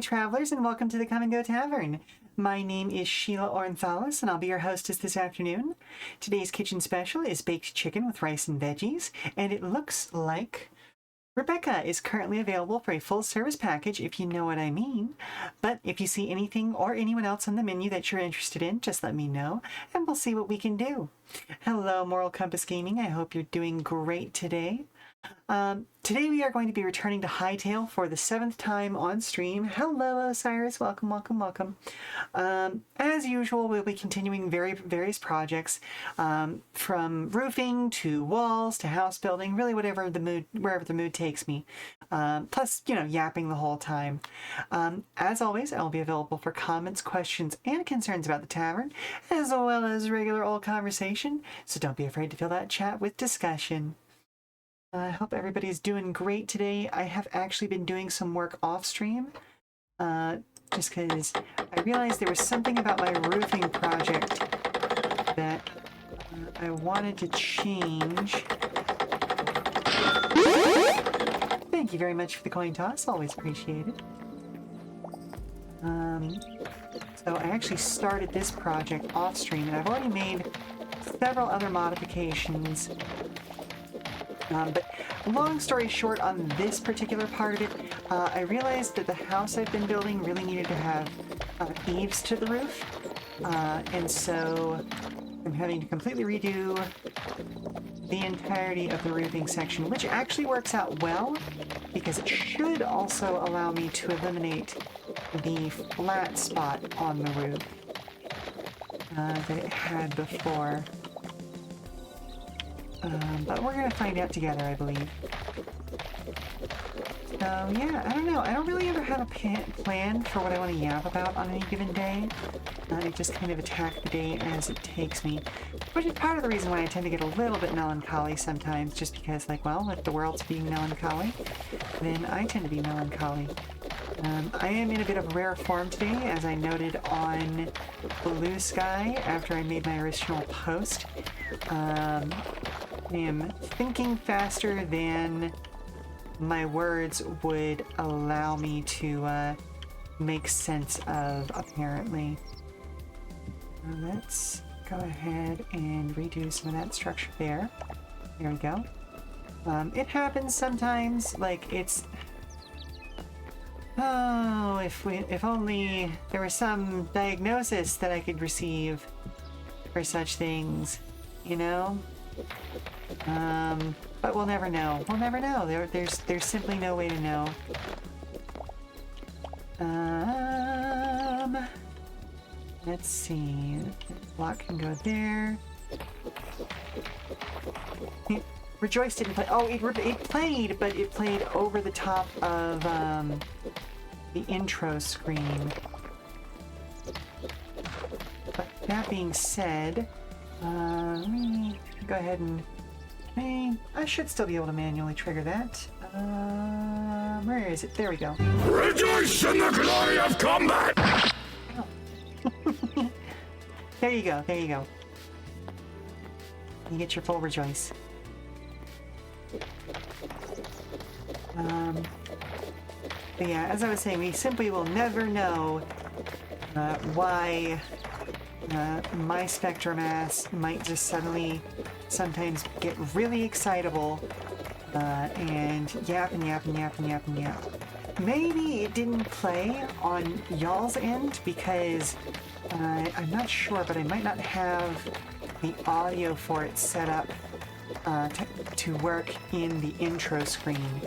travelers, and welcome to the Come and Go Tavern. My name is Sheela Ornthalis, and I'll be your hostess this afternoon. Today's kitchen special is baked chicken with rice and veggies, and it looks like Rebecca is currently available for a full-service package, if you know what I mean. But if you see anything or anyone else on the menu that you're interested in, just let me know, and we'll see what we can do. Hello, Moral Compass Gaming. I hope you're doing great today. Today we are going to be returning to Hytale for the 7th time on stream. Hello, Osiris. Welcome, welcome, welcome. As usual, we'll be continuing various projects, from roofing to walls to house building, really whatever the mood, wherever the mood takes me. Plus, yapping the whole time. As always, I'll be available for comments, questions, and concerns about the tavern, as well as regular old conversation. So don't be afraid to fill that chat with discussion. I hope everybody's doing great today. I have actually been doing some work off stream, just because I realized there was something about my roofing project that I wanted to change. Thank you very much for the coin toss, always appreciated. So I actually started this project off stream, and I've already made several other modifications. But long story short, on this particular part of it, I realized that the house I've been building really needed to have eaves to the roof, and so I'm having to completely redo the entirety of the roofing section, which actually works out well, because it should also allow me to eliminate the flat spot on the roof that it had before. But we're going to find out together, I believe. So, yeah, I don't know. I don't really ever have a plan for what I want to yap about on any given day. I just kind of attack the day as it takes me. Which is part of the reason why I tend to get a little bit melancholy sometimes, just because, if the world's being melancholy, then I tend to be melancholy. I am in a bit of rare form today, as I noted on Blue Sky after I made my original post. I am thinking faster than my words would allow me to make sense of, apparently. Let's go ahead and redo some of that structure there. There we go. It happens sometimes, it's... Oh, if only there was some diagnosis that I could receive for such things, But we'll never know. We'll never know. There's simply no way to know. Let's see. Block can go there. Rejoice didn't play. Oh, it played, but it played over the top of the intro screen. But that being said, let me go ahead and... I should still be able to manually trigger that. Where is it? There we go. Rejoice in the glory of combat! Oh. There you go, there you go. You get your full rejoice. But yeah, as I was saying, we simply will never know why my spectrum ass might just suddenly sometimes get really excitable and yap and yap and yap and yap and yap. Maybe it didn't play on y'all's end because I'm not sure, but I might not have the audio for it set up to work in the intro screen.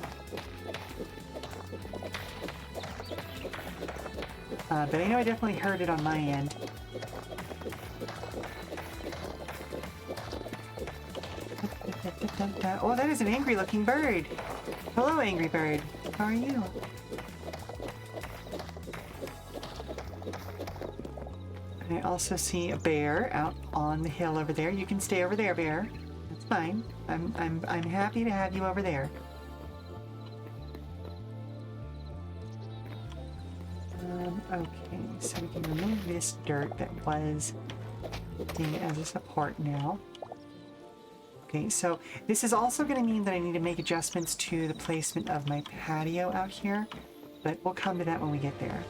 But I know I definitely heard it on my end. Oh, that is an angry looking bird. Hello, angry bird. How are you? I also see a bear out on the hill over there. You can stay over there, bear. That's fine. I'm happy to have you over there. Okay, so we can remove this dirt that was acting as a support now. Okay, so this is also going to mean that I need to make adjustments to the placement of my patio out here. but we'll come to that when we get there.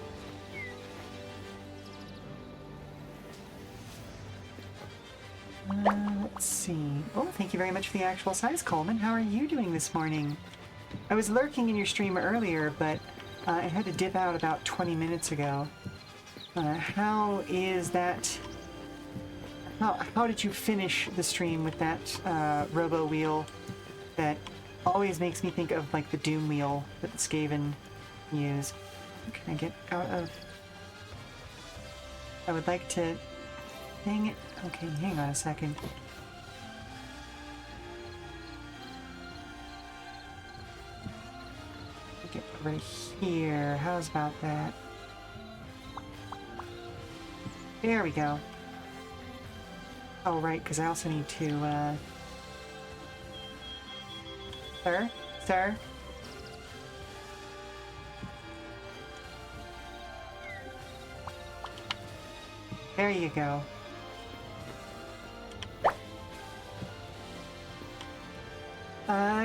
Let's see. Oh, thank you very much for the actual size, Coleman. How are you doing this morning? I was lurking in your stream earlier, but I had to dip out about 20 minutes ago. How is that? How did you finish the stream with that robo wheel that always makes me think of like the Doom wheel that Skaven use? Can I get out of? I would like to. Dang it. Okay, hang on a second. Get right here. How's about that? There we go. Oh, right, because I also need to, Sir? Sir? There you go.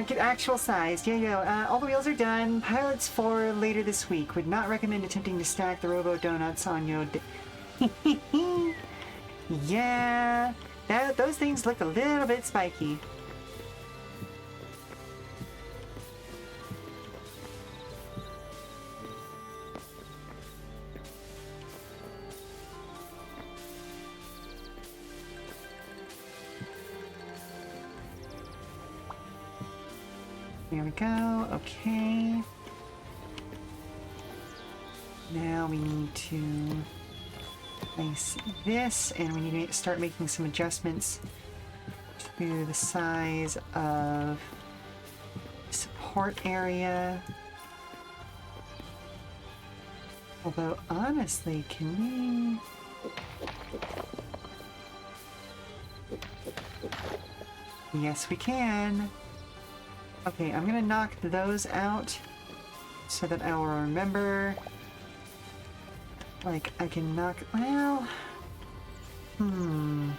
Get actual size. Yeah. All the wheels are done. Pilots for later this week. Would not recommend attempting to stack the Robo Donuts on your... Yeah, those things look a little bit spiky. There we go. Okay. Now we need to place this, and we need to start making some adjustments to the size of the support area. Although, honestly, can we... Yes, we can. Okay, I'm gonna knock those out so that I will remember. Like, I can knock... Well... I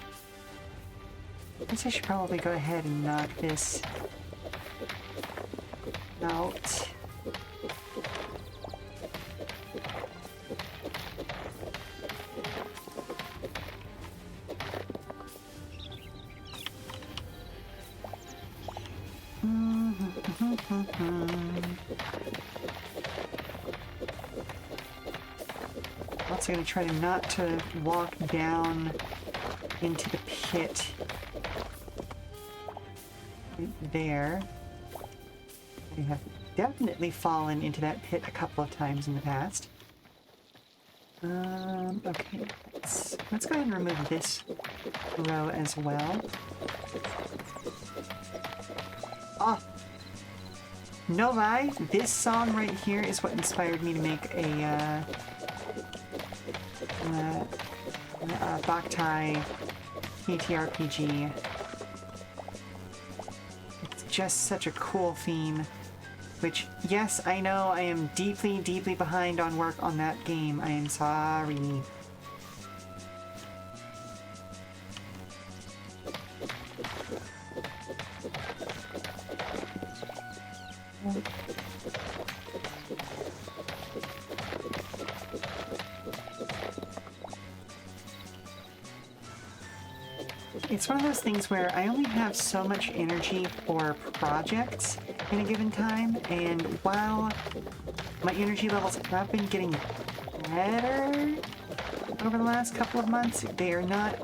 guess I should probably go ahead and knock this out. Also gonna try to not to walk down into the pit right there. We have definitely fallen into that pit a couple of times in the past. Okay, let's go ahead and remove this row as well. Oh! No lie, this song right here is what inspired me to make a Boktai TTRPG. It's just such a cool theme. Which, yes, I know I am deeply, deeply behind on work on that game. I am sorry. It's one of those things where I only have so much energy for projects in a given time, and while my energy levels have been getting better over the last couple of months, they are not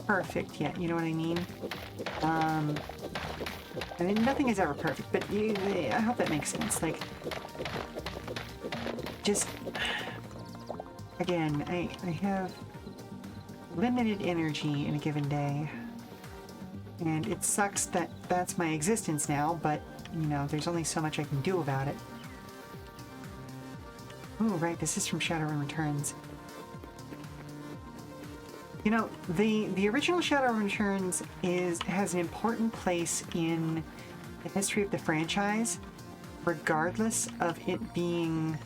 perfect yet, you know what I mean? I mean, nothing is ever perfect, but I hope that makes sense. Like, just, again, I have limited energy in a given day, and it sucks that that's my existence now, but, you know, there's only so much I can do about it. Oh, right, this is from Shadowrun Returns. You know, the original Shadowrun Returns has an important place in the history of the franchise, regardless of it being...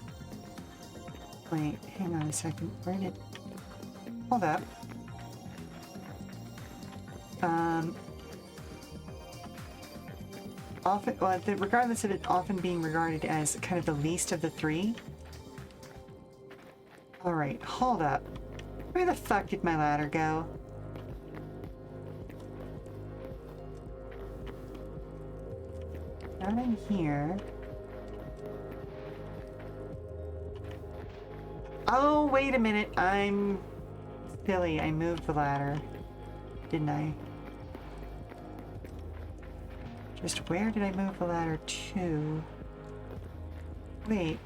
Wait, hang on a second. Where did it... Hold up. often, well, regardless of it often being regarded as kind of the least of the three. Alright, hold up. Where the fuck did my ladder go? Not in here. Oh, wait a minute. I'm silly. I moved the ladder. Didn't I? Just where did I move the ladder to? Wait.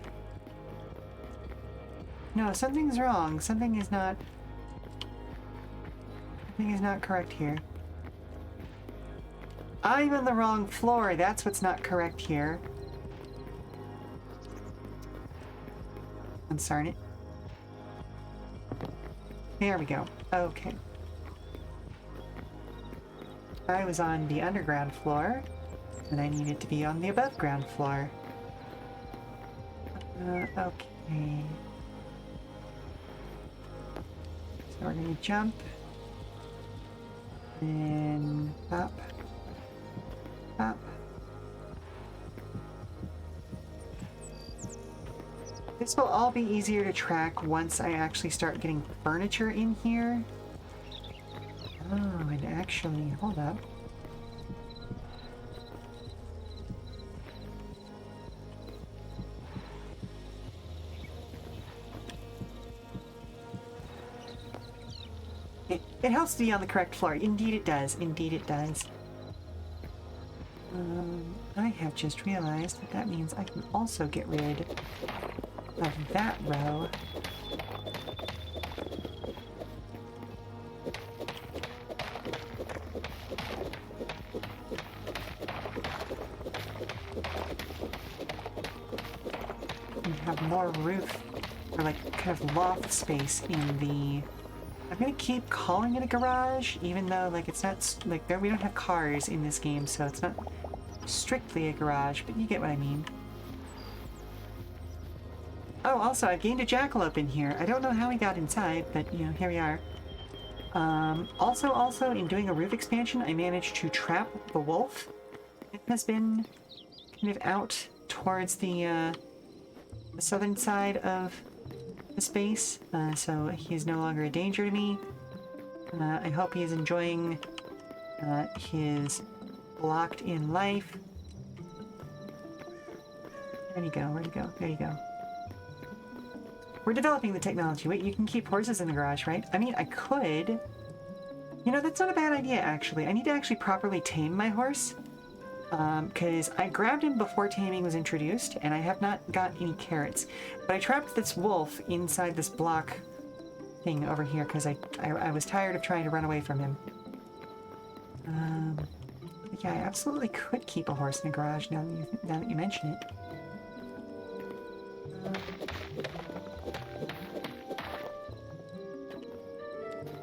No, something's wrong. Something is not correct here. I'm on the wrong floor. That's what's not correct here. I'm sorry. There we go. Okay. I was on the underground floor, and I needed to be on the above ground floor. Okay. So we're gonna jump. And up. Up. This will all be easier to track once I actually start getting furniture in here. Oh, and actually, hold up. It helps to be on the correct floor. Indeed it does. Indeed it does. I have just realized that means I can also get rid of that row. And have more roof, or like kind of loft space in the... I'm gonna keep calling it a garage, even though like it's not, like we don't have cars in this game, so it's not strictly a garage, but you get what I mean. Oh, also, I've gained a jackalope in here. I don't know how he got inside, but, you know, here we are. Also, in doing a roof expansion, I managed to trap the wolf. It has been kind of out towards the southern side of the space, so he is no longer a danger to me. I hope he is enjoying his locked-in life. Where'd he go? Where'd he go? There you go. We're developing the technology. Wait, you can keep horses in the garage, right? I mean, I could. You know, that's not a bad idea, actually. I need to actually properly tame my horse. Because I grabbed him before taming was introduced, and I have not got any carrots. But I trapped this wolf inside this block thing over here, because I was tired of trying to run away from him. Yeah, I absolutely could keep a horse in a garage now that you mention it.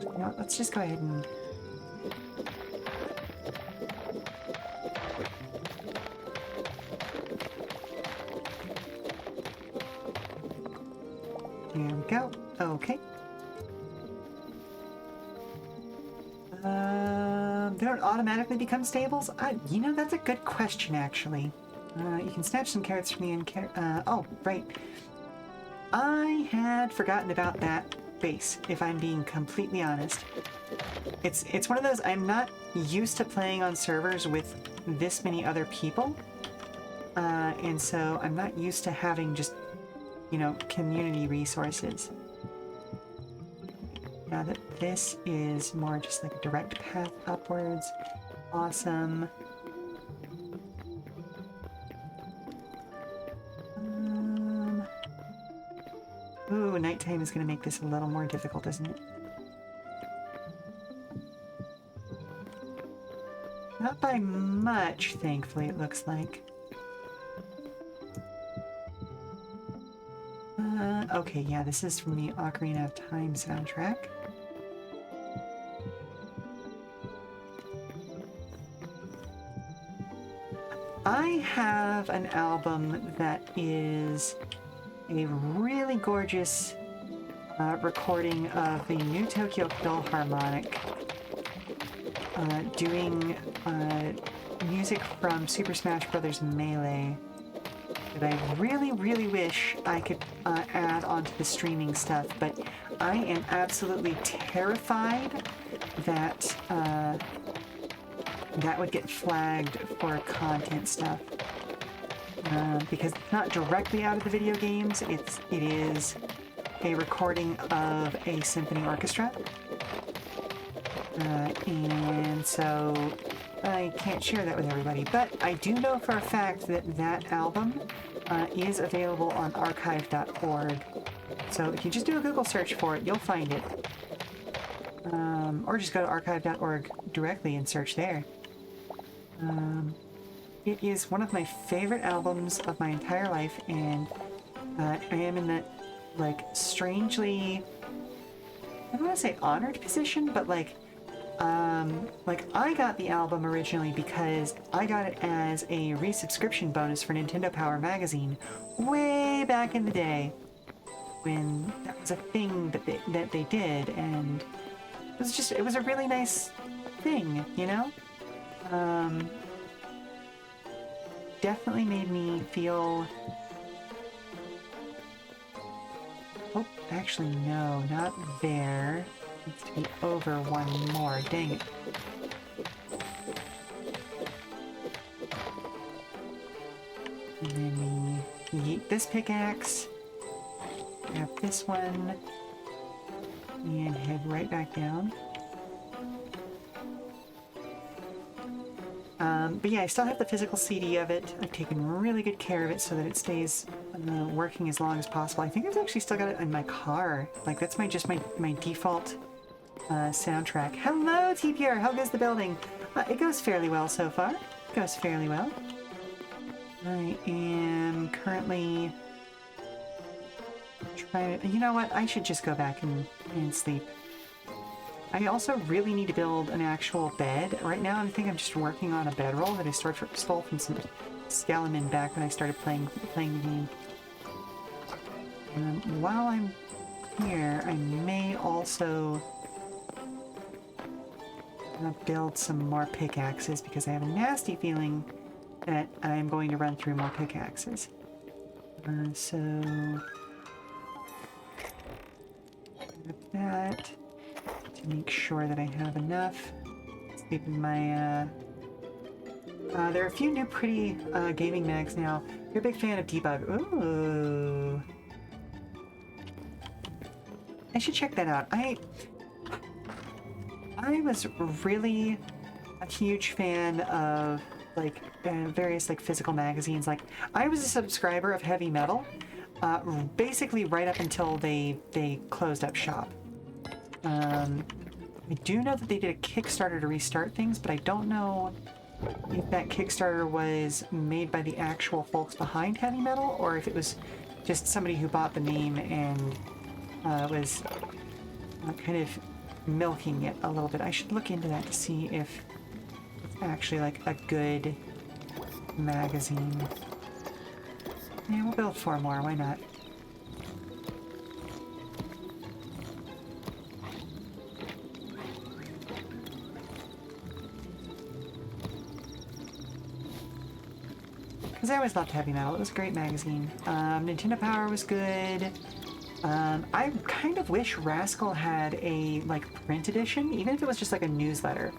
You know, let's just go ahead and... There we go. Okay. They don't automatically become stables? You know, that's a good question, actually. You can snatch some carrots from the end. Oh, right. I had forgotten about that base, if I'm being completely honest. It's one of those, I'm not used to playing on servers with this many other people. And so I'm not used to having just, you know, community resources. Now that this is more just like a direct path upwards. Awesome. Ooh, nighttime is going to make this a little more difficult, isn't it? Not by much, thankfully, it looks like. Okay, yeah, this is from the Ocarina of Time soundtrack. I have an album that is a really gorgeous recording of the New Tokyo Philharmonic doing music from Super Smash Bros. Melee that I really, really wish I could add onto the streaming stuff, but I am absolutely terrified that that would get flagged for content stuff. Because it's not directly out of the video games, it is a recording of a symphony orchestra. And so I can't share that with everybody, but I do know for a fact that that album is available on archive.org. So if you just do a Google search for it, you'll find it. Or just go to archive.org directly and search there. It is one of my favorite albums of my entire life, and I am in that, like, strangely, I don't want to say honored position, but like I got the album originally because I got it as a resubscription bonus for Nintendo Power magazine way back in the day when that was a thing that they did, and it was a really nice thing, you know? Definitely made me feel... Oh, actually no, not there. Needs to be over one more. Dang it. And then we yeet this pickaxe, grab this one, and head right back down. But yeah, I still have the physical CD of it. I've taken really good care of it so that it stays working as long as possible. I think I've actually still got it in my car. Like, that's my default soundtrack. Hello, TPR! How goes the building? It goes fairly well so far. It goes fairly well. I am currently trying to... You know what? I should just go back and sleep. I also really need to build an actual bed. Right now, I think I'm just working on a bedroll that I stole from some Scalamin back when I started playing the game. While I'm here, I may also build some more pickaxes because I have a nasty feeling that I'm going to run through more pickaxes. So... with that... to make sure that I have enough. Sleep in my, there are a few new pretty, gaming mags now. You're a big fan of Debug. Ooh. I should check that out. I was really a huge fan of, like, various, like, physical magazines. Like, I was a subscriber of Heavy Metal, basically right up until they closed up shop. I do know that they did a Kickstarter to restart things, but I don't know if that Kickstarter was made by the actual folks behind Heavy Metal, or if it was just somebody who bought the name and was kind of milking it a little bit. I should look into that to see if it's actually like a good magazine. Yeah, we'll build 4 more, why not? Because I always loved Heavy Metal. It was a great magazine. Nintendo Power was good. I kind of wish Rascal had a, like, print edition, even if it was just like a newsletter.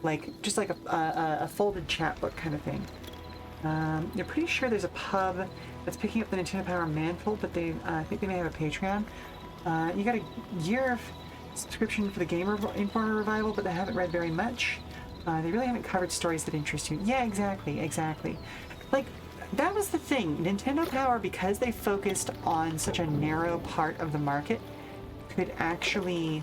Like, just like a folded chapbook kind of thing. They're pretty sure there's a pub that's picking up the Nintendo Power mantle, but I think they may have a Patreon. You got a year of subscription for the Game Informer Revival, but I haven't read very much. They really haven't covered stories that interest you. Yeah, exactly. Like, that was the thing. Nintendo Power, because they focused on such a narrow part of the market, could actually,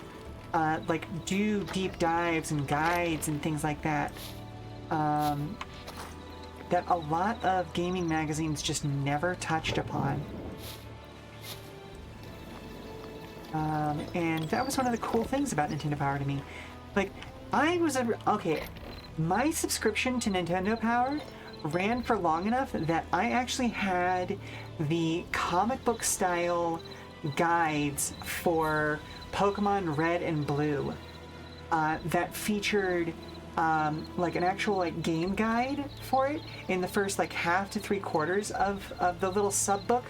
like, do deep dives and guides and things like that. That a lot of gaming magazines just never touched upon. And that was one of the cool things about Nintendo Power to me. Like, okay, my subscription to Nintendo Power ran for long enough that I actually had the comic book style guides for Pokemon Red and Blue that featured like an actual like game guide for it in the first like half to 3/4 of the little sub book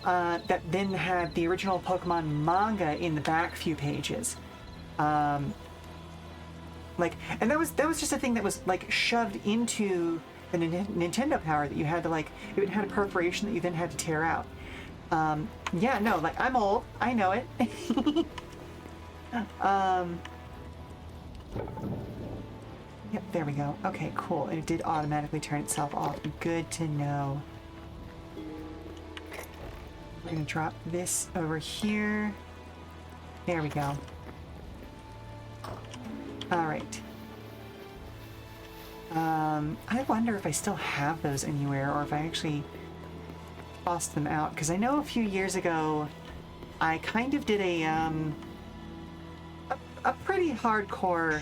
that then had the original Pokemon manga in the back few pages. Like, and that was just a thing that was like shoved into the Nintendo Power that you had to like, it had a perforation that you then had to tear out. Yeah, no, like I'm old, I know it. Yep, there we go. Okay, cool. And it did automatically turn itself off. Good to know. We're gonna drop this over here. There we go. Alright. I wonder if I still have those anywhere or if I actually tossed them out. Because I know a few years ago I kind of did a pretty hardcore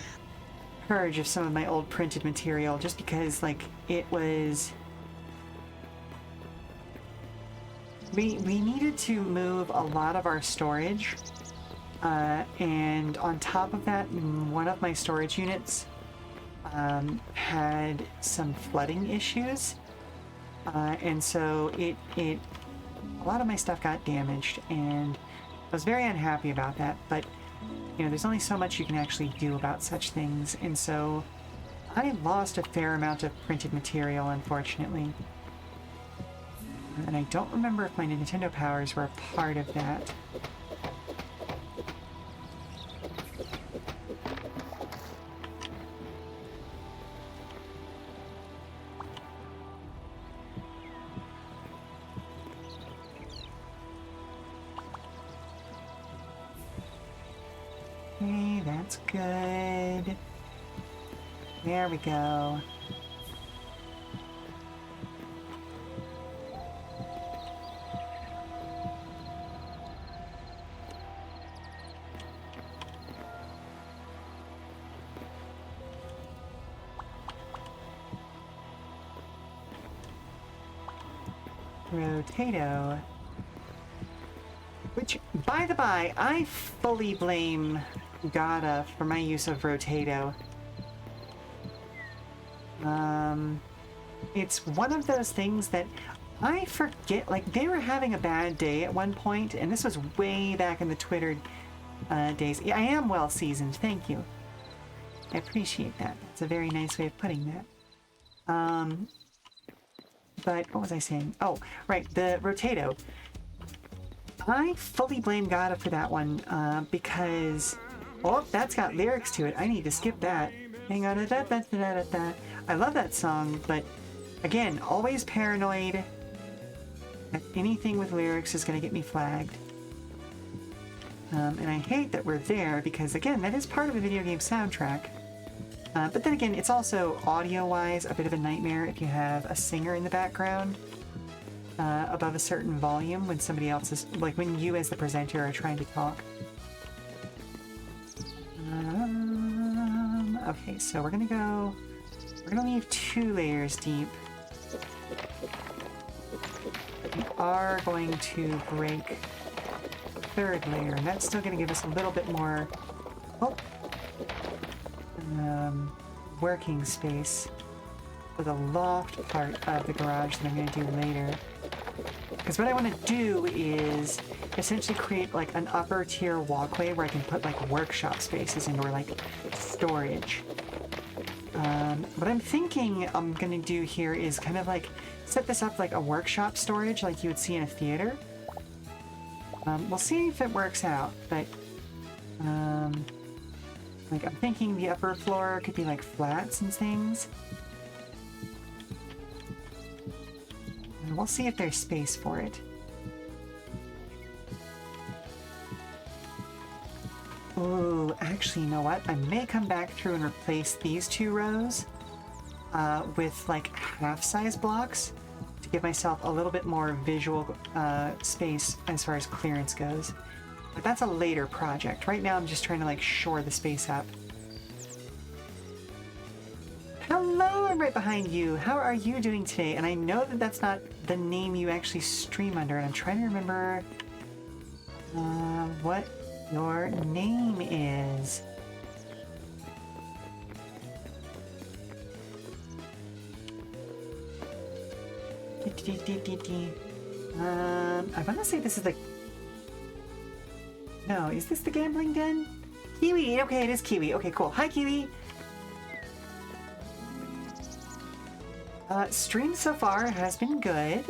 purge of some of my old printed material just because like it was we needed to move a lot of our storage and on top of that one of my storage units had some flooding issues and so it a lot of my stuff got damaged and I was very unhappy about that, but you know, there's only so much you can actually do about such things, and so I lost a fair amount of printed material, unfortunately. And I don't remember if my Nintendo Powers were a part of that. Okay, that's good. There we go. Rotato. Which, by the by, I fully blame Gata for my use of Rotato. It's one of those things that I forget, like, they were having a bad day at one point, and this was way back in the Twitter days. Yeah, I am well seasoned, thank you. I appreciate that. That's a very nice way of putting that. But what was I saying? Oh, right, the Rotato. I fully blame Gata for that one, because... Oh, that's got lyrics to it. I need to skip that. Hang on. I love that song, but again, always paranoid that anything with lyrics is going to get me flagged. And I hate that we're there because, again, that is part of a video game soundtrack. But then again, it's also audio-wise a bit of a nightmare if you have a singer in the background above a certain volume when somebody else is, like when you as the presenter are trying to talk. Okay, so we're gonna leave 2 layers deep. We are going to break the 3rd layer, and that's still gonna give us a little bit more working space for the loft part of the garage that I'm gonna do later. Because what I want to do is essentially create like an upper tier walkway where I can put like workshop spaces in or like storage. What I'm thinking I'm going to do here is kind of like set this up like a workshop storage like you would see in a theater. We'll see if it works out, but like I'm thinking the upper floor could be like flats and things. We'll see if there's space for it. Ooh, actually, you know what? I may come back through and replace these 2 rows with like half-size blocks to give myself a little bit more visual space as far as clearance goes. But that's a later project. Right now I'm just trying to like shore the space up. Hello, I'm right behind you. How are you doing today? And I know that that's not the name you actually stream under, and I'm trying to remember what your name is. I want to say this is the... No, is this the gambling den? Kiwi! Okay, it is Kiwi. Okay, cool. Hi, Kiwi! Stream so far has been good.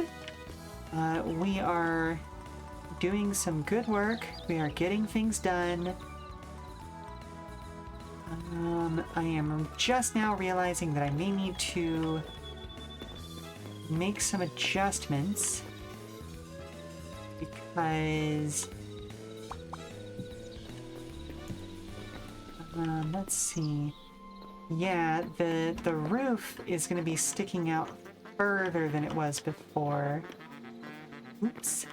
We are doing some good work. We are getting things done. I am just now realizing that I may need to make some adjustments because let's see. Yeah, the roof is going to be sticking out further than it was before. Oops.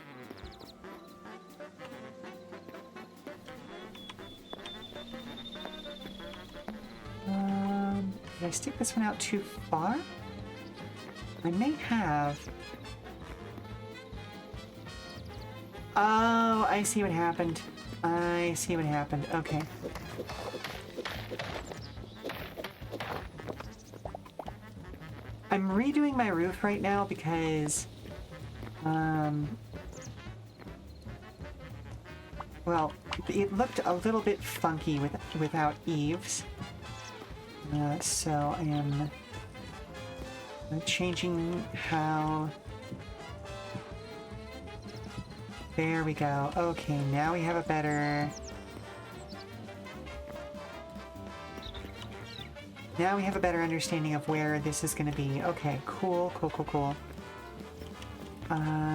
Did I stick this one out too far? I may have. Oh, I see what happened. I see what happened. Okay. I'm redoing my roof right now because, well, it looked a little bit funky without eaves. So I am changing how... There we go. Okay, now we have a better... Now we have a better understanding of where this is going to be. Okay, cool.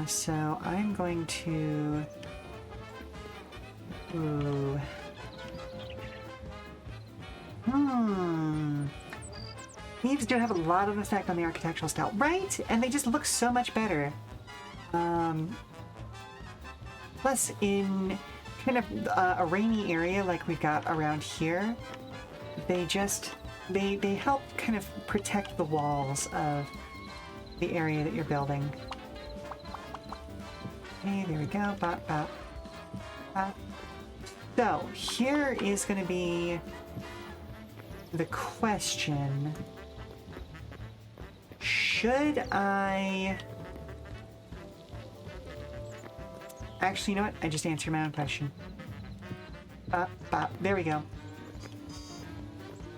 So I'm going to... Ooh. Eaves do have a lot of effect on the architectural style, right? And they just look so much better. Plus, in kind of a rainy area like we've got around here, they just... They help kind of protect the walls of the area that you're building. Okay, there we go. Bop, bop, bop. So, here is going to be the question. Should I... Actually, you know what? I just answered my own question. Bop, bop. There we go.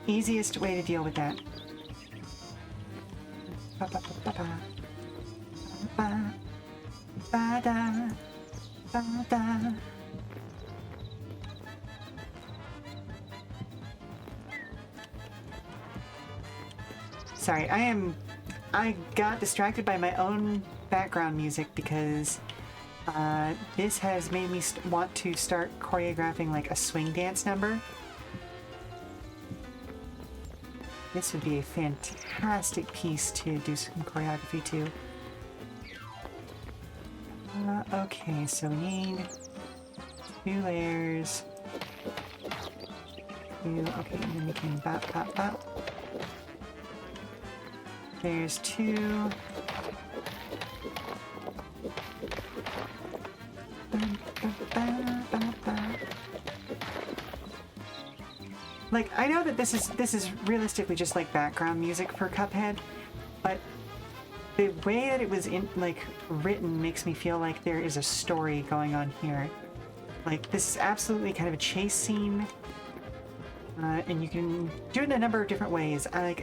Easiest way to deal with that. Ba, ba, ba, ba, ba. Ba, da, ba, da. Sorry, I got distracted by my own background music because this has made me want to start choreographing like a swing dance number. This would be a fantastic piece to do some choreography to. Okay, so we need 2 layers. Okay, and then we can bop, bop, bop. There's 2. Like, I know that this is realistically just like background music for Cuphead, but the way that it was written makes me feel like there is a story going on here. Like, this is absolutely kind of a chase scene, and you can do it in a number of different ways. You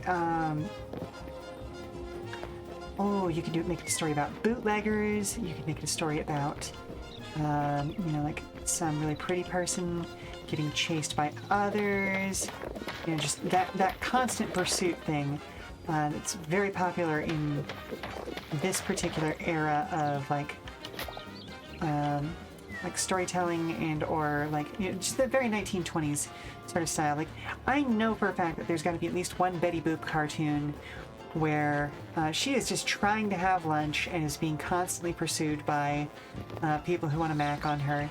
can make it a story about bootleggers. You can make it a story about, like some really pretty person getting chased by others. Just that constant pursuit thing. It's very popular in this particular era of like storytelling and or just the very 1920s sort of style. Like, I know for a fact that there's got to be at least one Betty Boop cartoon where she is just trying to have lunch and is being constantly pursued by people who want to mac on her.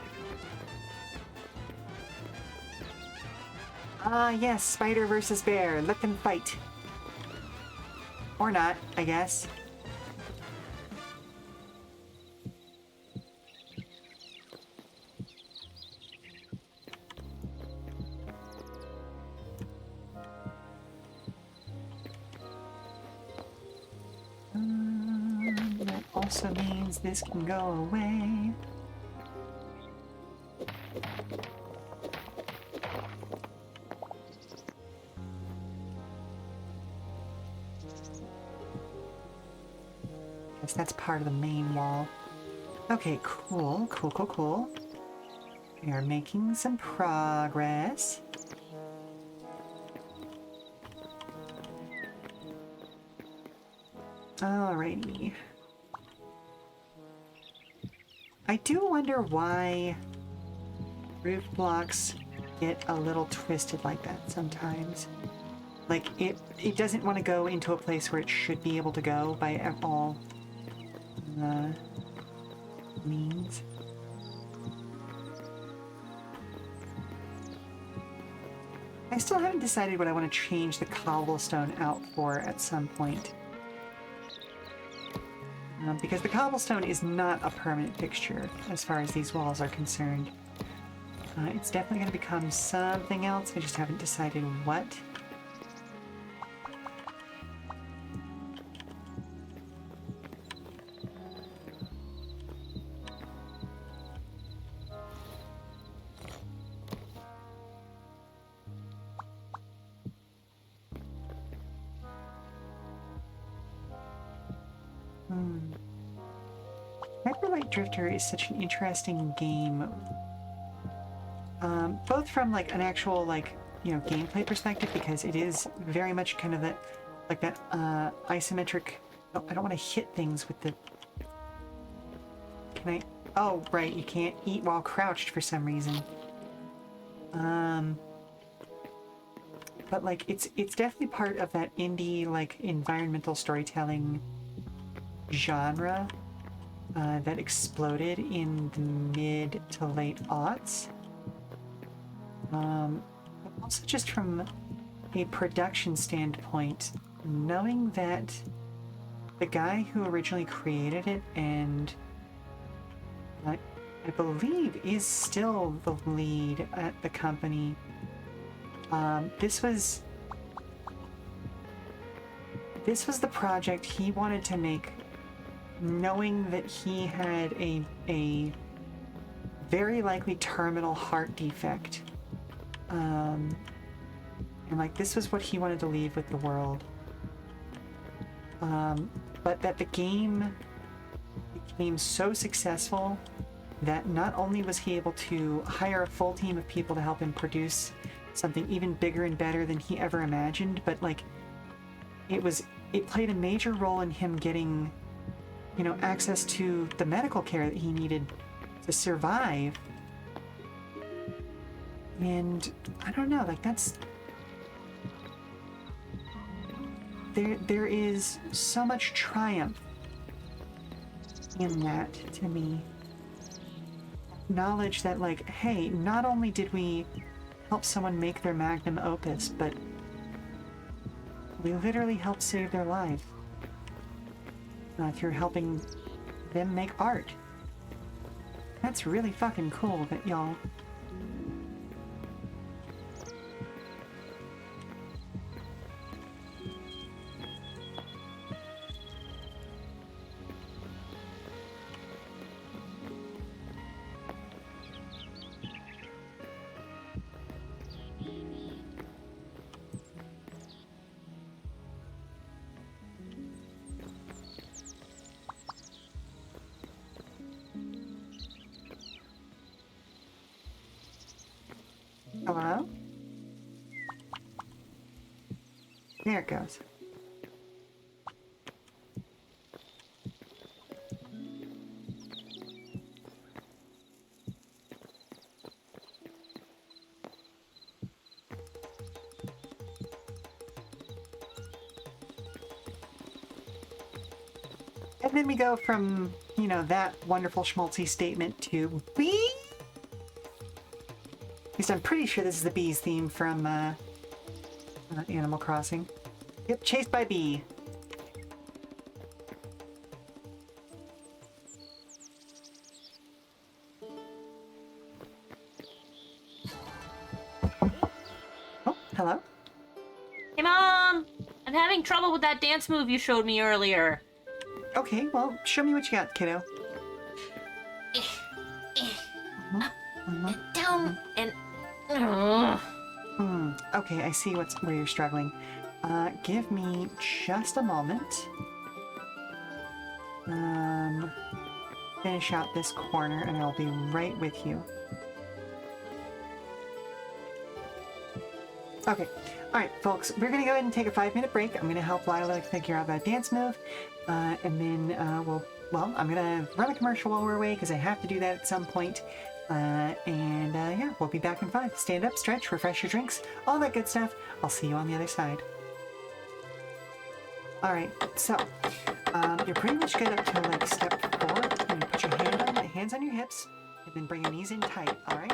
Ah, yes, spider versus bear. Let them fight. Or not, I guess. That also means this can go away. Guess that's part of the main wall. Okay, cool, cool, cool, cool. We are making some progress. Alrighty. I do wonder why roof blocks get a little twisted like that sometimes. Like, it doesn't want to go into a place where it should be able to go by all means. I still haven't decided what I want to change the cobblestone out for at some point. Because the cobblestone is not a permanent fixture as far as these walls are concerned. It's definitely going to become something else. I just haven't decided what. Hyperlight Drifter is such an interesting game. Both from like an actual gameplay perspective, because it is very much kind of that isometric. Oh, I don't want to hit things with the. Can I? Oh, right, you can't eat while crouched for some reason. But like it's definitely part of that indie like environmental storytelling genre that exploded in the mid to late aughts. Also just from a production standpoint, knowing that the guy who originally created it and I believe is still the lead at the company, this was the project he wanted to make, knowing that he had a very likely terminal heart defect. And like this was what he wanted to leave with the world. But that the game became so successful that not only was he able to hire a full team of people to help him produce something even bigger and better than he ever imagined, but like it played a major role in him getting, access to the medical care that he needed to survive. And I don't know, like that's there is so much triumph in that to me. Knowledge that like, hey, not only did we help someone make their magnum opus, but we literally helped save their life through helping them make art. That's really fucking cool that y'all. Hello? There it goes. And then we go from, that wonderful schmaltzy statement to bee. At least I'm pretty sure this is the bees theme from Animal Crossing. Yep, chased by bee. Oh, hello. Hey, Mom! I'm having trouble with that dance move you showed me earlier. Okay, well, show me what you got, kiddo. Down and. Ugh. Okay, I see where you're struggling. Give me just a moment. Finish out this corner, and I'll be right with you. Okay, alright, folks, we're gonna go ahead and take a 5-minute break. I'm gonna help Lila figure out that dance move, and then I'm gonna run a commercial while we're away because I have to do that at some point. Yeah, we'll be back in 5. Stand up, stretch, refresh your drinks, all that good stuff. I'll see you on the other side. Alright, so you're pretty much good up to like step 4. And you put your hands on your hips, and then bring your knees in tight, alright?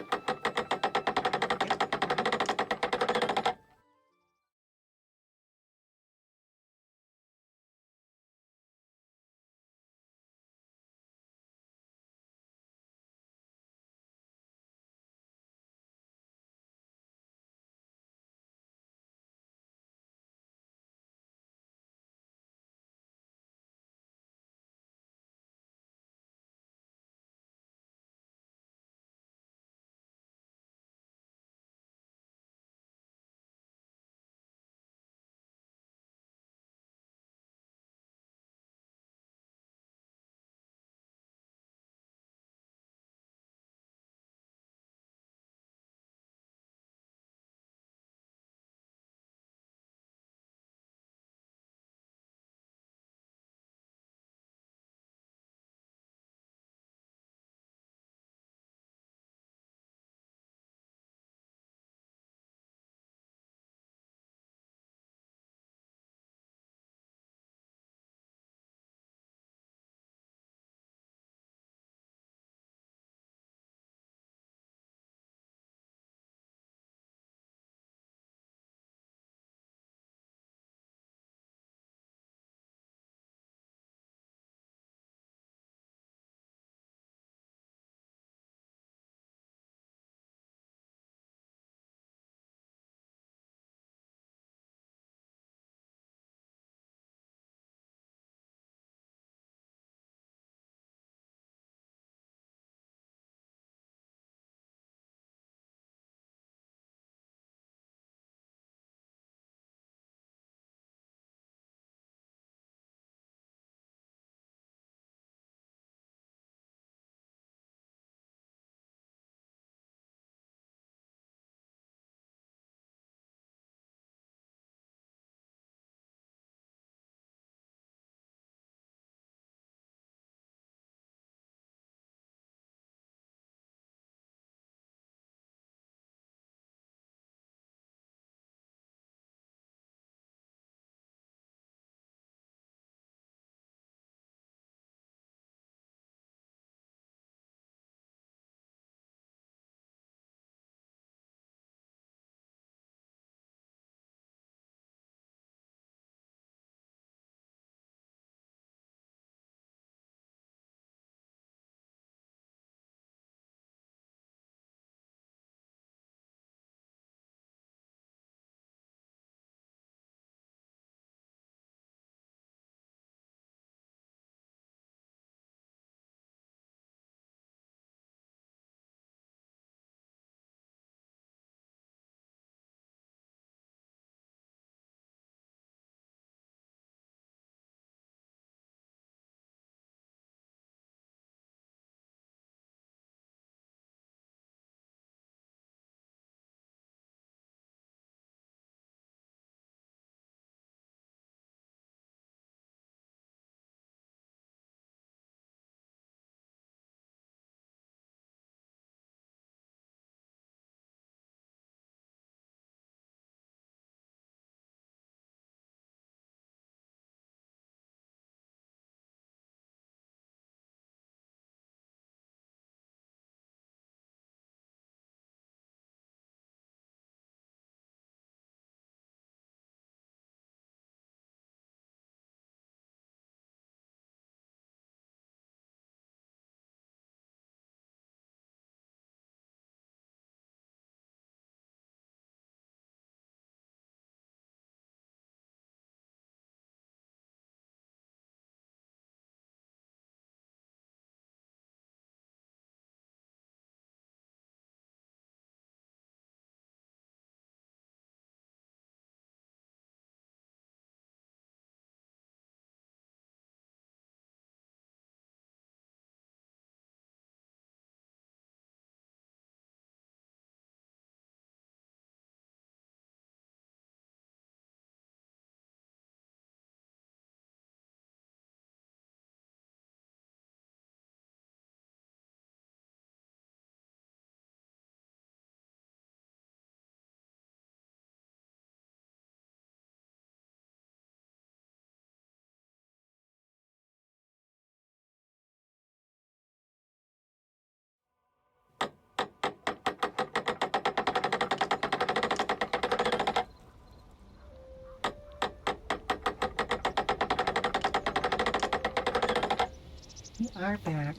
We are back.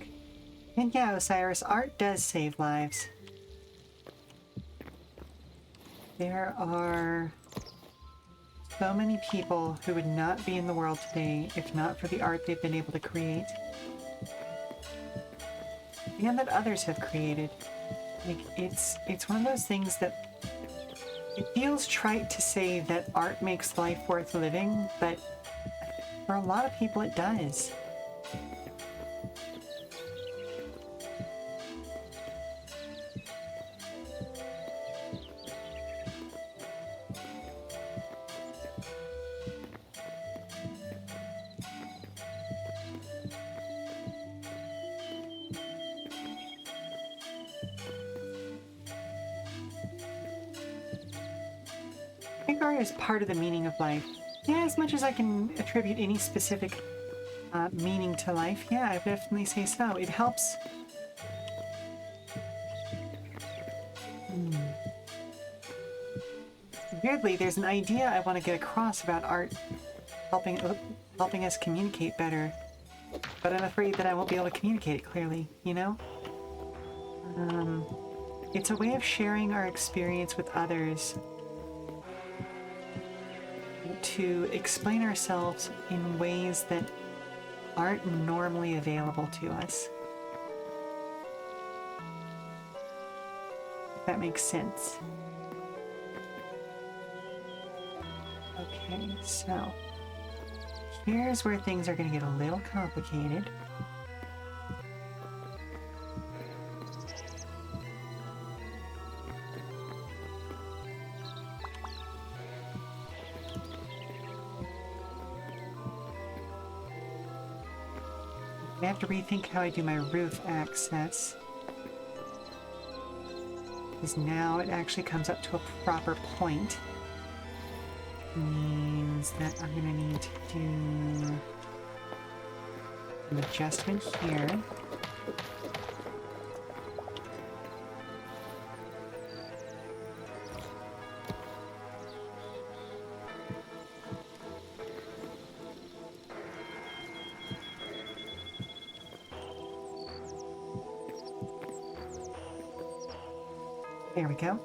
And yeah, Osiris, art does save lives. There are so many people who would not be in the world today if not for the art they've been able to create. And that others have created. Like, it's one of those things that it feels trite to say that art makes life worth living, but for a lot of people it does. I think art is part of the meaning of life. Yeah, as much as I can attribute any specific meaning to life, yeah, I would definitely say so. It helps. Weirdly, there's an idea I want to get across about art helping us communicate better, but I'm afraid that I won't be able to communicate it clearly, you know? It's a way of sharing our experience with others, to explain ourselves in ways that aren't normally available to us. If that makes sense. Okay, so here's where things are going to get a little complicated. I have to rethink how I do my roof access, because now it actually comes up to a proper point. Means that I'm gonna need to do an adjustment here. There we go.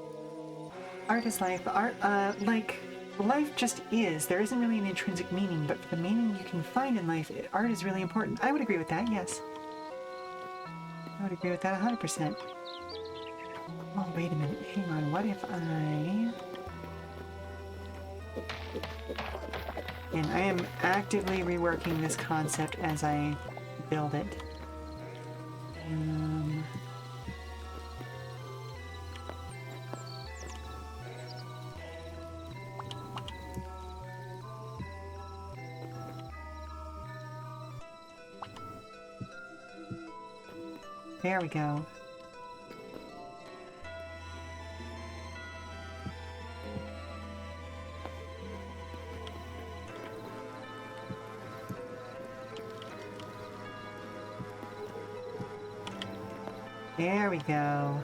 Art is life. Art, life just is. There isn't really an intrinsic meaning, but for the meaning you can find in life, art is really important. I would agree with that, yes. I would agree with that 100%. Oh, wait a minute. Hang on. What if I... And I am actively reworking this concept as I build it. There we go. There we go.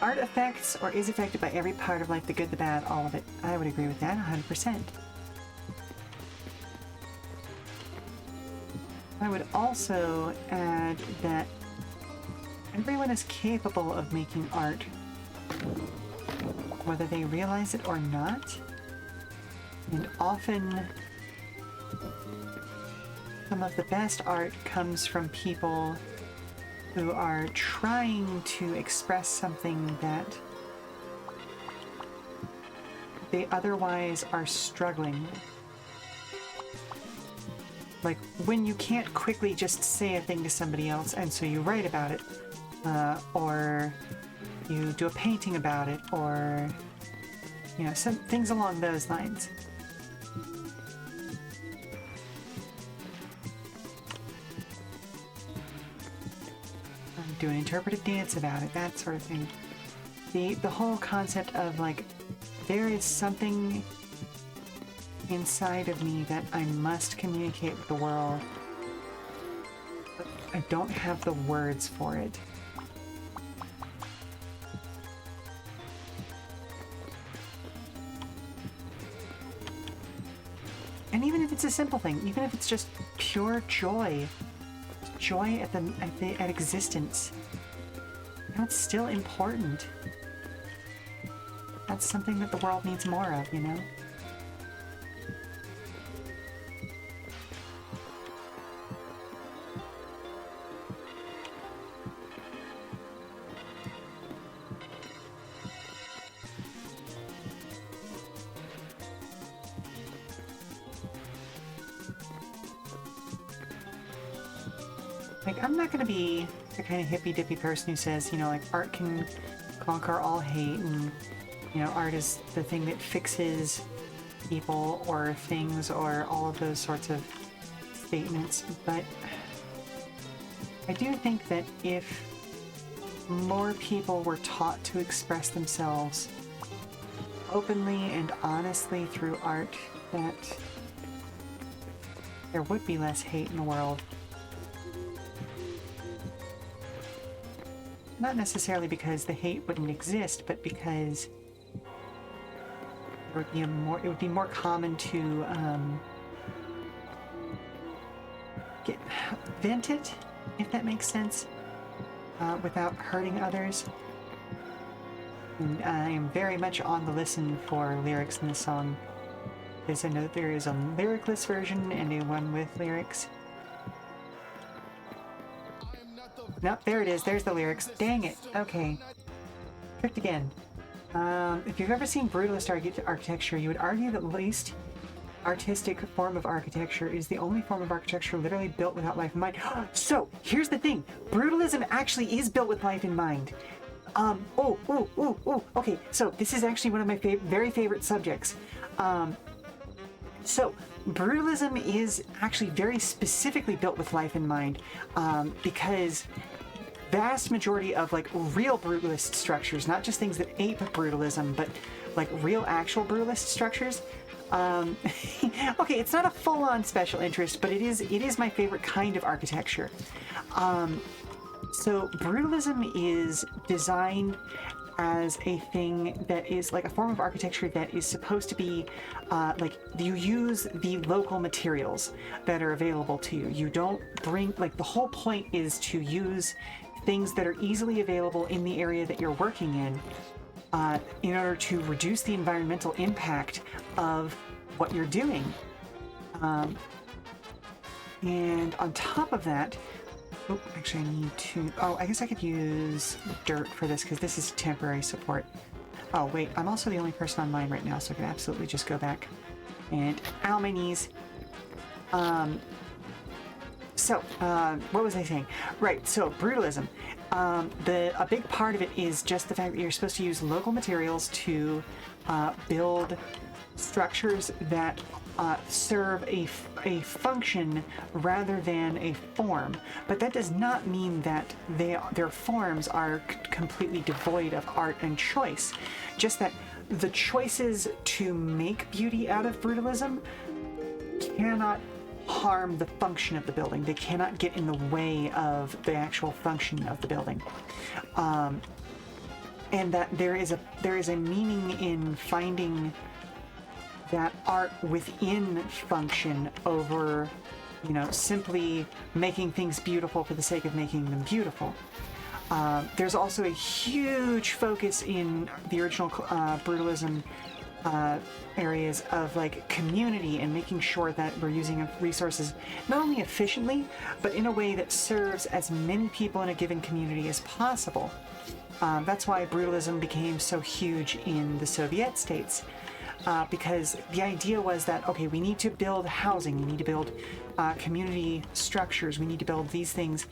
Art affects or is affected by every part of life, the good, the bad, all of it. I would agree with that 100%. I would also add that everyone is capable of making art, whether they realize it or not. And often, some of the best art comes from people who are trying to express something that they otherwise are struggling with. Like when you can't quickly just say a thing to somebody else and so you write about it, or you do a painting about it, or you know, some things along those lines. Do an interpretive dance about it, that sort of thing. the whole concept of like there is something inside of me that I must communicate with the world, but I don't have the words for it. And even if it's a simple thing, even if it's just pure joy, joy at existence, that's still important. That's something that the world needs more of, you know? Like, I'm not gonna be the kind of hippy-dippy person who says, you know, like, art can conquer all hate, and, you know, art is the thing that fixes people or things or all of those sorts of statements. But I do think that if more people were taught to express themselves openly and honestly through art, that there would be less hate in the world. Not necessarily because the hate wouldn't exist, but because it would be more common to vent it, if that makes sense, without hurting others. And I am very much on the listen for lyrics in this song, because I know that there is a lyricless version and a one with lyrics. Nope, there it is. There's the lyrics. Dang it. Okay. Tricked again. If you've ever seen brutalist architecture, you would argue that the least artistic form of architecture is the only form of architecture literally built without life in mind. So, here's the thing. Brutalism actually is built with life in mind. Okay, so this is actually one of my very favorite subjects. So, brutalism is actually very specifically built with life in mind, because vast majority of like real brutalist structures, not just things that ape brutalism, but like real actual brutalist structures. Okay, it's not a full-on special interest, but it is my favorite kind of architecture. So brutalism is designed as a thing that is like a form of architecture that is supposed to be like you use the local materials that are available to you. You don't bring, like, the whole point is to use things that are easily available in the area that you're working in order to reduce the environmental impact of what you're doing. And on top of that, actually I need to, I guess I could use dirt for this because this is temporary support. Oh wait, I'm also the only person online right now, so I can absolutely just go back and, ow, my knees. What was I saying? Right, so brutalism. A big part of it is just the fact that you're supposed to use local materials to build structures that serve a function rather than a form. But that does not mean that their forms are completely devoid of art and choice. Just that the choices to make beauty out of brutalism cannot harm the function of the building. They cannot get in the way of the actual function of the building. And that there is a meaning in finding that art within function over, you know, simply making things beautiful for the sake of making them beautiful. There's also a huge focus in the original brutalism areas of like community and making sure that we're using resources not only efficiently, but in a way that serves as many people in a given community as possible. That's why brutalism became so huge in the Soviet states. Because the idea was that, okay, we need to build housing, we need to build community structures, we need to build these things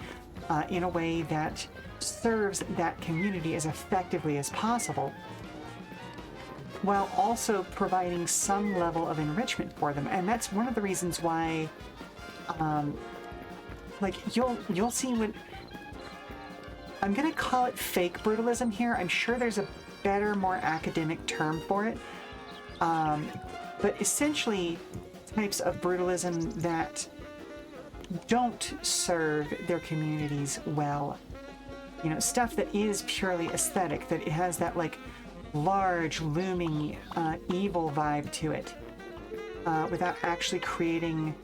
in a way that serves that community as effectively as possible, while also providing some level of enrichment for them. And that's one of the reasons why, like, you'll see when... I'm gonna call it fake brutalism here. I'm sure there's a better, more academic term for it. But essentially, types of brutalism that don't serve their communities well. You know, stuff that is purely aesthetic, that it has that like large, looming, evil vibe to it, without actually creating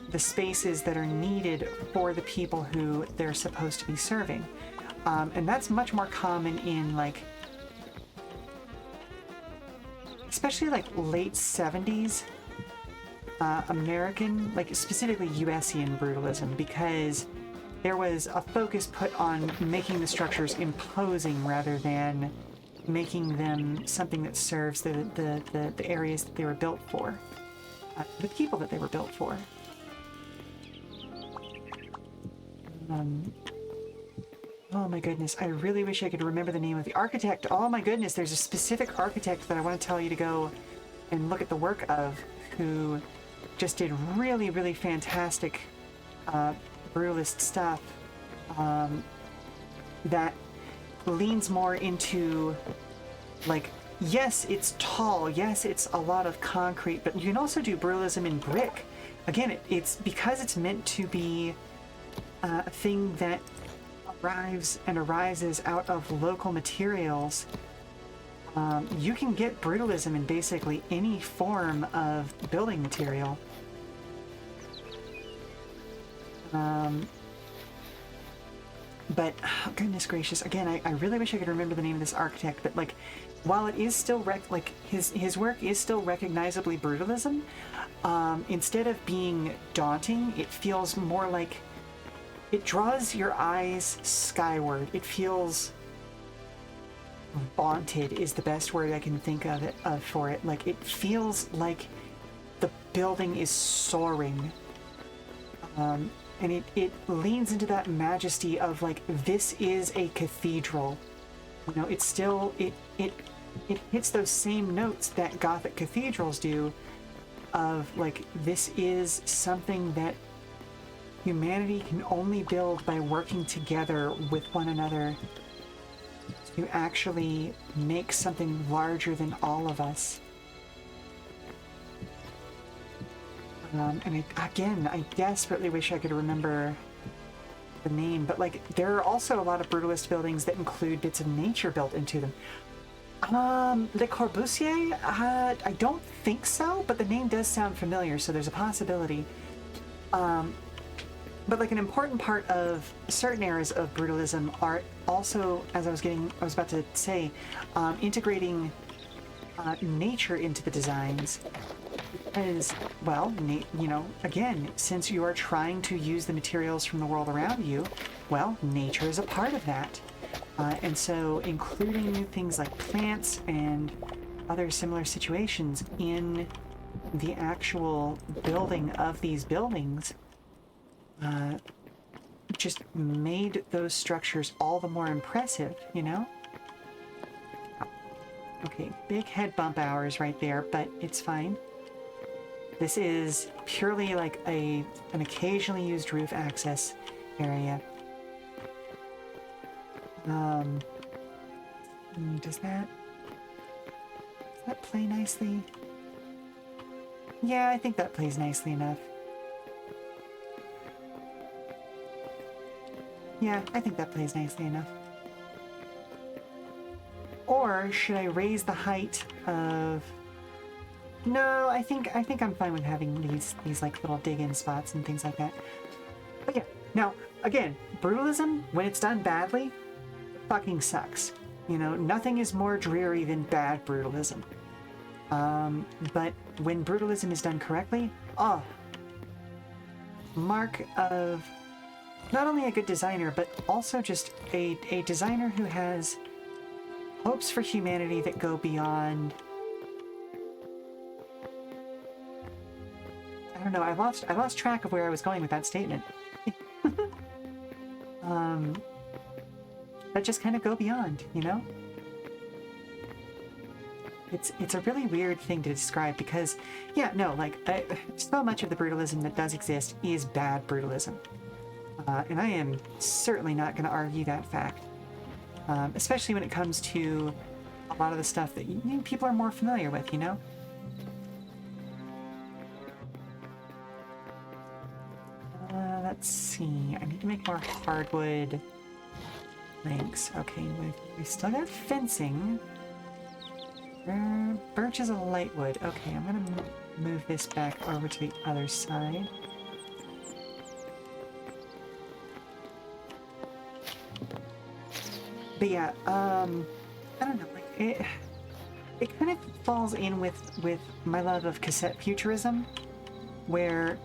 the spaces that are needed for the people who they're supposed to be serving. And that's much more common in like, especially like late 70s American, like specifically USian brutalism, because there was a focus put on making the structures imposing rather than making them something that serves the areas that they were built for, the people that they were built for. Oh my goodness, I really wish I could remember the name of the architect. Oh my goodness, there's a specific architect that I want to tell you to go and look at the work of, who just did really, really fantastic brutalist stuff that leans more into, like, yes, it's tall, yes, it's a lot of concrete, but you can also do brutalism in brick. Again, it's because it's meant to be a thing that arises out of local materials. You can get brutalism in basically any form of building material. But oh, goodness gracious, again, I really wish I could remember the name of this architect, but like, while it is still his work is still recognizably brutalism, instead of being daunting, it feels more like it draws your eyes skyward. It feels vaunted is the best word I can think of for it. Like, it feels like the building is soaring. And it leans into that majesty of like, this is a cathedral. You know, it's still, it hits those same notes that Gothic cathedrals do of like, this is something that humanity can only build by working together with one another to actually make something larger than all of us. And I desperately wish I could remember the name, but like, there are also a lot of brutalist buildings that include bits of nature built into them. Le Corbusier? I don't think so, but the name does sound familiar, so there's a possibility. But like, an important part of certain eras of brutalism are also, as I was about to say, integrating nature into the designs. Because, well, you know, again, since you are trying to use the materials from the world around you, well, nature is a part of that. And so including things like plants and other similar situations in the actual building of these buildings just made those structures all the more impressive, you know? Okay, big head bump hours right there, but it's fine. This is purely like an occasionally used roof access area. Does that play nicely? Yeah, I think that plays nicely enough. Yeah, I think that plays nicely enough. Or should I raise the height of... No, I think I'm fine with having these like little dig-in spots and things like that. But yeah, now again, brutalism, when it's done badly, fucking sucks. You know, nothing is more dreary than bad brutalism. But when brutalism is done correctly, mark of not only a good designer, but also just a designer who has hopes for humanity that go beyond... I don't know, I lost track of where I was going with that statement. That just kind of go beyond, you know? It's a really weird thing to describe because, yeah, no, like, so much of the brutalism that does exist is bad brutalism. And I am certainly not going to argue that fact. especially when it comes to a lot of the stuff that people are more familiar with, you know? Let's see. I need to make more hardwood planks. Okay, we still got fencing. Birch is a light wood. Okay, I'm gonna move this back over to the other side. But yeah, I don't know, like it kind of falls in with my love of cassette futurism, where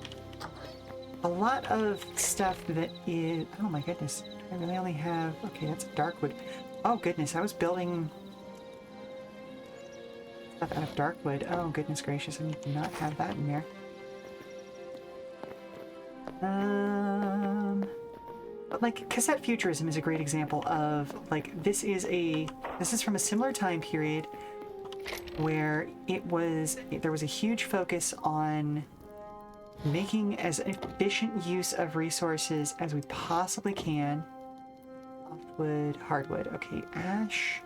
a lot of stuff that is, oh my goodness, I really only have, okay, that's dark wood. Oh goodness, I was building stuff out of dark wood. Oh goodness gracious, I need to not have that in there. But like cassette futurism is a great example of like this is from a similar time period where there was a huge focus on making as efficient use of resources as we possibly can. Softwood, hardwood. Okay, ash.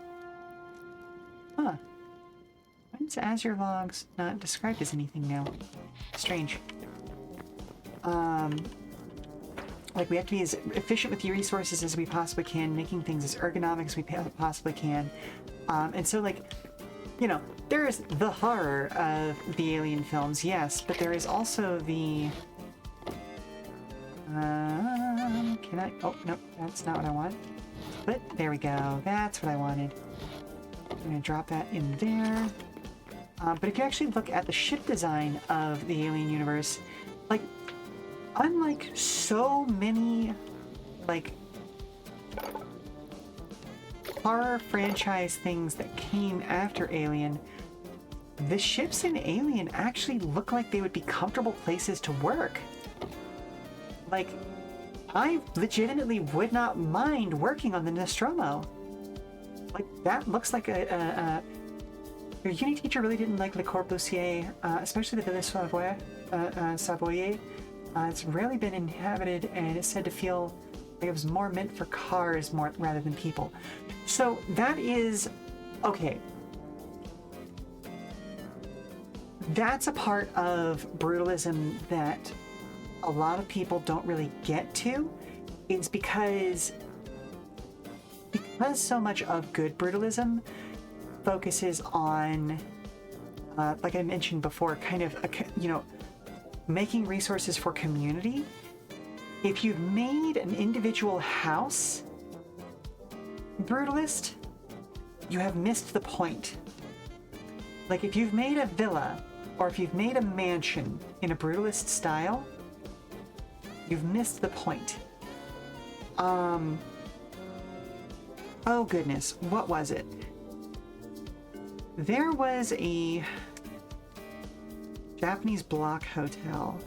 Huh. Why is azure logs not described as anything now? Strange. Like we have to be as efficient with the resources as we possibly can, making things as ergonomic as we possibly can. And so like, you know, there is the horror of the Alien films, yes, but there is also the... can I... Oh, no, that's not what I want. But there we go. That's what I wanted. I'm going to drop that in there. But if you actually look at the ship design of the Alien universe, like, unlike so many, like, horror franchise things that came after Alien, the ships in Alien actually look like they would be comfortable places to work. Like, I legitimately would not mind working on the Nostromo. Like, that looks like your uni teacher really didn't like Le Corbusier, especially the Villa Savoyer. It's rarely been inhabited and is said to feel like it was more meant for cars rather than people. So that is okay. That's a part of brutalism that a lot of people don't really get to. It's because so much of good brutalism focuses on, like I mentioned before, kind of making resources for community. If you've made an individual house brutalist, you have missed the point. Like if you've made a villa or if you've made a mansion in a brutalist style, you've missed the point. Oh goodness, what was it? There was a Japanese block hotel.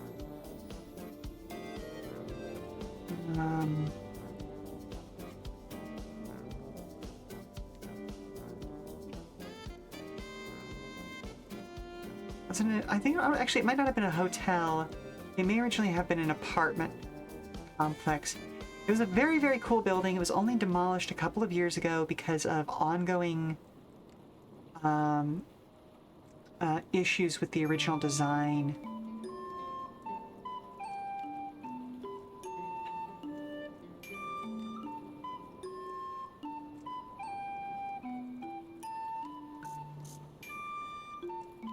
Wasn't it? I think actually it might not have been a hotel. It may originally have been an apartment complex. It was a very, very cool building. It was only demolished a couple of years ago because of ongoing issues with the original design.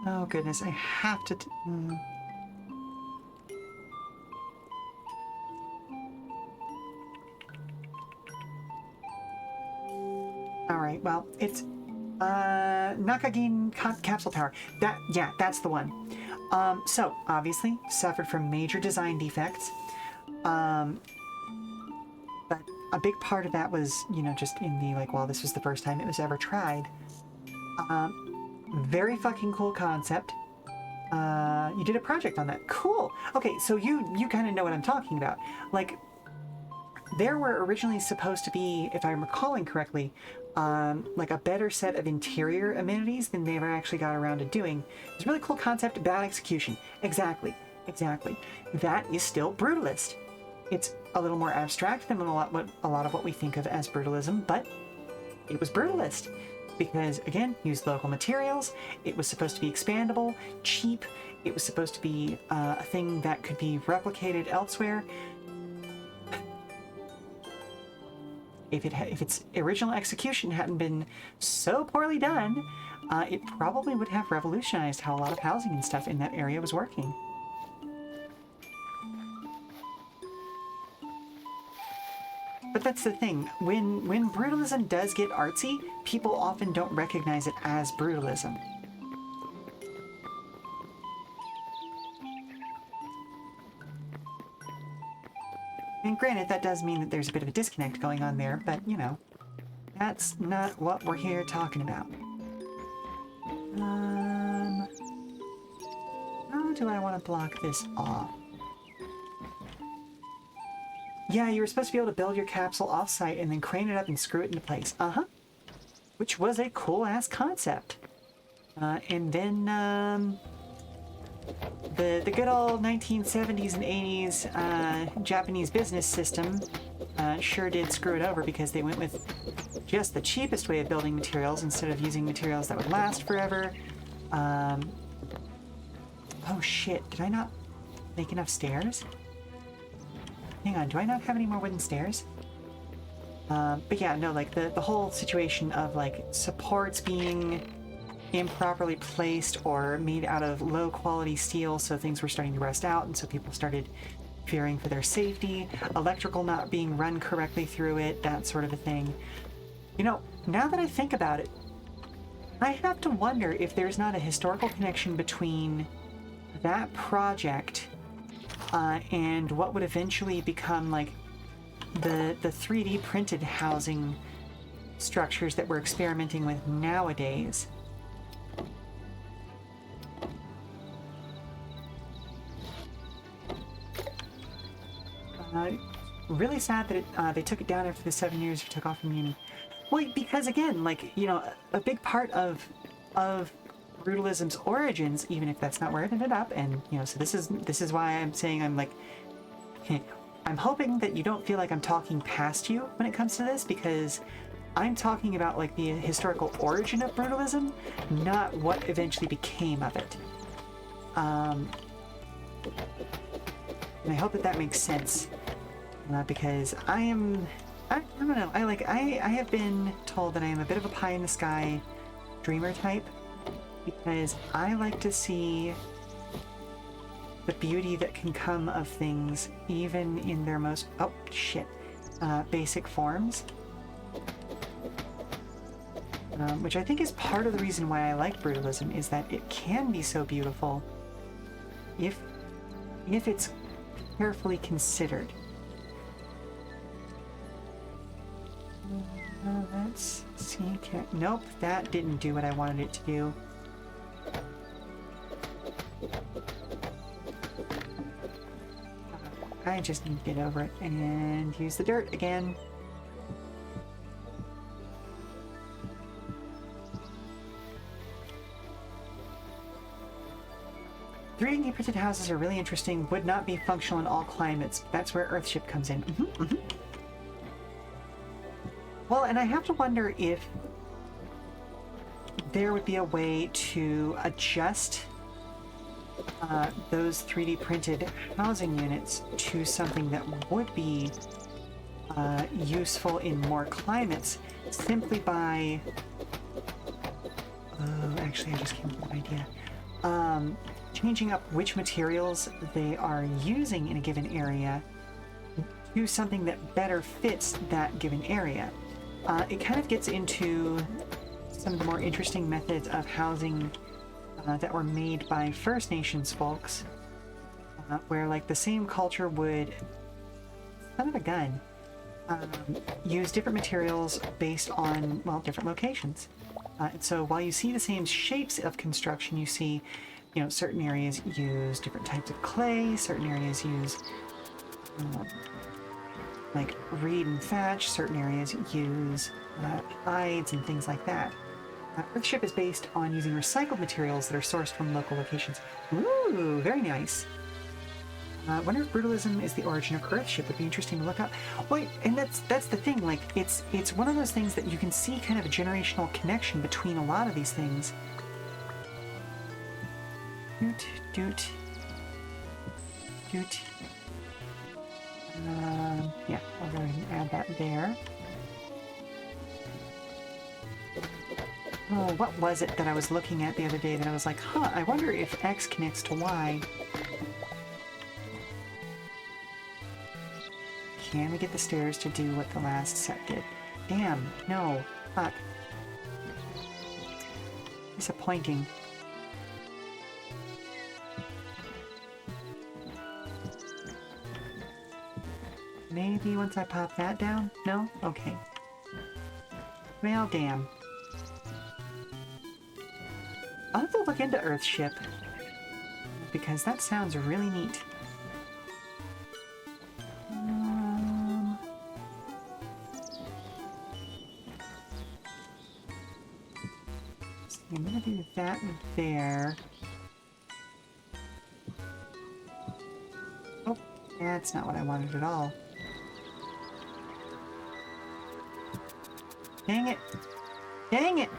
Oh goodness, I have to... Alright, well, it's Nakagin Capsule Tower. That's the one. So, obviously, suffered from major design defects. But a big part of that was, just in the, well, this was the first time it was ever tried. Very fucking cool concept. You did a project on that. Cool. Okay, so you kind of know what I'm talking about. Like, there were originally supposed to be, if I'm recalling correctly, like a better set of interior amenities than they ever actually got around to doing. It's a really cool concept, bad execution. Exactly. That is still brutalist. It's a little more abstract than a lot of what we think of as brutalism, but it was brutalist. Because, again, used local materials, it was supposed to be expandable, cheap, it was supposed to be a thing that could be replicated elsewhere. If its original execution hadn't been so poorly done, it probably would have revolutionized how a lot of housing and stuff in that area was working. But that's the thing, when brutalism does get artsy, people often don't recognize it as brutalism. And granted, that does mean that there's a bit of a disconnect going on there, but, you know, that's not what we're here talking about. How do I want to block this off? Yeah, you were supposed to be able to build your capsule off-site and then crane it up and screw it into place. Uh-huh. Which was a cool-ass concept. And then, the good old 1970s and 80s Japanese business system sure did screw it over because they went with just the cheapest way of building materials instead of using materials that would last forever. Oh shit, did I not make enough stairs? Hang on, do I not have any more wooden stairs? But yeah, no, like the whole situation of like supports being improperly placed or made out of low quality steel, so things were starting to rust out, and so people started fearing for their safety, electrical not being run correctly through it, that sort of a thing. You know, now that I think about it, I have to wonder if there's not a historical connection between that project and what would eventually become like the 3D printed housing structures that we're experimenting with nowadays. Really sad that they took it down after the 7 years you took off from uni. Well, because again, like, you know, a big part of brutalism's origins, even if that's not where it ended up, and you know, so this is why I'm saying I'm like, I'm hoping that you don't feel like I'm talking past you when it comes to this, because I'm talking about like the historical origin of brutalism, not what eventually became of it. And I hope that makes sense, because I don't know, I have been told that I am a bit of a pie in the sky dreamer type, because I like to see the beauty that can come of things even in their most basic forms, which I think is part of the reason why I like brutalism, is that it can be so beautiful if it's carefully considered. Let's see. Nope, that didn't do what I wanted it to do. I just need to get over it and use the dirt again. "3D printed houses are really interesting, would not be functional in all climates. That's where Earthship comes in." Well, and I have to wonder if there would be a way to adjust those 3D printed housing units to something that would be useful in more climates, simply by... Oh, actually, I just came up with an idea. Changing up which materials they are using in a given area to something that better fits that given area. It kind of gets into some of the more interesting methods of housing that were made by First Nations folks, where like the same culture would, son of a gun, use different materials based on, well, different locations. And so while you see the same shapes of construction, you see, you know, certain areas use different types of clay, certain areas use like reed and thatch, certain areas use hides and things like that. Earthship is based on using recycled materials that are sourced from local locations. Ooh, very nice. I wonder if brutalism is the origin of Earthship. Would be interesting to look up. Wait, and that's the thing. Like, it's one of those things that you can see kind of a generational connection between a lot of these things. Doot, doot, doot. Yeah, I'll go ahead and add that there. Oh, what was it that I was looking at the other day that I was like, huh, I wonder if X connects to Y. Can we get the stairs to do what the last set did? Damn, no, fuck. Disappointing. Maybe once I pop that down? No? Okay. Well, damn. I'll have to look into Earthship, because that sounds really neat. I'm gonna do that there. Oh, that's not what I wanted at all. Dang it! Dang it!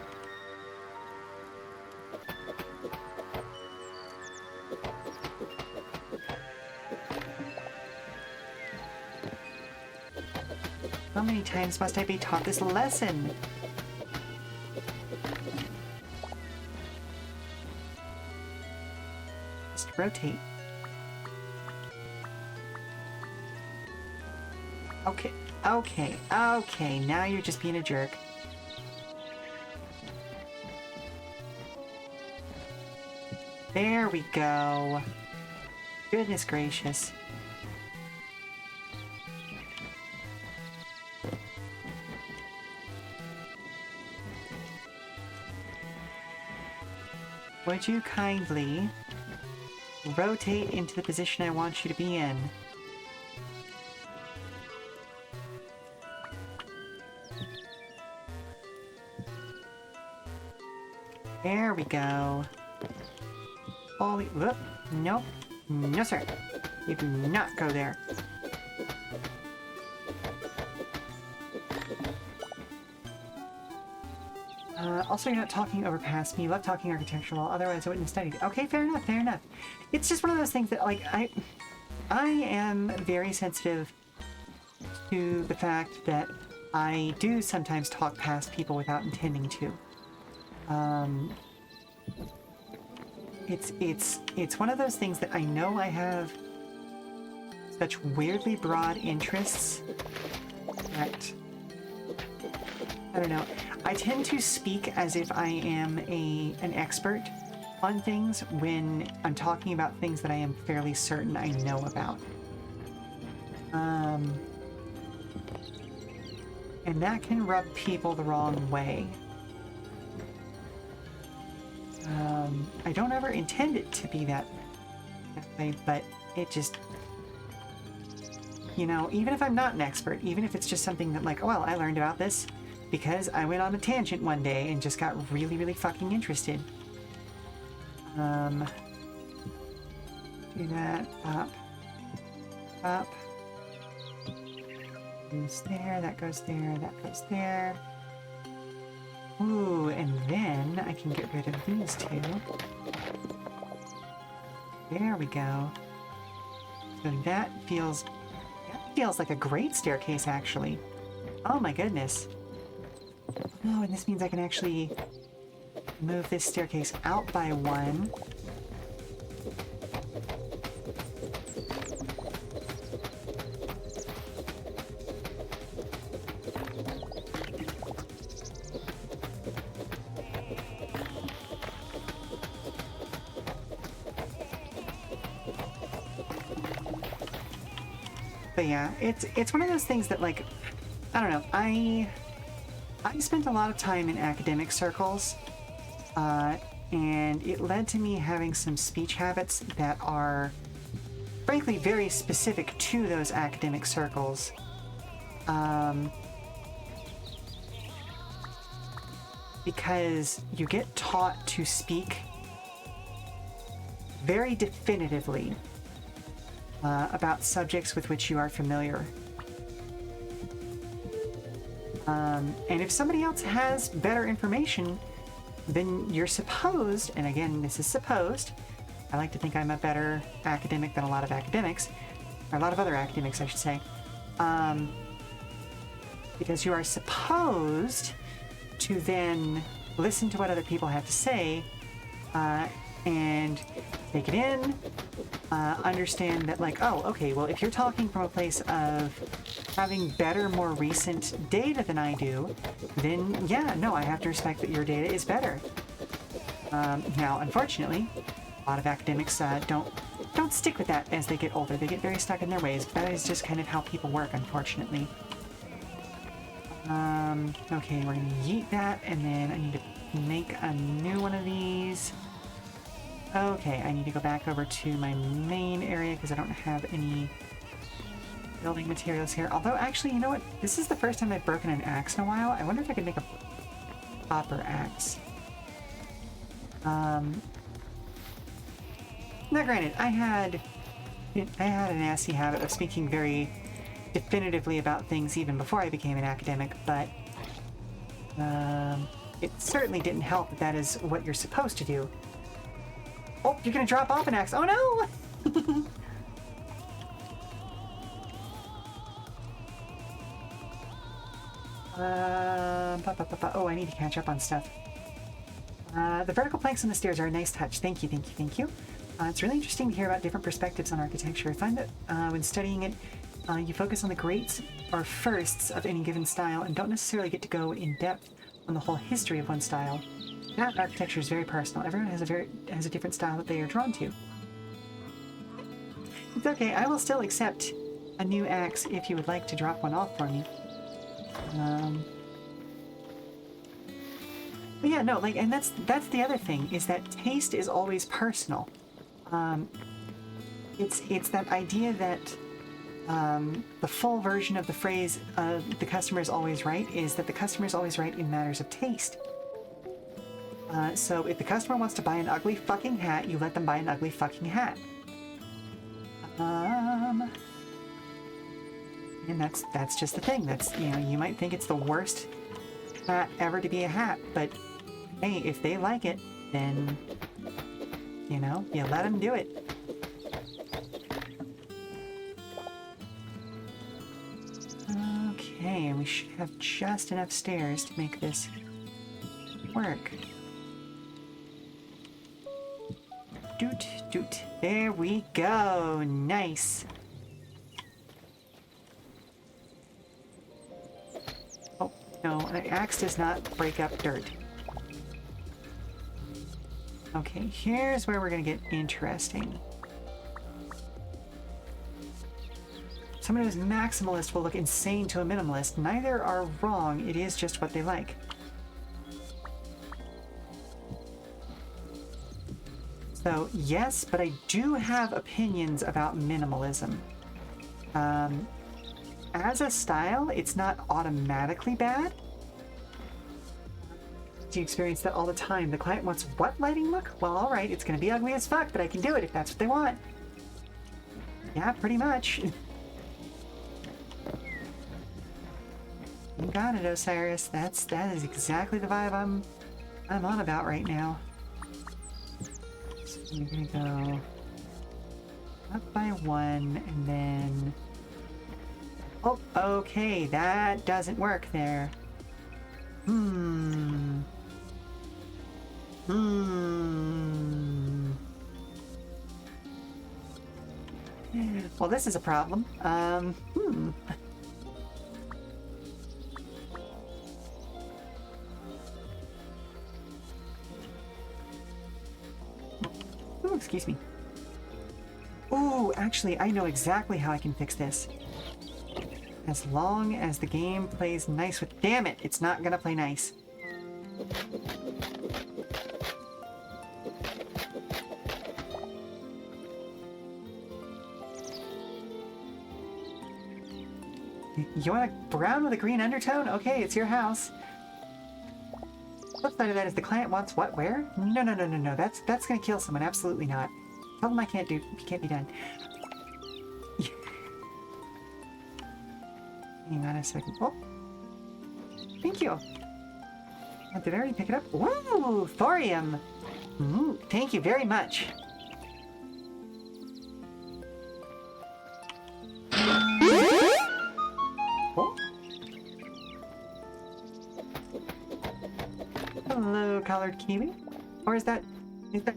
How many times must I be taught this lesson? Just rotate. Okay, okay, okay, now you're just being a jerk. There we go. Goodness gracious. Would you kindly rotate into the position I want you to be in? There we go. Holy, whoop, nope, no sir. You do not go there. Also, you're not talking over past me. You love talking architectural, otherwise I wouldn't have studied. Okay, fair enough, fair enough. It's just one of those things that, like, I am very sensitive to the fact that I do sometimes talk past people without intending to. It's one of those things that I know I have such weirdly broad interests that, I don't know. I tend to speak as if I am an expert on things when I'm talking about things that I am fairly certain I know about. And that can rub people the wrong way. I don't ever intend it to be that way, but it just, you know, even if I'm not an expert, even if it's just something that, like, oh, well, I learned about this because I went on a tangent one day and just got really, really fucking interested. Do that, up, up. Goes there, that goes there, that goes there. Ooh, and then I can get rid of these two. There we go. So that feels like a great staircase, actually. Oh my goodness. Oh, and this means I can actually move this staircase out by one. But yeah, it's one of those things that, like, I don't know, I spent a lot of time in academic circles, and it led to me having some speech habits that are, frankly, very specific to those academic circles. Because you get taught to speak very definitively about subjects with which you are familiar. And if somebody else has better information, then you're supposed, and again, this is supposed, I like to think I'm a better academic than a lot of academics, or a lot of other academics, I should say, because you are supposed to then listen to what other people have to say, and take it in, understand that, like, oh, okay, well, if you're talking from a place of having better, more recent data than I do, then yeah, no, I have to respect that your data is better. Now, unfortunately, a lot of academics don't stick with that as they get older. They get very stuck in their ways. But that is just kind of how people work, unfortunately. Okay, we're gonna yeet that, and then I need to make a new one of these. Okay, I need to go back over to my main area because I don't have any building materials here. Although, actually, you know what? This is the first time I've broken an axe in a while. I wonder if I could make a copper axe. Now, granted, I had a nasty habit of speaking very definitively about things even before I became an academic, but it certainly didn't help that that is what you're supposed to do. Oh, you're gonna drop off an axe. Oh no! Oh, I need to catch up on stuff. The vertical planks on the stairs are a nice touch. Thank you, thank you, thank you. It's really interesting to hear about different perspectives on architecture. I find that when studying it, you focus on the greats or firsts of any given style and don't necessarily get to go in depth on the whole history of one style. That architecture is very personal. Everyone has a different style that they are drawn to. It's okay, I will still accept a new axe if you would like to drop one off for me. But yeah, no, like, and that's the other thing, is that taste is always personal. It's that idea that the full version of the phrase, the customer is always right, is that the customer is always right in matters of taste. So if the customer wants to buy an ugly fucking hat, you let them buy an ugly fucking hat. And that's just the thing. That's, you know, you might think it's the worst hat ever to be a hat, but hey, if they like it, then, you know, you let them do it. Okay, and we should have just enough stairs to make this work. Doot, doot. There we go. Nice. Oh, no, an axe does not break up dirt. Okay, here's where we're gonna get interesting. Someone who's maximalist will look insane to a minimalist. Neither are wrong, it is just what they like. So, yes, but I do have opinions about minimalism. As a style, it's not automatically bad. Do you experience that all the time? The client wants what lighting look? Well, alright, it's gonna be ugly as fuck, but I can do it if that's what they want. Yeah, pretty much. You got it, Osiris. That is exactly the vibe I'm on about right now. So you're gonna go up by one, and then... Oh, okay, that doesn't work there. Well, this is a problem. Ooh, excuse me. Ooh, actually, I know exactly how I can fix this. As long as the game plays nice with... Damn it! It's not gonna play nice. You want a brown with a green undertone? Okay, it's your house. Flip side of that is the client wants what? Where? No. That's gonna kill someone. Absolutely not. Tell them I can't be done. Hang on a second. Oh, thank you. Did I already pick it up? Ooh, thorium. Thank you very much. Oh. Hello, collared kiwi. Or is that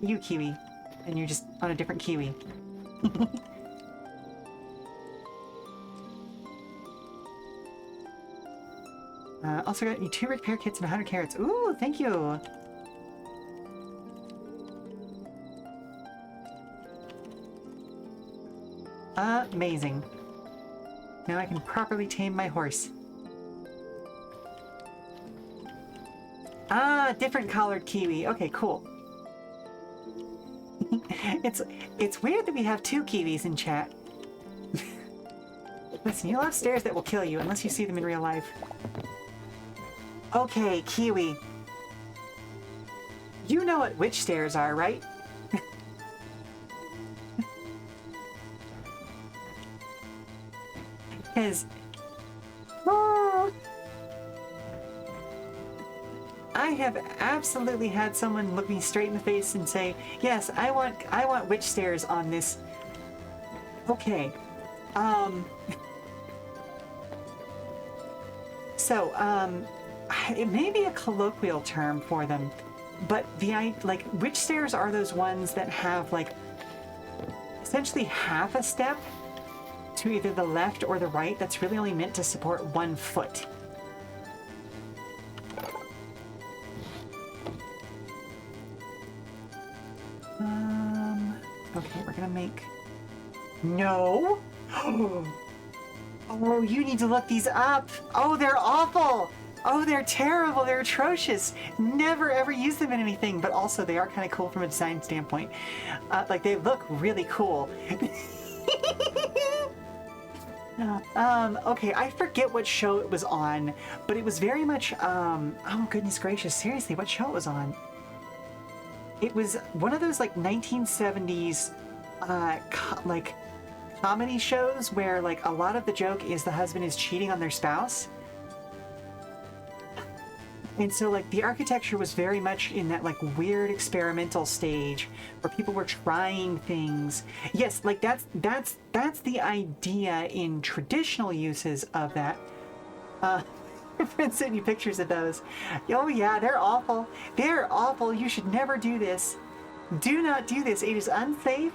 you, kiwi? And you're just on a different kiwi. Also got you 2 repair kits and 100 carrots. Ooh, thank you. Amazing. Now I can properly tame my horse. Ah, different collared kiwi. Okay, cool. It's weird that we have 2 kiwis in chat. Listen, you'll have stairs that will kill you unless you see them in real life. Okay, kiwi. You know what witch stairs are, right? Because I have absolutely had someone look me straight in the face and say, "Yes, I want witch stairs on this." Okay. So, it may be a colloquial term for them, but witch stairs are those ones that have like essentially half a step to either the left or the right that's really only meant to support 1 foot. Okay, we're gonna make... No! Oh, you need to look these up! Oh, they're awful! Oh, they're terrible, they're atrocious! Never ever use them in anything, but also they are kind of cool from a design standpoint. Like, they look really cool. Okay, I forget what show it was on, but it was very much, oh goodness gracious, seriously, what show it was on? It was one of those, like, 1970s, like, comedy shows where, like, a lot of the joke is the husband is cheating on their spouse. And so, like, the architecture was very much in that, like, weird experimental stage where people were trying things. Yes, like, that's the idea in traditional uses of that. Friend sent you pictures of those. Oh yeah, they're awful. They're awful. You should never do this. Do not do this. It is unsafe.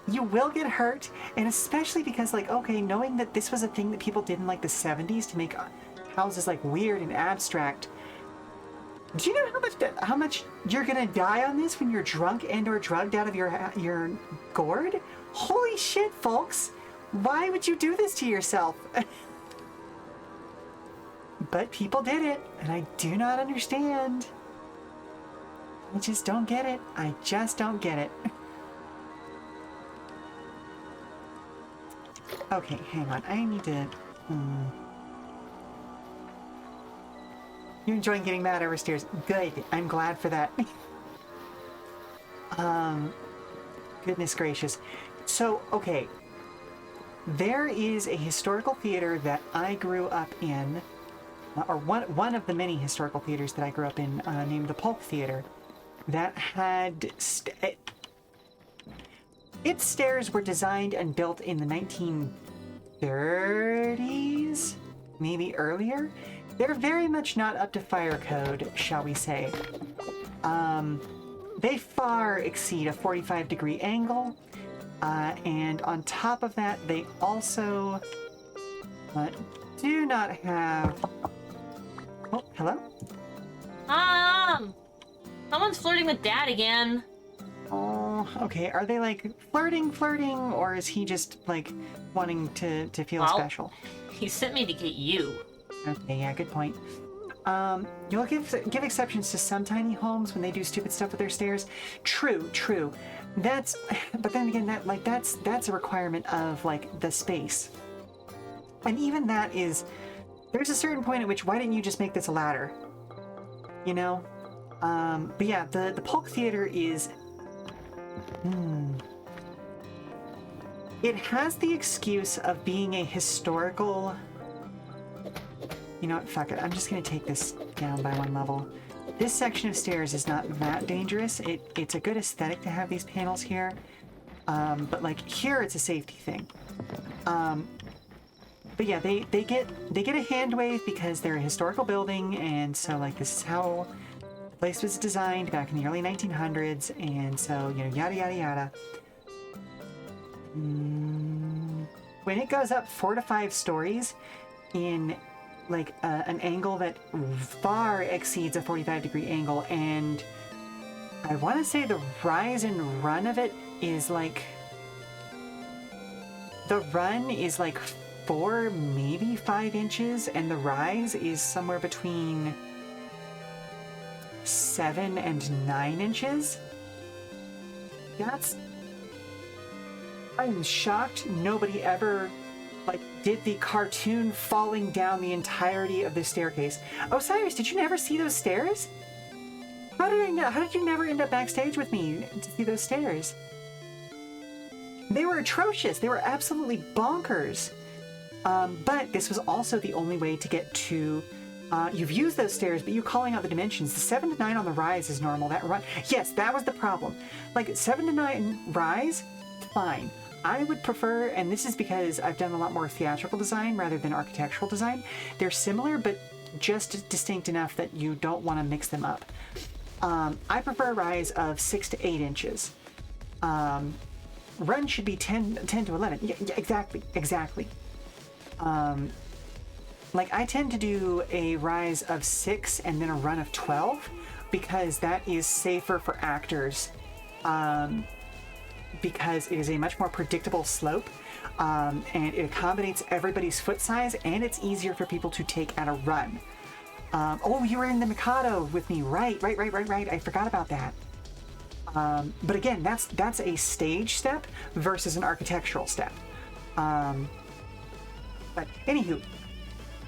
You will get hurt. And especially because, like, okay, knowing that this was a thing that people did in, like, the 70s to make houses, like, weird and abstract. Do you know how much you're gonna die on this when you're drunk and or drugged out of your gourd? Holy shit, folks! Why would you do this to yourself? But people did it, and I do not understand. I just don't get it. I just don't get it. Okay, hang on. I need to... You're enjoying getting mad over stairs. Good. I'm glad for that. Goodness gracious. So, okay. There is a historical theater that I grew up in, or one of the many historical theaters that I grew up in, named the Polk Theater, that had... its stairs were designed and built in the 1930s? Maybe earlier? They're very much not up to fire code, shall we say. They far exceed a 45-degree angle, and on top of that, they also do not have... Oh, hello? Someone's flirting with Dad again. Oh, okay. Are they, like, flirting, or is he just, like, wanting to feel special? He sent me to get you. Okay, yeah, good point. You'll give exceptions to some tiny homes when they do stupid stuff with their stairs. True. But then again, that's a requirement of, like, the space. And even that is, there's a certain point at which, why didn't you just make this a ladder? You know? But yeah, the Polk Theater is... It has the excuse of being a historical You know what? Fuck it. I'm just gonna take this down by one level. This section of stairs is not that dangerous. It's a good aesthetic to have these panels here. But like here, it's a safety thing. But yeah, they get a hand wave because they're a historical building, and so like this is how the place was designed back in the early 1900s, and so you know yada yada yada. When it goes up 4 to 5 stories in like an angle that far exceeds a 45-degree angle, and I want to say the rise and run of it is like the run is like 4, maybe 5 inches, and the rise is somewhere between 7 and 9 inches. I'm shocked nobody ever like did the cartoon falling down the entirety of the staircase. Osiris, did you never see those stairs? How did you never end up backstage with me to see those stairs? They were atrocious. They were absolutely bonkers. But this was also the only way to get to. You've used those stairs, but you're calling out the dimensions. The 7 to 9 on the rise is normal. That run, yes, that was the problem. Like 7 to 9 rise, fine. I would prefer, and this is because I've done a lot more theatrical design rather than architectural design. They're similar, but just distinct enough that you don't want to mix them up. I prefer a rise of 6 to 8 inches. Run should be 10 to 11. Yeah, exactly. Like I tend to do a rise of 6 and then a run of 12 because that is safer for actors. Because it is a much more predictable slope, and it accommodates everybody's foot size, and it's easier for people to take at a run. Oh, you were in the Mikado with me, right. I forgot about that. But again, that's a stage step versus an architectural step. But anywho,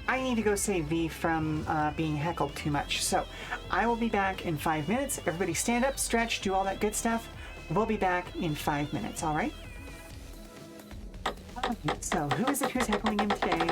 I need to go save V from being heckled too much. So I will be back in 5 minutes. Everybody stand up, stretch, do all that good stuff. We'll be back in 5 minutes, all right? So who is it who's heckling him today?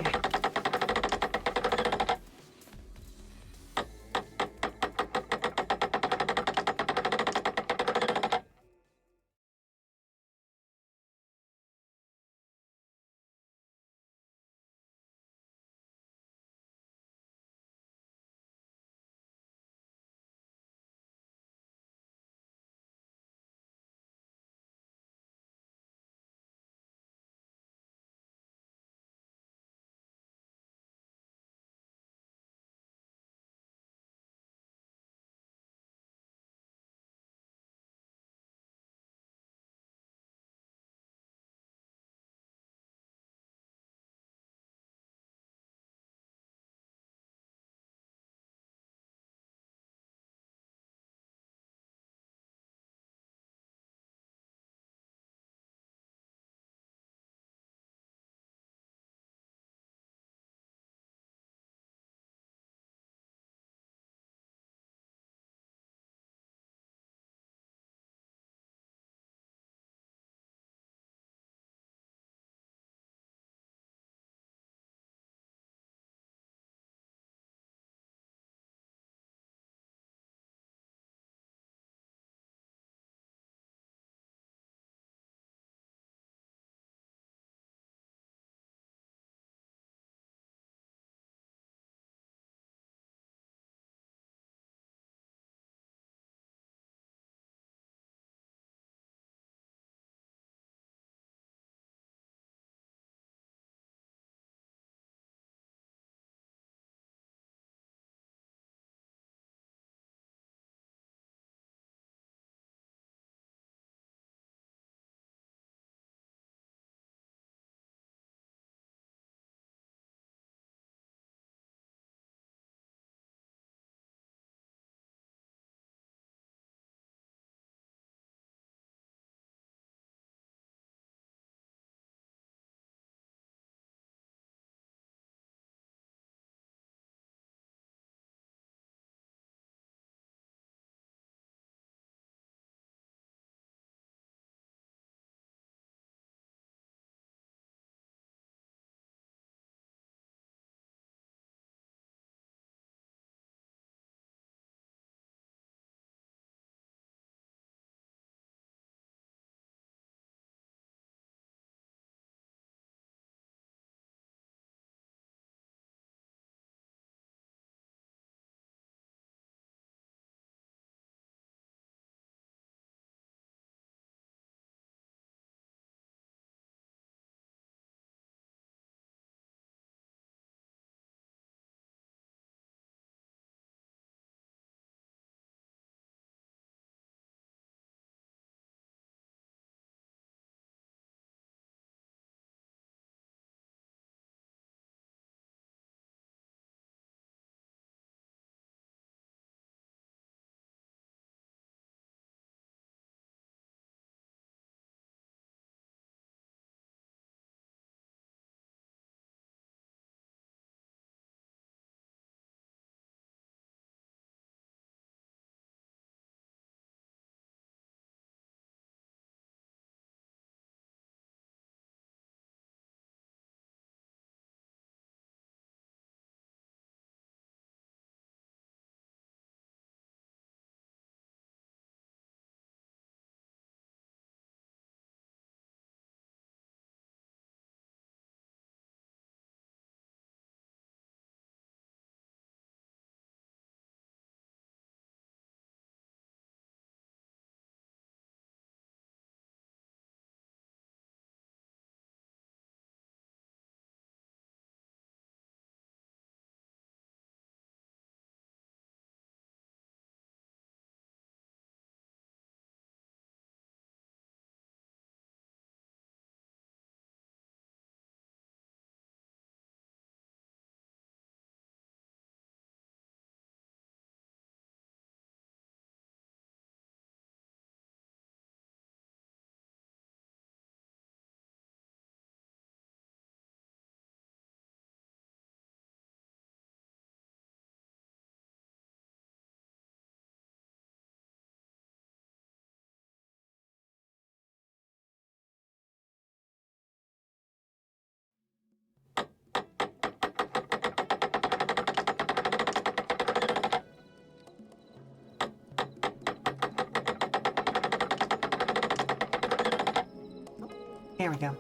There we go.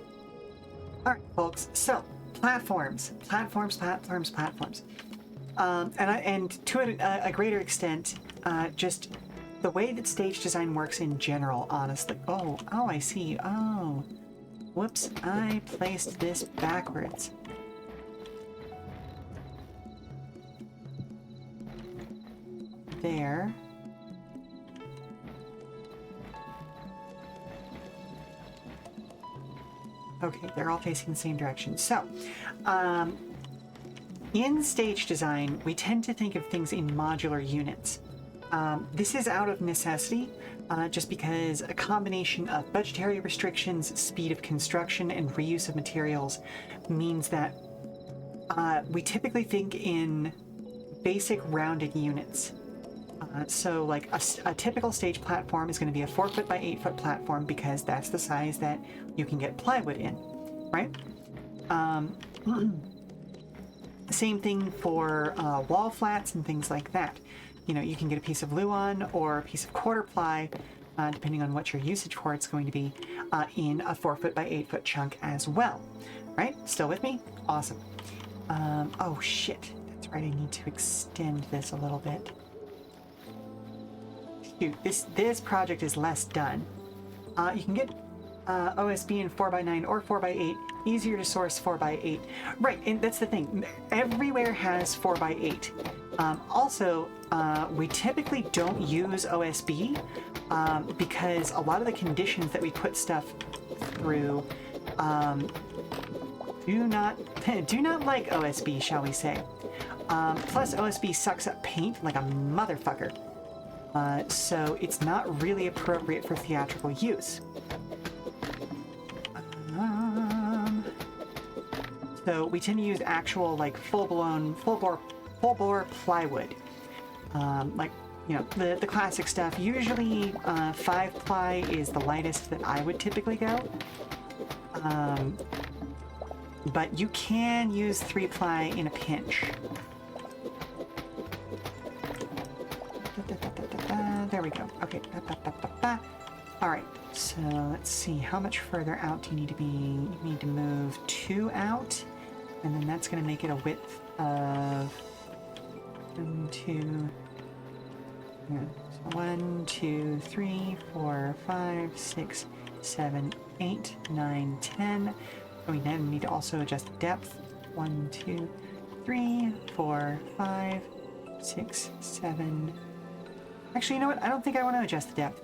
All right, folks. So platforms. And to a greater extent, just the way that stage design works in general. Honestly. Oh, I see. Oh, whoops! I placed this backwards. There. Okay, they're all facing the same direction. So, in stage design, we tend to think of things in modular units. This is out of necessity, just because a combination of budgetary restrictions, speed of construction, and reuse of materials means that we typically think in basic rounded units. So like a typical stage platform is going to be a 4-foot by 8-foot platform because that's the size that you can get plywood in, right? Same thing for wall flats and things like that. You know, you can get a piece of Luan or a piece of quarter ply, depending on what your usage for it's going to be, in a 4-foot by 8-foot chunk as well, right? Still with me? Awesome. Oh shit, that's right, I need to extend this a little bit. Shoot, this project is less done. You can get OSB in 4x9 or 4x8. Easier to source 4x8. Right, and that's the thing. Everywhere has 4x8. Also, we typically don't use OSB because a lot of the conditions that we put stuff through do not like OSB, shall we say. Plus, OSB sucks up paint like a motherfucker. So it's not really appropriate for theatrical use. So we tend to use actual, like, full bore plywood. Like, you know, the classic stuff. Usually 5-ply is the lightest that I would typically go. But you can use 3-ply in a pinch. There we go. Okay. All right. So let's see. How much further out do you need to be? You need to move 2 out, and then that's going to make it a width of 1, 2. Yeah. So 1, 2, 3, 4, 5, 6, 7, 8, 9, 10. We then need to also adjust the depth. 1, 2, 3, 4, 5, 6, 7. Actually, you know what? I don't think I want to adjust the depth.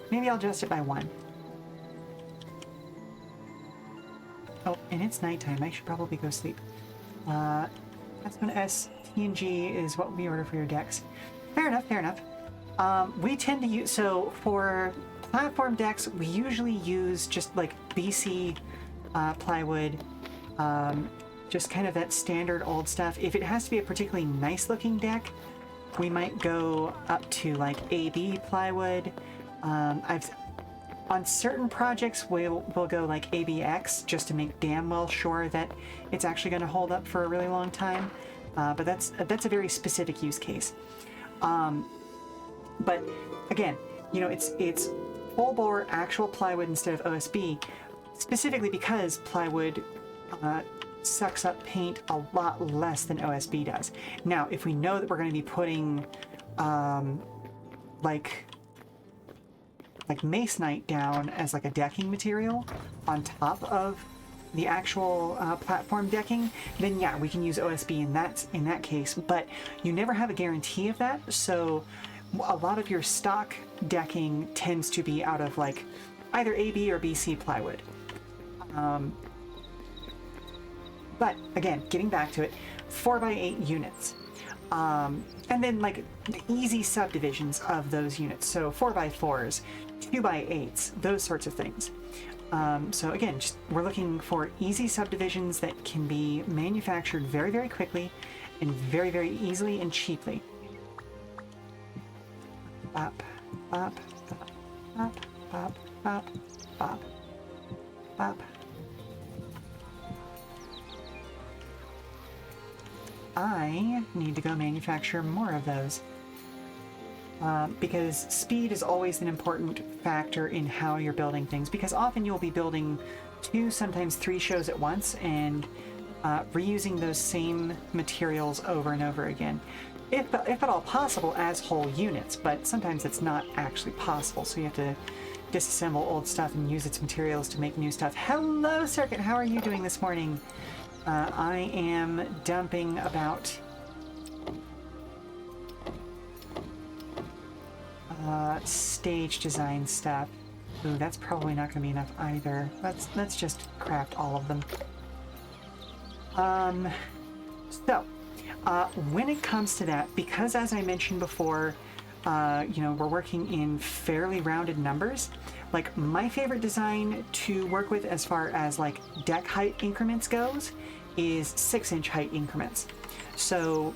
Maybe I'll adjust it by 1. Oh, and it's nighttime. I should probably go sleep. That's when S, T, and G is what we order for your decks. Fair enough. We tend to use... So, for platform decks, we usually use just, like, BC plywood. Just kind of that standard old stuff. If it has to be a particularly nice-looking deck, we might go up to, like, AB plywood. On certain projects, we'll go like ABX just to make damn well sure that it's actually going to hold up for a really long time. But that's a very specific use case. But again, you know, it's full bore actual plywood instead of OSB, specifically because plywood sucks up paint a lot less than OSB does. Now, if we know that we're going to be putting like masonite down as like a decking material on top of the actual platform decking, then yeah, we can use OSB in that case. But you never have a guarantee of that, so a lot of your stock decking tends to be out of like either AB or BC plywood. But again, getting back to it, 4x8 units. And then like the easy subdivisions of those units. So 4x4s, 2x8s, those sorts of things. So again, we're looking for easy subdivisions that can be manufactured very, very quickly and very, very easily and cheaply. Bop, bop, bop, bop, bop, bop, bop. I need to go manufacture more of those. because speed is always an important factor in how you're building things, because often you'll be building 2, sometimes 3 shows at once, and reusing those same materials over and over again. If at all possible, as whole units, but sometimes it's not actually possible, so you have to disassemble old stuff and use its materials to make new stuff. Hello, Circuit! How are you doing this morning? I am dumping about stage design stuff. Ooh, that's probably not going to be enough either. Let's just craft all of them. When it comes to that, because as I mentioned before, we're working in fairly rounded numbers. Like, my favorite design to work with as far as like deck height increments goes is 6-inch height increments. So,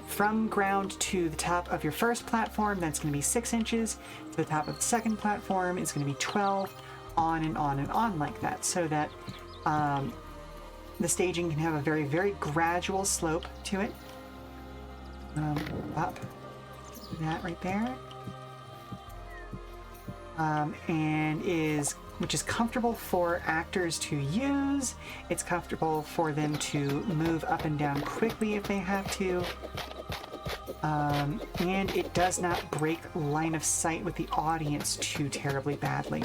from ground to the top of your first platform, that's going to be 6 inches. To the top of the second platform is going to be 12, on and on and on like that, so that the staging can have a very, very gradual slope to it. Up. That right there. Which is comfortable for actors to use. It's comfortable for them to move up and down quickly if they have to. And it does not break line of sight with the audience too terribly badly.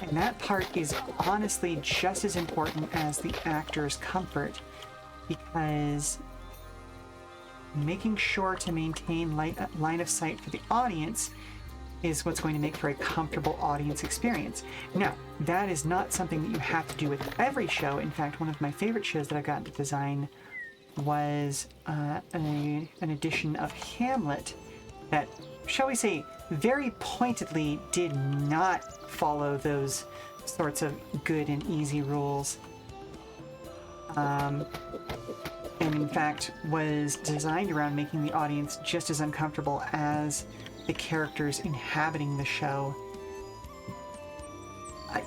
And that part is honestly just as important as the actor's comfort, because making sure to maintain line of sight for the audience is what's going to make for a comfortable audience experience. Now, that is not something that you have to do with every show. In fact, one of my favorite shows that I've gotten to design was an edition of Hamlet that, shall we say, very pointedly did not follow those sorts of good and easy rules. And in fact was designed around making the audience just as uncomfortable as the characters inhabiting the show.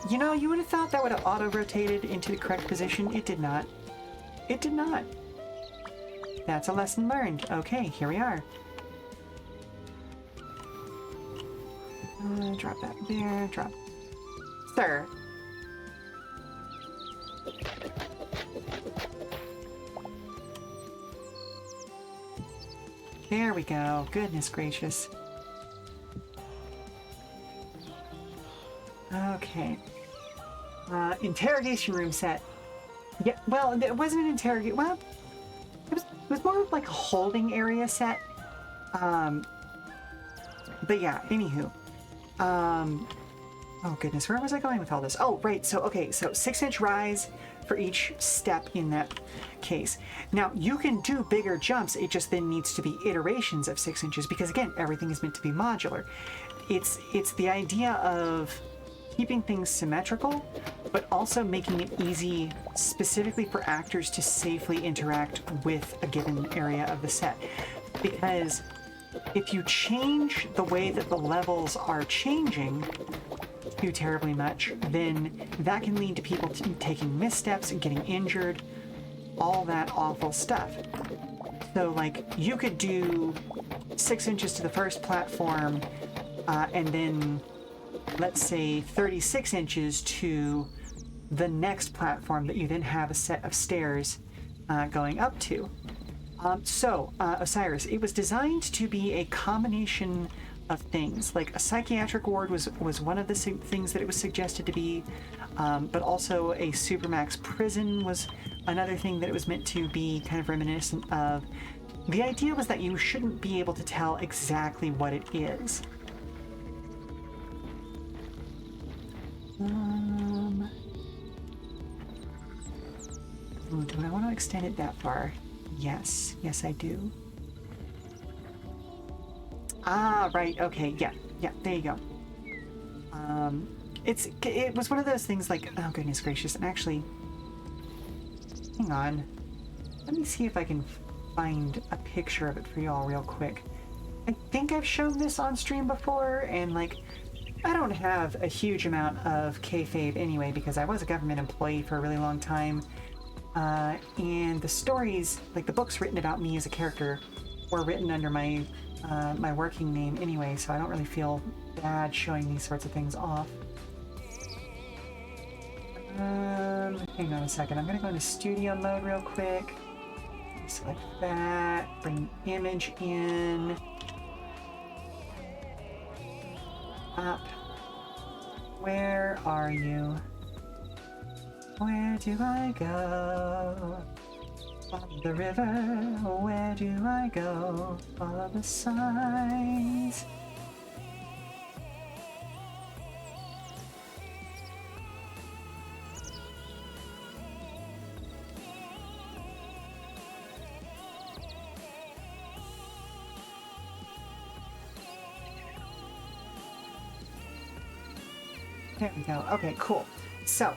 You would have thought that would have auto-rotated into the correct position. It did not. It did not. That's a lesson learned. Okay, here we are. Drop that there. Drop. Sir. There we go. Goodness gracious. Okay. Interrogation room set. Yeah, well, it wasn't an interrogate. Well, it was more of like a holding area set. But yeah, anywho. Oh goodness, where was I going with all this? Oh, right. So, okay, so 6-inch rise for each step in that case. Now, you can do bigger jumps. It just then needs to be iterations of 6 inches, because again, everything is meant to be modular. It's the idea of keeping things symmetrical, but also making it easy specifically for actors to safely interact with a given area of the set. Because if you change the way that the levels are changing too terribly much, then that can lead to people taking missteps and getting injured, all that awful stuff. So, like, you could do 6 inches to the first platform, and then, let's say, 36 inches to the next platform that you then have a set of stairs going up to. Osiris, it was designed to be a combination of things. Like, a psychiatric ward was one of the things that it was suggested to be, but also a supermax prison was another thing that it was meant to be kind of reminiscent of. The idea was that you shouldn't be able to tell exactly what it is. Do I want to extend it that far? Yes, I do. Ah, right, okay, yeah, there you go. It was one of those things like, oh goodness gracious, and actually, hang on. Let me see if I can find a picture of it for y'all real quick. I think I've shown this on stream before, and like, I don't have a huge amount of kayfabe anyway, because I was a government employee for a really long time. And the stories, like the books written about me as a character, were written under my my working name anyway, so I don't really feel bad showing these sorts of things off. Hang on a second. I'm gonna go into studio mode real quick. Select that. Bring the image in. Up. Where are you? Where do I go? Follow the river. Where do I go? Follow the signs. There we go. Okay, cool. So,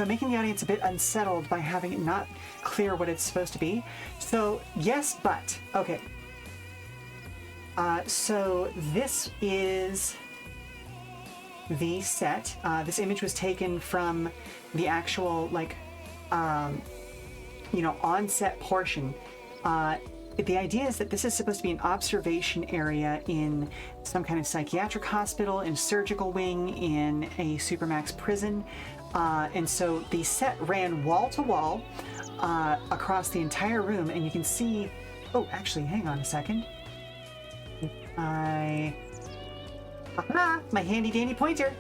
making the audience a bit unsettled by having it not clear what it's supposed to be. So, yes, but. Okay. So this is the set. This image was taken from the actual, like, on-set portion. The idea is that this is supposed to be an observation area in some kind of psychiatric hospital, in a surgical wing, in a supermax prison. And so the set ran wall to wall across the entire room, and you can see... Oh, actually, hang on a second. Aha! My handy-dandy pointer!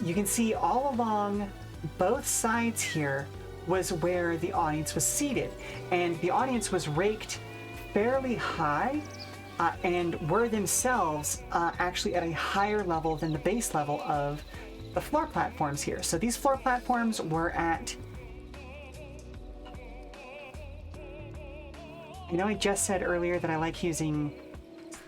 You can see all along both sides here was where the audience was seated, and the audience was raked fairly high and were themselves actually at a higher level than the base level of the floor platforms here. So these floor platforms were at... I know I just said earlier that I like using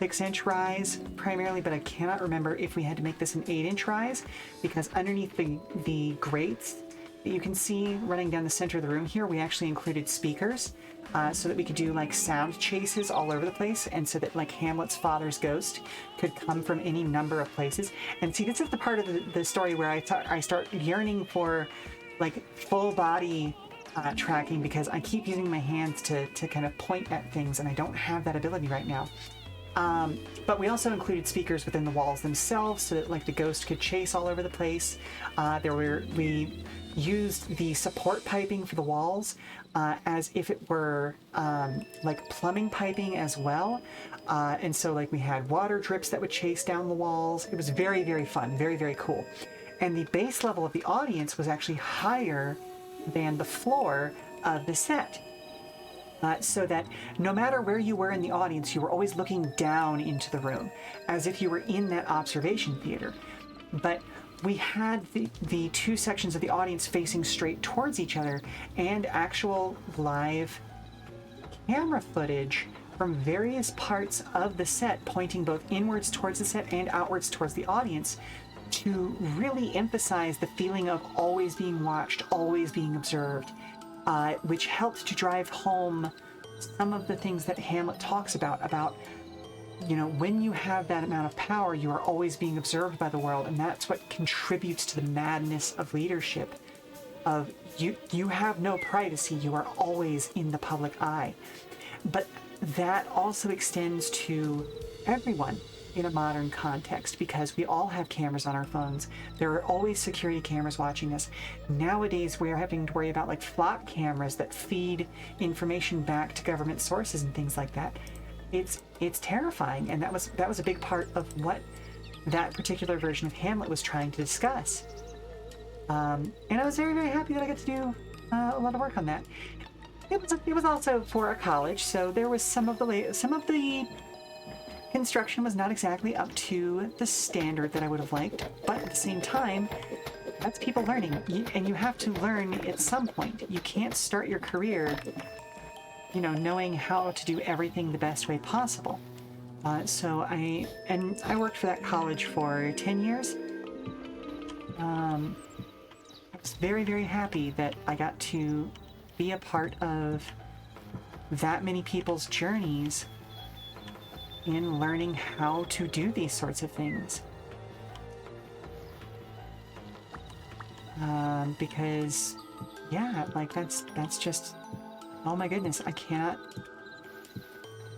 6-inch rise primarily, but I cannot remember if we had to make this an 8-inch rise, because underneath the grates that you can see running down the center of the room here, we actually included speakers so that we could do like sound chases all over the place, and so that like Hamlet's father's ghost could come from any number of places. And see, this is the part of the story where I start yearning for like full body tracking, because I keep using my hands to kind of point at things, and I don't have that ability right now. But we also included speakers within the walls themselves so that like the ghost could chase all over the place. We used the support piping for the walls as if it were like plumbing piping as well. And so like we had water drips that would chase down the walls. It was very, very fun, very, very cool. And the base level of the audience was actually higher than the floor of the set. So that no matter where you were in the audience, you were always looking down into the room, as if you were in that observation theater. But we had the two sections of the audience facing straight towards each other, and actual live camera footage from various parts of the set pointing both inwards towards the set and outwards towards the audience, to really emphasize the feeling of always being watched, always being observed. Which helped to drive home some of the things that Hamlet talks about, you know, when you have that amount of power, you are always being observed by the world, and that's what contributes to the madness of leadership. Of you have no privacy, you are always in the public eye. But that also extends to everyone in a modern context, because we all have cameras on our phones. There are always security cameras watching us. Nowadays, we are having to worry about like flock cameras that feed information back to government sources and things like that. It's terrifying, and that was a big part of what that particular version of Hamlet was trying to discuss. And I was very, very happy that I got to do a lot of work on that. It was also for a college, so there was some of the construction was not exactly up to the standard that I would have liked, but at the same time, that's people learning, and you have to learn at some point. You can't start your career, you know, knowing how to do everything the best way possible. So I worked for that college for 10 years. I was very, very happy that I got to be a part of that many people's journeys in learning how to do these sorts of things. Because, yeah, like that's just, oh my goodness, I cannot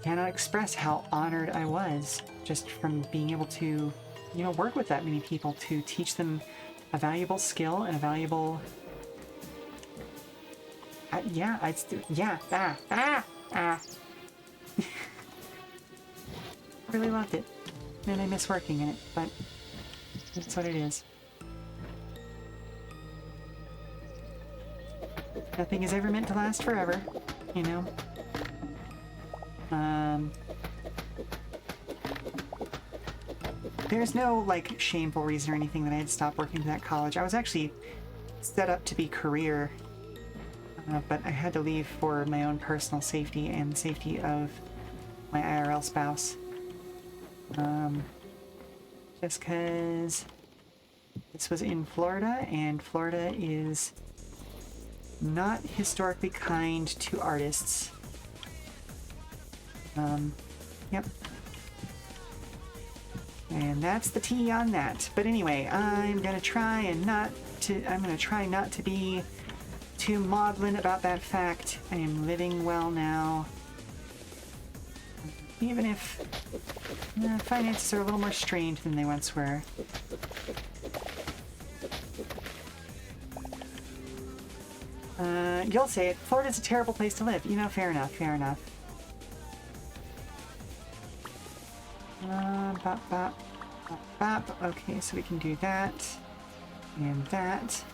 cannot express how honored I was just from being able to, you know, work with that many people to teach them a valuable skill and a valuable. Yeah, I really loved it, and I miss working in it, but that's what it is. Nothing is ever meant to last forever, you know. There's no, like, shameful reason or anything that I had to stop working at that college. I was actually set up to be career, but I had to leave for my own personal safety and the safety of my IRL spouse. Just because this was in Florida, and Florida is not historically kind to artists. Yep. And that's the tea on that. But anyway, I'm gonna try not to be too maudlin about that fact. I am living well now. Even if finances are a little more strained than they once were. You'll say it. Florida's a terrible place to live. You know, fair enough, fair enough. Bop, bop, bop, bop. Okay, so we can do that. And that.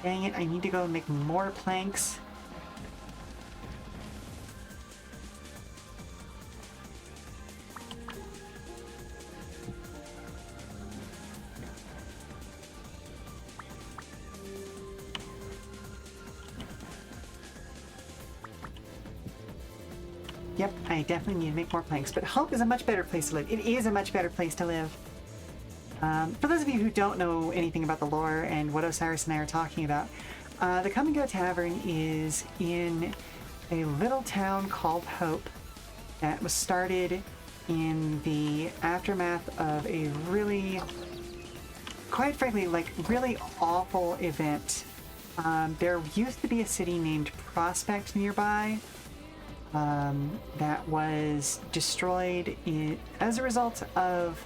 Dang it, I need to go and make more planks. Yep, I definitely need to make more planks, but Hope is a much better place to live. It is a much better place to live. For those of you who don't know anything about the lore and what Osiris and I are talking about, the Come and Go Tavern is in a little town called Hope that was started in the aftermath of a really, quite frankly, like really awful event. There used to be a city named Prospect nearby that was destroyed as a result of,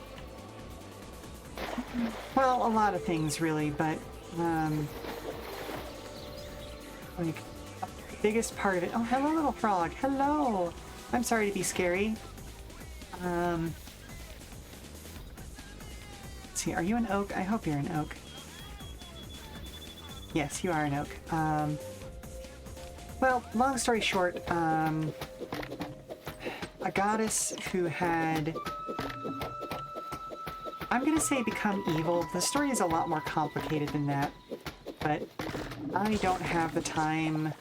well, a lot of things really, but like the biggest part of it. Oh, hello, little frog. Hello. I'm sorry to be scary. Let's see. Are you an oak? I hope you're an oak. Yes, you are an oak. Well, long story short, a goddess who had, I'm gonna say, become evil. The story is a lot more complicated than that, but I don't have the time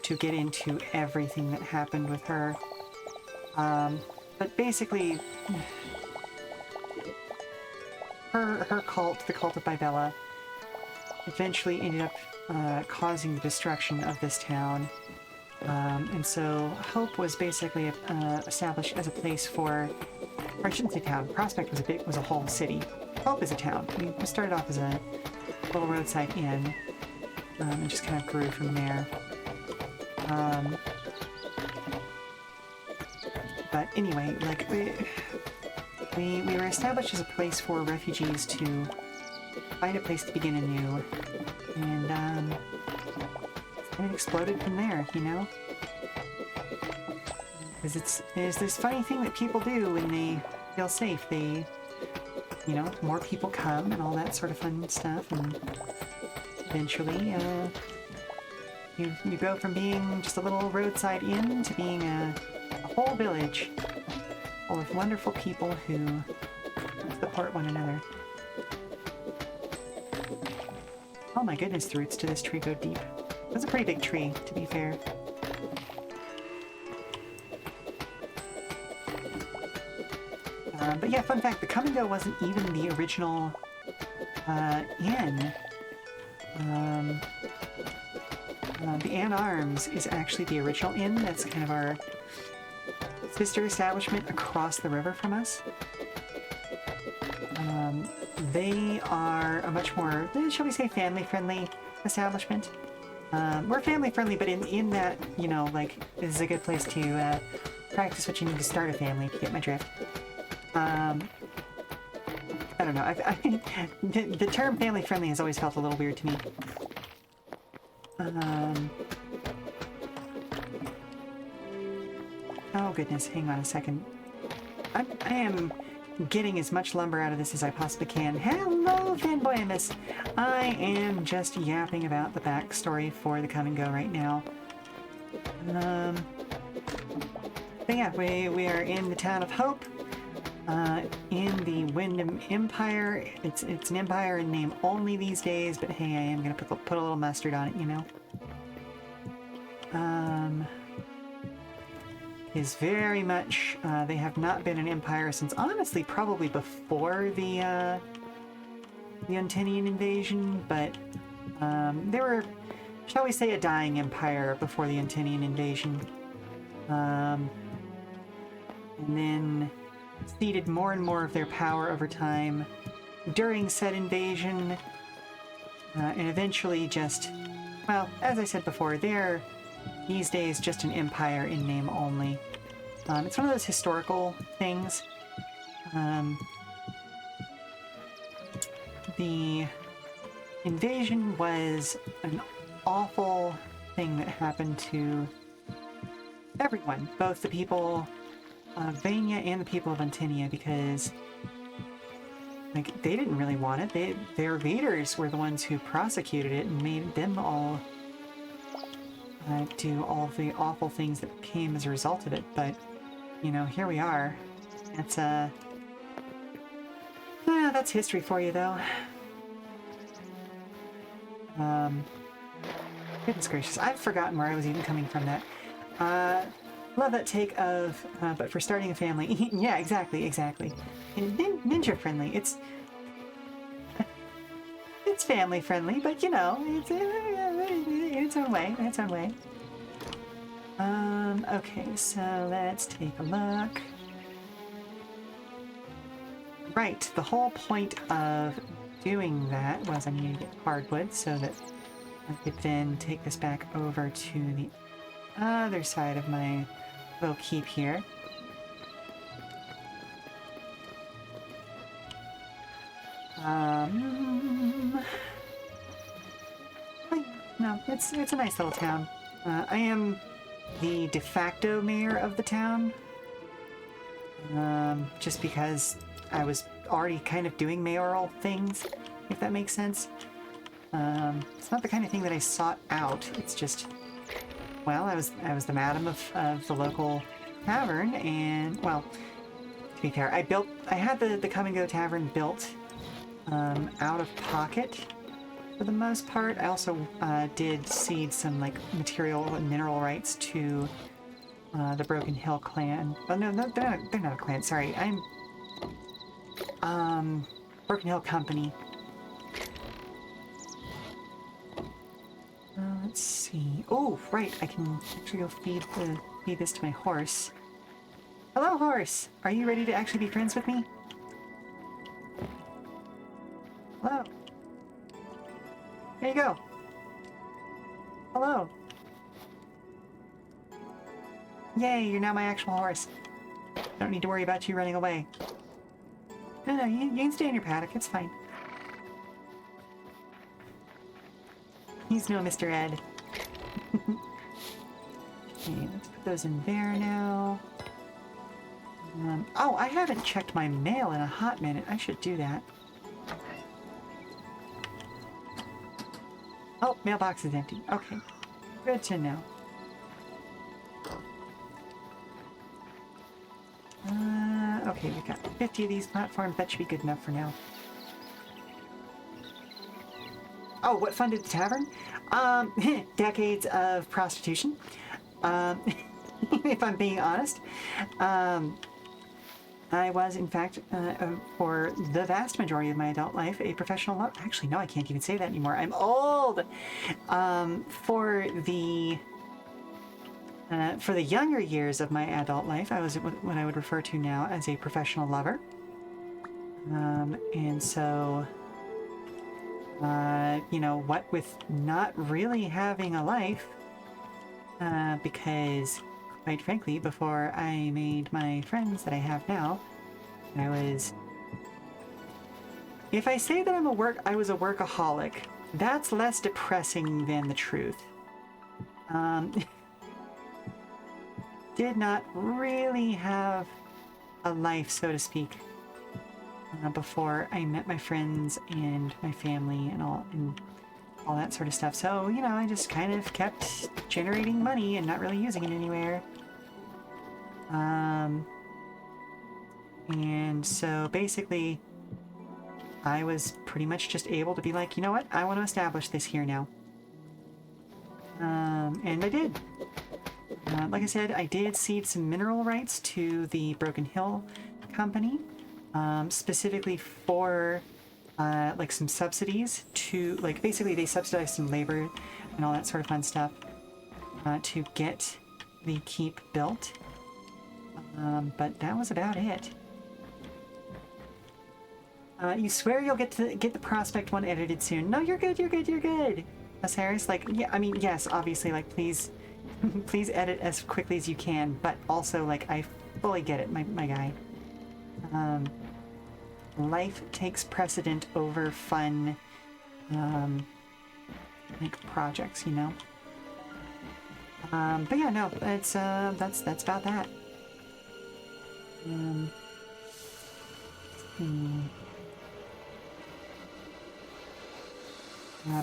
to get into everything that happened with her. But basically, her cult, the cult of Bibella, eventually ended up causing the destruction of this town. And so Hope was basically established as a place for, or I shouldn't say town, Prospect was a whole city. Hope is a town. We started off as a little roadside inn, and just kind of grew from there. But anyway, like, we were established as a place for refugees to find a place to begin anew, and it exploded from there, you know? Because there's this funny thing that people do when they feel safe. They, you know, more people come and all that sort of fun stuff, and eventually, you go from being just a little roadside inn to being a whole village full of wonderful people who support one another. Oh my goodness, the roots to this tree go deep. That's a pretty big tree, to be fair. But yeah, fun fact, the Come and Go wasn't even the original inn. The Ann Arms is actually the original inn. That's kind of our sister establishment across the river from us. They are a much more, shall we say, family-friendly establishment. We're family friendly, but in that, you know, like, this is a good place to practice what you need to start a family, if you get my drift. I don't know. The term family friendly has always felt a little weird to me. Oh goodness, hang on a second. I am getting as much lumber out of this as I possibly can. Hello, fanboy Miss. I am just yapping about the backstory for the Come and Go right now. But yeah, we are in the town of Hope, in the Wyndham Empire. It's an empire in name only these days, but hey, I am gonna put a little mustard on it, you know. Is very much, they have not been an empire since, honestly, probably before the Untinian invasion, but they were, shall we say, a dying empire before the Untinian invasion. And then ceded more and more of their power over time during said invasion, and eventually just, well, as I said before, they're these days just an empire in name only. It's one of those historical things. The invasion was an awful thing that happened to everyone, both the people of Vania and the people of Antinia, because like they didn't really want it. Their leaders were the ones who prosecuted it and made them all do all of the awful things that came as a result of it. But you know, here we are. It's that's history for you, though. Goodness gracious, I've forgotten where I was even coming from. That love that take of but for starting a family. Yeah, exactly. And ninja friendly. It's family friendly, but you know, it's its own way. Okay, so let's take a look. Right, the whole point of doing that was I needed to get hardwood so that I could then take this back over to the other side of my little keep here. No, it's a nice little town. I am the de facto mayor of the town, just because I was already kind of doing mayoral things, if that makes sense. It's not the kind of thing that I sought out. It's just, well, I was the madam of the local tavern, and well, to be fair, I had the Come and Go Tavern built out of pocket. For the most part, I also did cede some like material and mineral rights to the Broken Hill clan. Oh no, they're not a clan. Sorry, I'm Broken Hill Company. Let's see. Oh, right, I can actually go feed this to my horse. Hello, horse. Are you ready to actually be friends with me? Hello. There you go. Hello. Yay, you're now my actual horse. Don't need to worry about you running away. No, you can stay in your paddock. It's fine. He's no Mr. Ed. Okay, let's put those in there now. Oh, I haven't checked my mail in a hot minute. I should do that. Oh, mailbox is empty. Okay. Good to know. Okay, we've got 50 of these platforms. That should be good enough for now. Oh, what funded the tavern? Decades of prostitution. If I'm being honest. I was, in fact, for the vast majority of my adult life, a professional lover. Actually, no, I can't even say that anymore. I'm old! For the younger years of my adult life, I was what I would refer to now as a professional lover. And so, You know, what with not really having a life, because, quite frankly, before I made my friends that I have now, I was... If I say that I was a workaholic, that's less depressing than the truth. Did not really have a life, so to speak, before I met my friends and my family and all that sort of stuff. So, you know, I just kind of kept generating money and not really using it anywhere. And so basically, I was pretty much just able to be like, you know what, I want to establish this here now. And I did. Like I said, I did cede some mineral rights to the Broken Hill Company, specifically for like some subsidies to, like, basically they subsidized some labor and all that sort of fun stuff to get the keep built. But that was about it. You swear you'll get the Prospect one edited soon? No, you're good, you're good, you're good. Osiris, like, yeah, I mean, yes, obviously, like, please, please edit as quickly as you can, but also, like, I fully get it, my guy. Life takes precedent over fun, like, projects, you know? But yeah, no, it's, that's about that.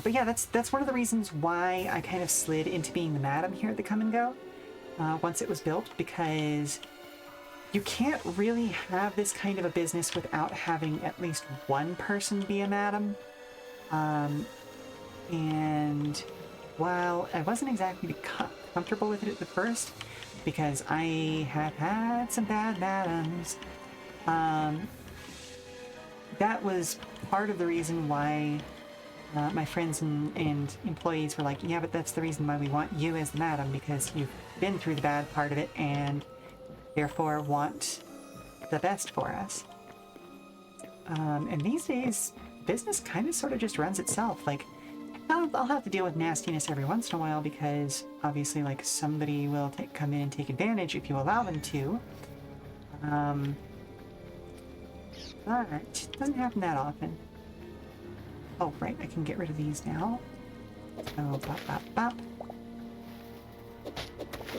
But yeah, that's one of the reasons why I kind of slid into being the madam here at the Come and Go once it was built, because you can't really have this kind of a business without having at least one person be a madam. And while I wasn't exactly comfortable with it at the first, because I have had some bad madams, that was part of the reason why my friends and employees were like, yeah, but that's the reason why we want you as the madam, because you've been through the bad part of it and therefore want the best for us. And these days, business kind of sort of just runs itself. Like, I'll have to deal with nastiness every once in a while because obviously, like, somebody will come in and take advantage if you allow them to. But it doesn't happen that often. Oh, right, I can get rid of these now. So, bop, bop, bop.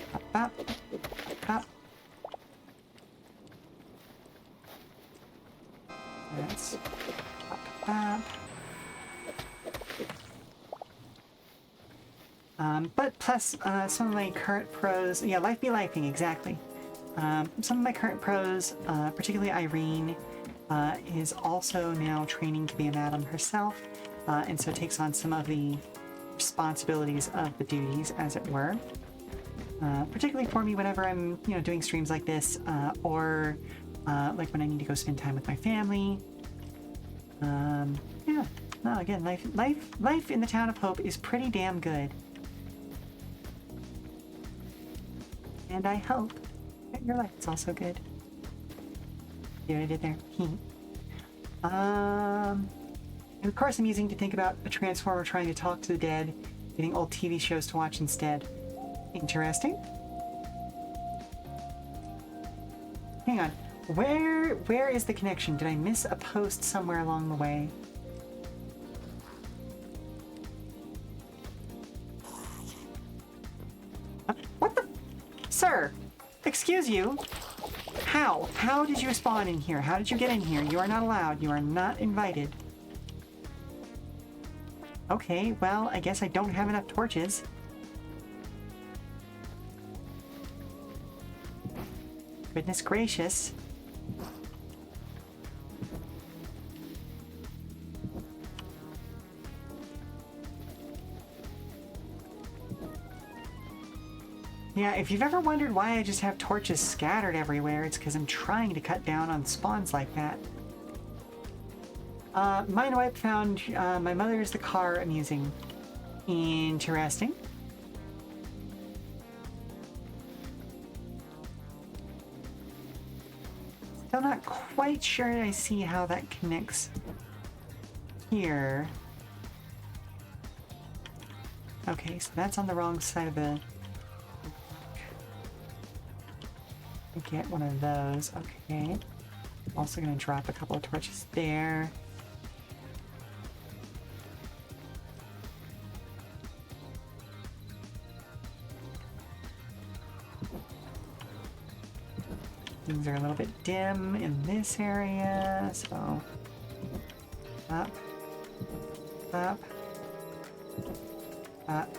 Bop, bop, bop. That's bop, bop. But plus, some of my current pros, yeah, life be lifing, exactly. Some of my current pros, particularly Irene, is also now training to be a madam herself, and so takes on some of the responsibilities of the duties, as it were. Particularly for me whenever I'm, you know, doing streams like this, or like when I need to go spend time with my family. Yeah, no, again, life in the Town of Hope is pretty damn good. And I hope that your life is also good. See what I did there? And of course, amusing to think about a Transformer trying to talk to the dead, getting old TV shows to watch instead. Interesting. Hang on. Where is the connection? Did I miss a post somewhere along the way? What the? Sir! Excuse you! How? How did you spawn in here? How did you get in here? You are not allowed. You are not invited. Okay, well, I guess I don't have enough torches. Goodness gracious. Yeah, if you've ever wondered why I just have torches scattered everywhere, it's because I'm trying to cut down on spawns like that. Mindwipe found my mother's the car amusing. Interesting. Still not quite sure I see how that connects here. Okay, so that's on the wrong side of the... Get one of those. Okay. Also gonna drop a couple of torches there. Things are a little bit dim in this area, so up, up, up.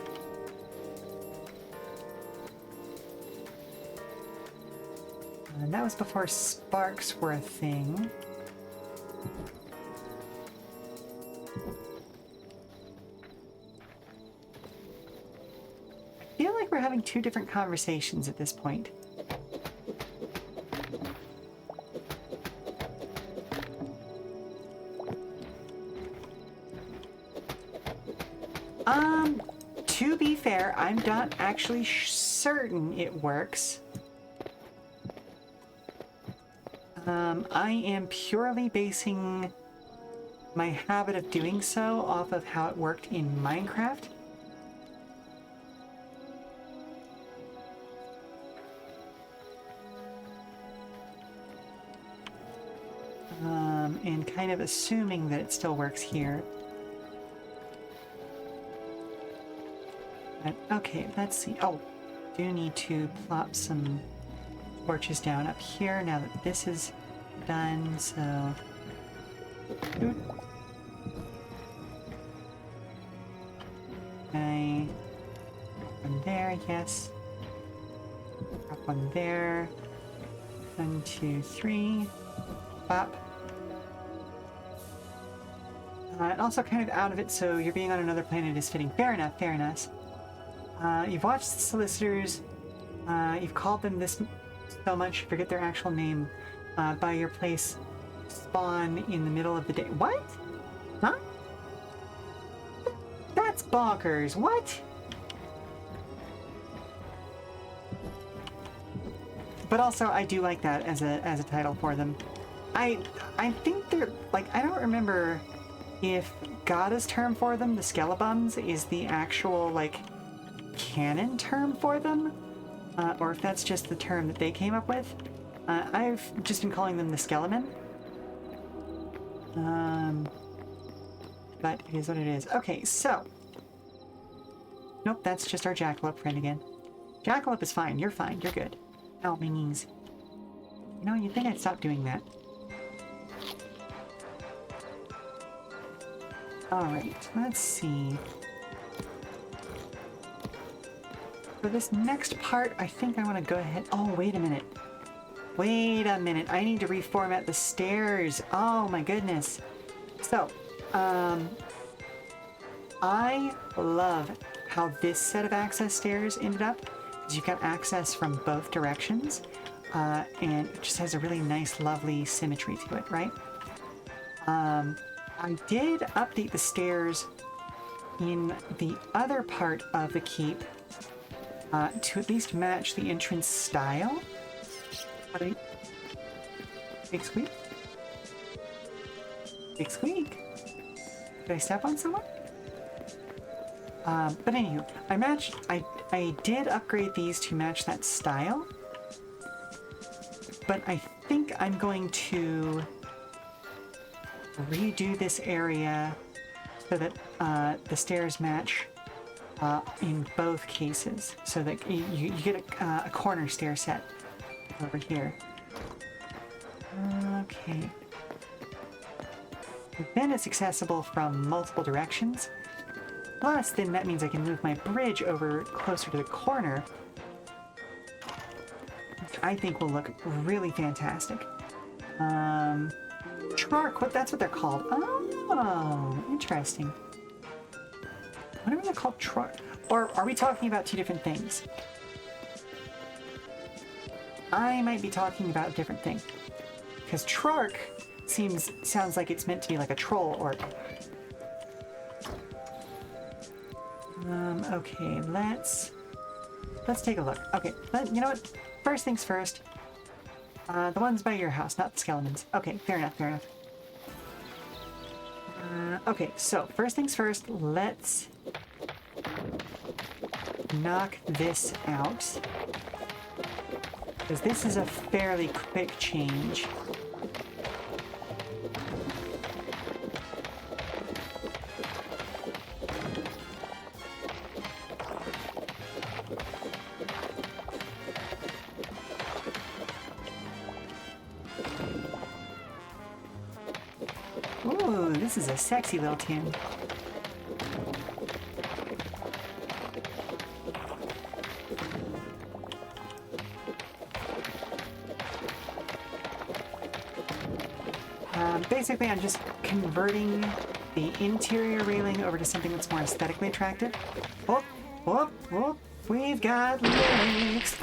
And that was before sparks were a thing. I feel like we're having two different conversations at this point. To be fair, I'm not actually certain it works. I am purely basing my habit of doing so off of how it worked in Minecraft. And kind of assuming that it still works here. But, okay, let's see. Oh, do need to plop some torches down up here now that this is done, so... Okay. One there, yes. Drop one there. 1, 2, 3. Pop. And also kind of out of it, so you're being on another planet is fitting. Fair enough, fair enough. You've watched the solicitors. You've called them this so much, you forget their actual name. By your place spawn in the middle of the day. What? Huh? That's bonkers. What? But also, I do like that as a title for them. I think they're like, I don't remember if Gada's term for them, the Skelebums, is the actual like canon term for them, or if that's just the term that they came up with. I've just been calling them the Skelemen. But it is what it is. Okay, so. Nope, that's just our Jackalope friend again. Jackalope is fine. You're fine. You're good. Ow, my knees. You know, you'd think I'd stop doing that. Alright, let's see. For this next part, I think I want to go ahead... Oh, wait a minute. Wait a minute. I need to reformat the stairs. Oh, my goodness. So, I love how this set of access stairs ended up. Because you've got access from both directions. And it just has a really nice, lovely symmetry to it, right? I did update the stairs in the other part of the keep to at least match the entrance style. Big squeak. Big squeak. Did I step on someone? But anywho, I did upgrade these to match that style. But I think I'm going to redo this area so that the stairs match in both cases, so that you get a corner stair set over here. Okay. Then it's accessible from multiple directions. Plus, then that means I can move my bridge over closer to the corner, which I think will look really fantastic. Trark, that's what they're called. Oh, interesting. I wonder if they're called Trark. Or are we talking about two different things? I might be talking about a different thing. Because Trark sounds like it's meant to be like a troll orc. Okay, let's take a look. Okay, you know what? First things first. The ones by your house, not the skeletons. Okay, fair enough, fair enough. Okay, so first things first, let's knock this out. Because this is a fairly quick change. Ooh, this is a sexy little tune. Basically, I'm just converting the interior railing over to something that's more aesthetically attractive. Whoop, whoop, whoop. We've got lyrics.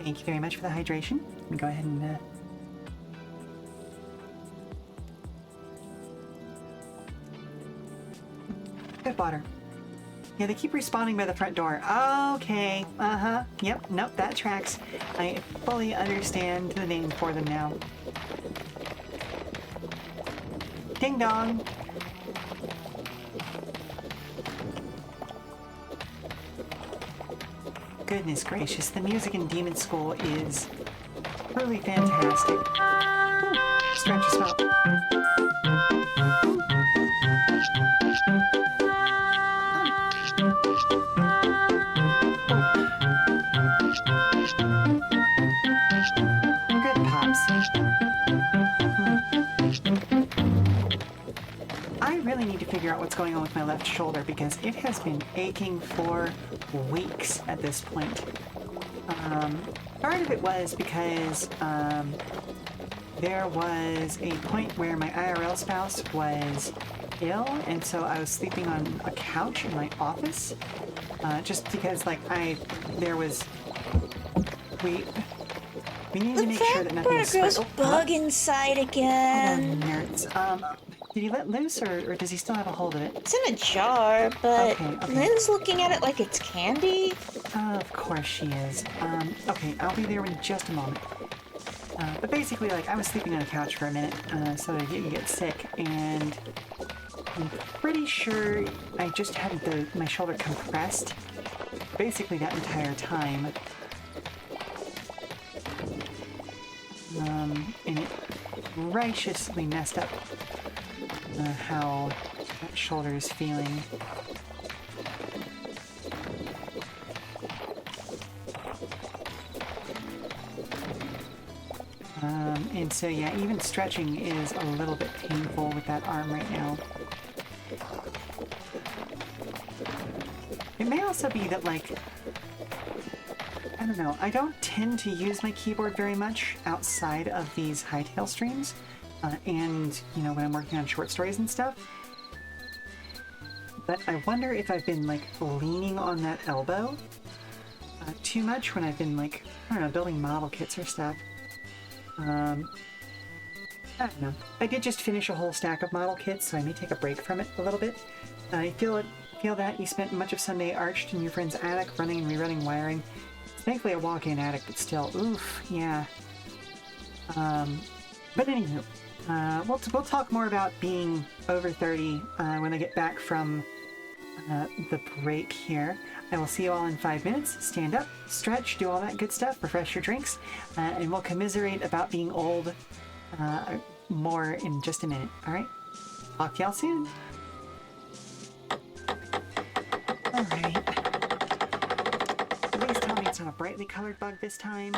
Thank you very much for the hydration. Let me go ahead and good water. Yeah, they keep respawning by the front door. Okay, yep, nope, that tracks. I fully understand the name for them now. Ding dong. Goodness gracious, the music in Demon School is truly fantastic. Ooh, stretch as well. Good pops. I really need to figure out what's going on with my left shoulder because it has been aching for weeks at this point. Part of it was because there was a point where my IRL spouse was ill, and so I was sleeping on a couch in my office. Just because, like, we need to make sure that nothing is Gross spread. bug inside again. Nerds. Did he let loose, or does he still have a hold of it? It's in a jar, but Okay. Lynn's looking at it like it's candy. Of course she is. Okay, I'll be there in just a moment. But basically, like, I was sleeping on a couch for a minute, so that I didn't get sick, and I'm pretty sure I just had my shoulder compressed basically that entire time. And it righteously messed up how that shoulder is feeling. And so yeah, even stretching is a little bit painful with that arm right now. It may also be that, like, I don't know, I don't tend to use my keyboard very much outside of these Hytale streams, and, you know, when I'm working on short stories and stuff. But I wonder if I've been, like, leaning on that elbow too much when I've been, like, I don't know, building model kits or stuff. I don't know. I did just finish a whole stack of model kits, so I may take a break from it a little bit. I feel that you spent much of Sunday arched in your friend's attic, running and rerunning wiring. It's thankfully a walk-in attic, but still, oof, yeah. But anywho, we'll talk more about being over 30 when I get back from the break here. I will see you all in 5 minutes. Stand up, stretch, do all that good stuff, refresh your drinks, and we'll commiserate about being old more in just a minute, alright? Talk to y'all soon. Alright. Please tell me it's not a brightly colored bug this time.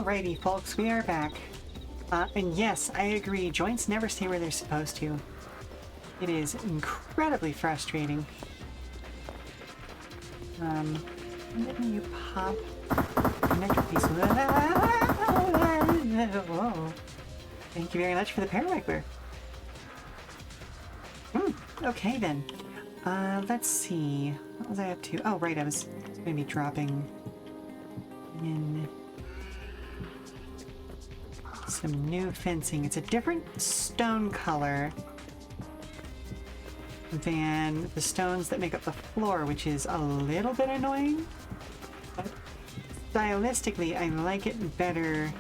Alrighty, folks, we are back. And yes, I agree, joints never stay where they're supposed to. It is incredibly frustrating. And then you pop connector piece. Whoa. Thank you very much for the parawiper. Okay then. Let's see. What was I up to? Oh, right, I was going to be dropping in some new fencing. It's a different stone color than the stones that make up the floor, which is a little bit annoying. But stylistically, I like it better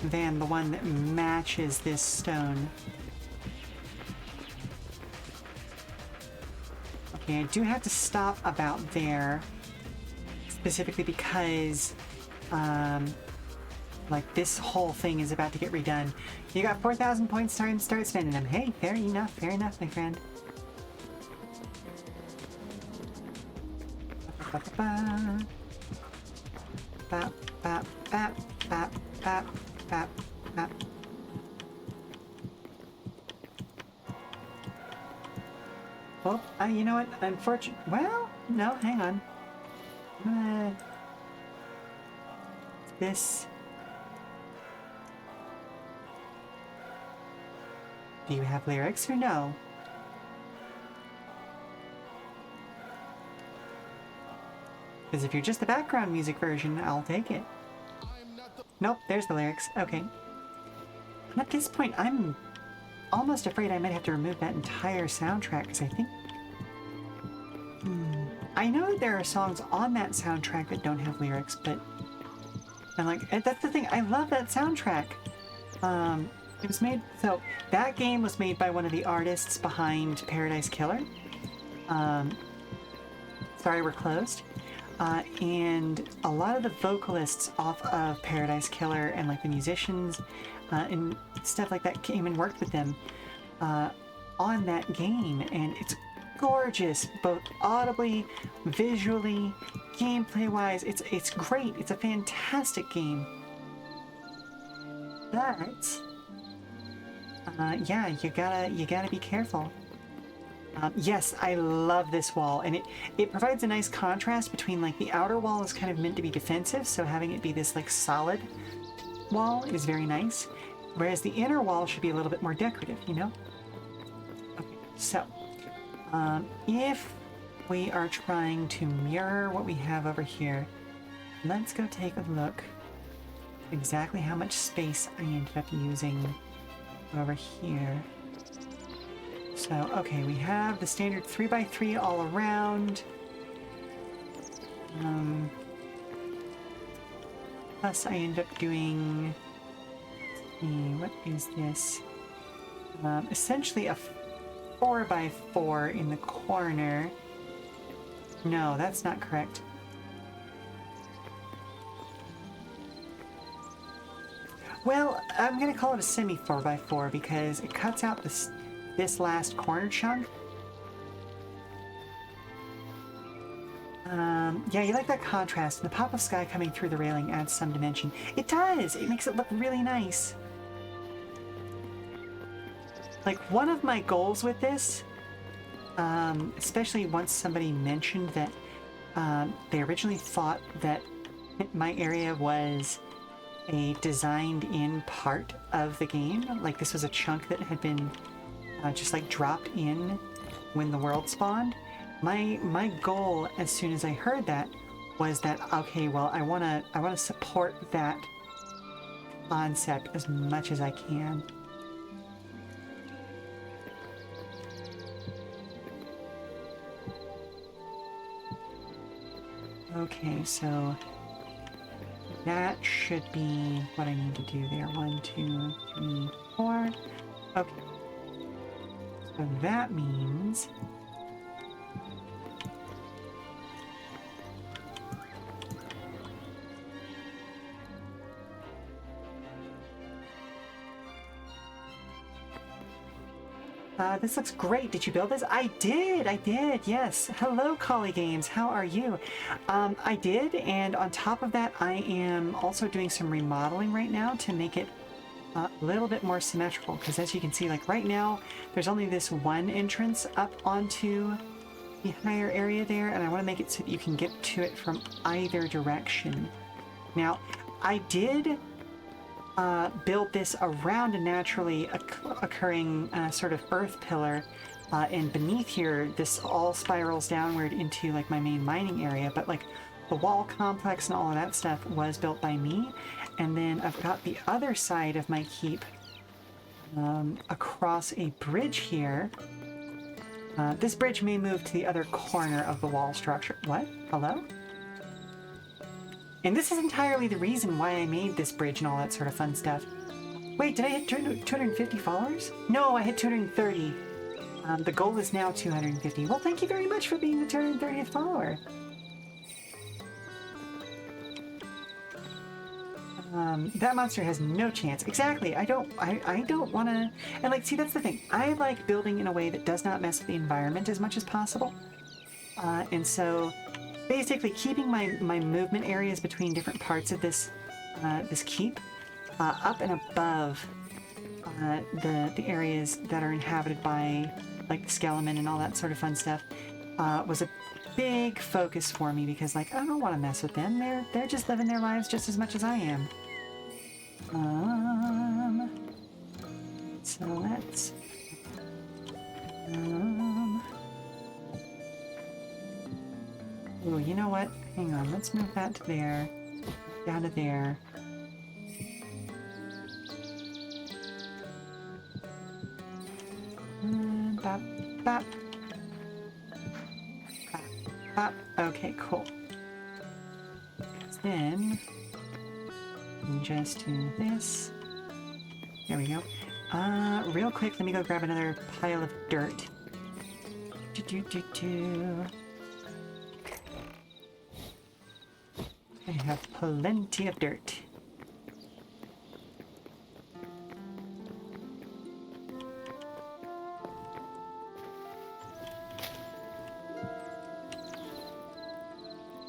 than the one that matches this stone. Okay, I do have to stop about there, specifically because, like, this whole thing is about to get redone. You got 4,000 points, time to start spending them. Hey, fair enough, my friend. Bap, bap, bap, bap, bap, bap, bap. Well, you know what? Unfortunately, well, no, hang on. I'm gonna... This... Do you have lyrics or no? Because if you're just the background music version, I'll take it. Nope, there's the lyrics. Okay. And at this point, I'm almost afraid I might have to remove that entire soundtrack, because I think... I know that there are songs on that soundtrack that don't have lyrics, but... I'm like, that's the thing, I love that soundtrack! It was made... So, that game was made by one of the artists behind Paradise Killer. Sorry, we're closed. And a lot of the vocalists off of Paradise Killer and like the musicians and stuff like that came and worked with them on that game, and it's gorgeous, both audibly, visually, gameplay-wise. It's great. It's a fantastic game. But yeah, you gotta be careful. Yes, I love this wall, and it provides a nice contrast between, like, the outer wall is kind of meant to be defensive, so having it be this, like, solid wall is very nice, whereas the inner wall should be a little bit more decorative, you know? Okay, so, if we are trying to mirror what we have over here, let's go take a look at exactly how much space I ended up using over here. So, okay, we have the standard 3x3 all around. Plus I end up doing... what is this? Essentially a 4x4 in the corner. No, that's not correct. Well, I'm gonna call it a semi 4x4 because it cuts out this last corner chunk. Yeah, you like that contrast. The pop of sky coming through the railing adds some dimension. It does! It makes it look really nice. Like, one of my goals with this, especially once somebody mentioned that they originally thought that my area was a designed-in part of the game. Like, this was a chunk that had been just like dropped in when the world spawned. My goal as soon as I heard that was that, okay, well, I wanna support that concept as much as I can. Okay, so that should be what I need to do there. 1, 2, 3, 4. Okay. So that means This looks great. Did you build this? I did, yes. Hello, Collie Games. How are you? I did, and on top of that, I am also doing some remodeling right now to make it a little bit more symmetrical, because as you can see, like right now, there's only this one entrance up onto the higher area there, and I want to make it so that you can get to it from either direction. Now, I did build this around a naturally occurring sort of earth pillar, and beneath here, this all spirals downward into like my main mining area, but like the wall complex and all of that stuff was built by me. And then I've got the other side of my keep across a bridge here. This bridge may move to the other corner of the wall structure. What? Hello? And this is entirely the reason why I made this bridge and all that sort of fun stuff. Wait, did I hit 250 followers? No, I hit 230. The goal is now 250. Well, thank you very much for being the 230th follower. That monster has no chance. Exactly. I don't want to... And, like, see, that's the thing. I like building in a way that does not mess with the environment as much as possible. And so, basically, keeping my movement areas between different parts of this this keep up and above the areas that are inhabited by, like, the skeleton and all that sort of fun stuff was a big focus for me, because, like, I don't want to mess with them. They're just living their lives just as much as I am. So let's oh, you know what? Hang on, let's move that to there, down to there. Bop, bop. Bop, bop. Okay, cool. Then just do this. There we go. Real quick, let me go grab another pile of dirt. I have plenty of dirt.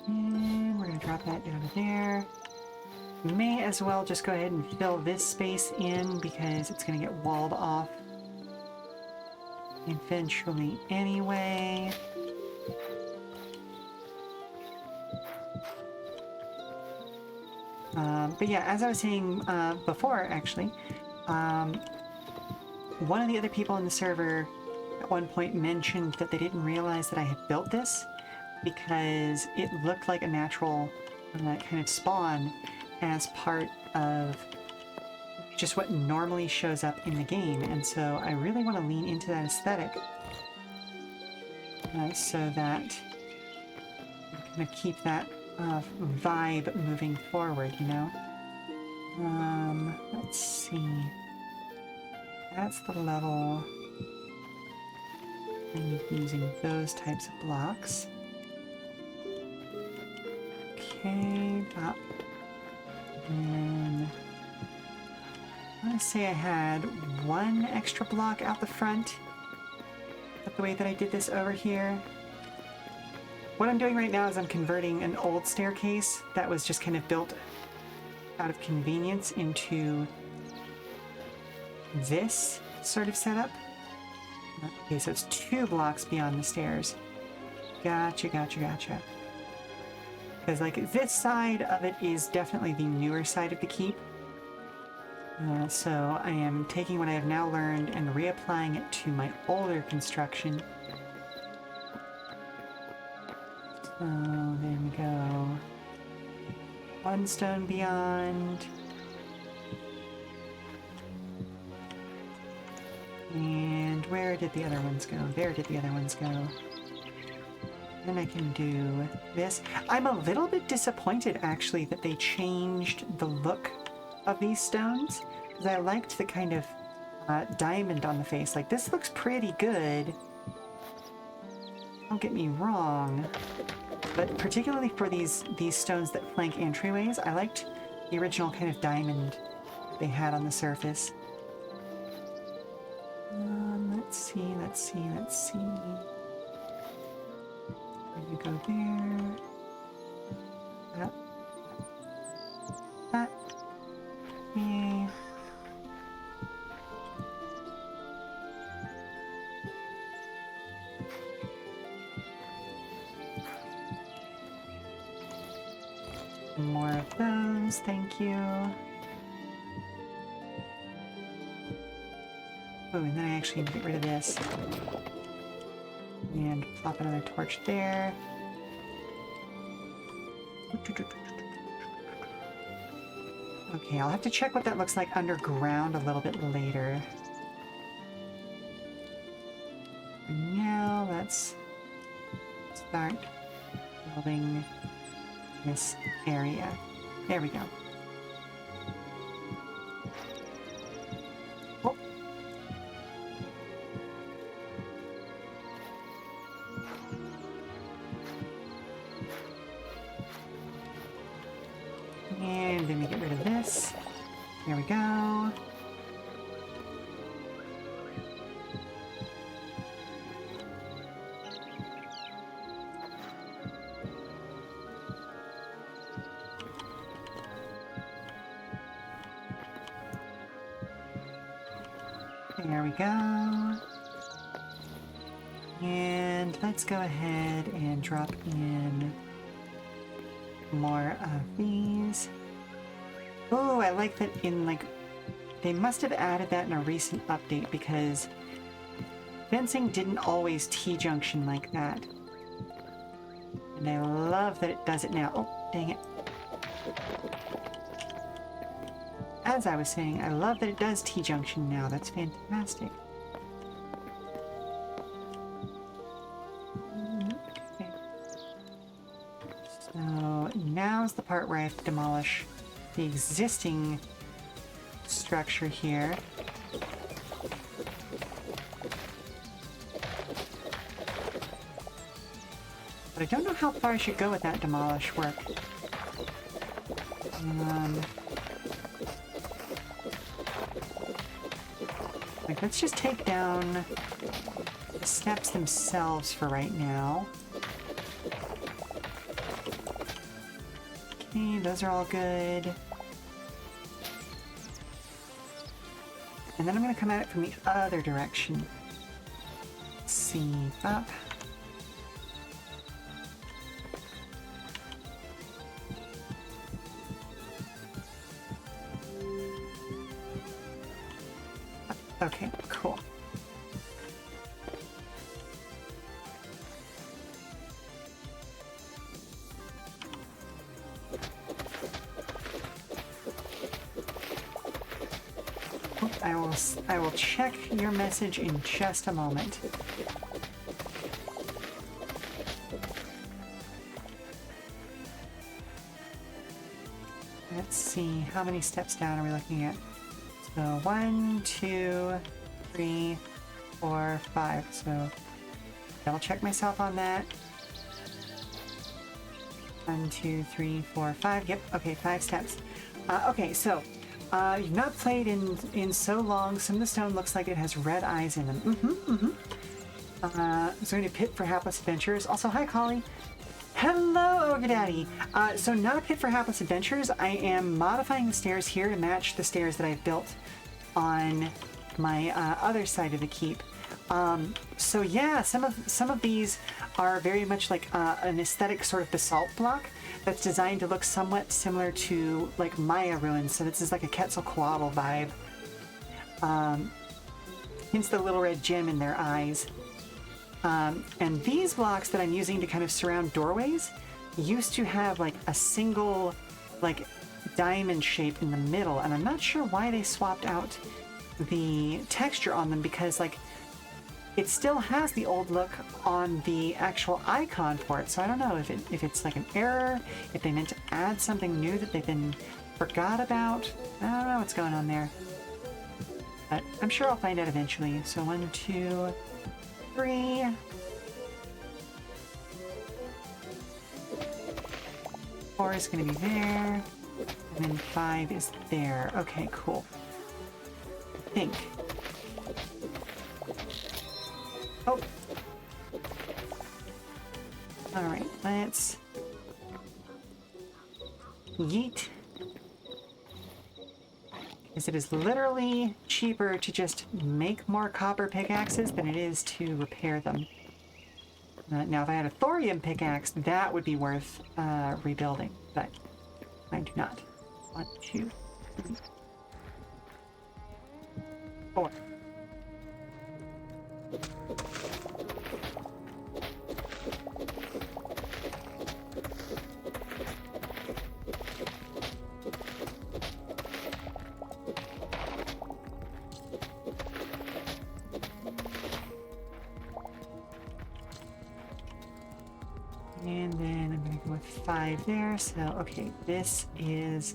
And we're gonna drop that down to there. May as well just go ahead and fill this space in, because it's going to get walled off eventually anyway. But yeah, as I was saying before, actually, one of the other people in the server at one point mentioned that they didn't realize that I had built this because it looked like a natural kind of spawn as part of just what normally shows up in the game, and so I really want to lean into that aesthetic so that I kind of keep that vibe moving forward, you know? Let's see. That's the level I'm using those types of blocks. Okay, pop. And I want to say I had one extra block out the front, but the way that I did this over here. What I'm doing right now is I'm converting an old staircase that was just kind of built out of convenience into this sort of setup. Okay, so it's 2 blocks beyond the stairs. Gotcha. Because, like, this side of it is definitely the newer side of the keep. So I am taking what I have now learned and reapplying it to my older construction. So there we go. 1 stone beyond. And where did the other ones go? There did the other ones go. Then I can do this. I'm a little bit disappointed, actually, that they changed the look of these stones, because I liked the kind of diamond on the face. Like, this looks pretty good. Don't get me wrong. But particularly for these stones that flank entryways, I liked the original kind of diamond they had on the surface. Let's let's see, let's see, let's see. You go there. Up. That. Yeah. More of those, thank you. Oh, and then I actually need to get rid of this. And plop another torch there. Okay, I'll have to check what that looks like underground a little bit later. For now, let's start building this area. There we go. Oh. And then we get rid of this. There we go. There we go. And let's go ahead and drop in more of these. Oh, I like that in like, they must have added that in a recent update because fencing didn't always T-junction like that. And I love that it does it now. Oh, dang it. As I was saying, I love that it does T-junction now. That's fantastic. Okay. So now's the part where I have to demolish the existing structure here. But I don't know how far I should go with that demolish work. Like, let's just take down the steps themselves for right now. Okay, those are all good. And then I'm going to come at it from the other direction. Let's see, up. Okay, cool. I will check your message in just a moment. Let's see, how many steps down are we looking at? So 1, 2, 3, 4, 5. So double check myself on that. 1, 2, 3, 4, 5. Yep, okay, 5 steps. Okay, so you've not played in so long. Some of the stone looks like it has red eyes in them. Is there any pit for hapless adventurers? Also, hi, Collie. Hello, Ogre Daddy. So not a pit for hapless adventurers. I am modifying the stairs here to match the stairs that I've built on my other side of the keep. So yeah, some of these are very much like an aesthetic sort of basalt block that's designed to look somewhat similar to like Maya ruins. So this is like a Quetzalcoatl vibe. Hence the little red gem in their eyes. And these blocks that I'm using to kind of surround doorways used to have like a single like diamond shape in the middle, and I'm not sure why they swapped out the texture on them, because like it still has the old look on the actual icon for it. So I don't know if it's like an error, if they meant to add something new that they've been forgot about. I don't know what's going on there, but I'm sure I'll find out eventually. So 1, 2, 3. 4 is going to be there, and then 5 is there. Okay, cool. I think. Oh. Alright, let's yeet. Because it is literally cheaper to just make more copper pickaxes than it is to repair them. Now, if I had a thorium pickaxe, that would be worth rebuilding, but I do not. 1, 2, 3, 4. And then I'm going to go with 5 there. So, okay, this is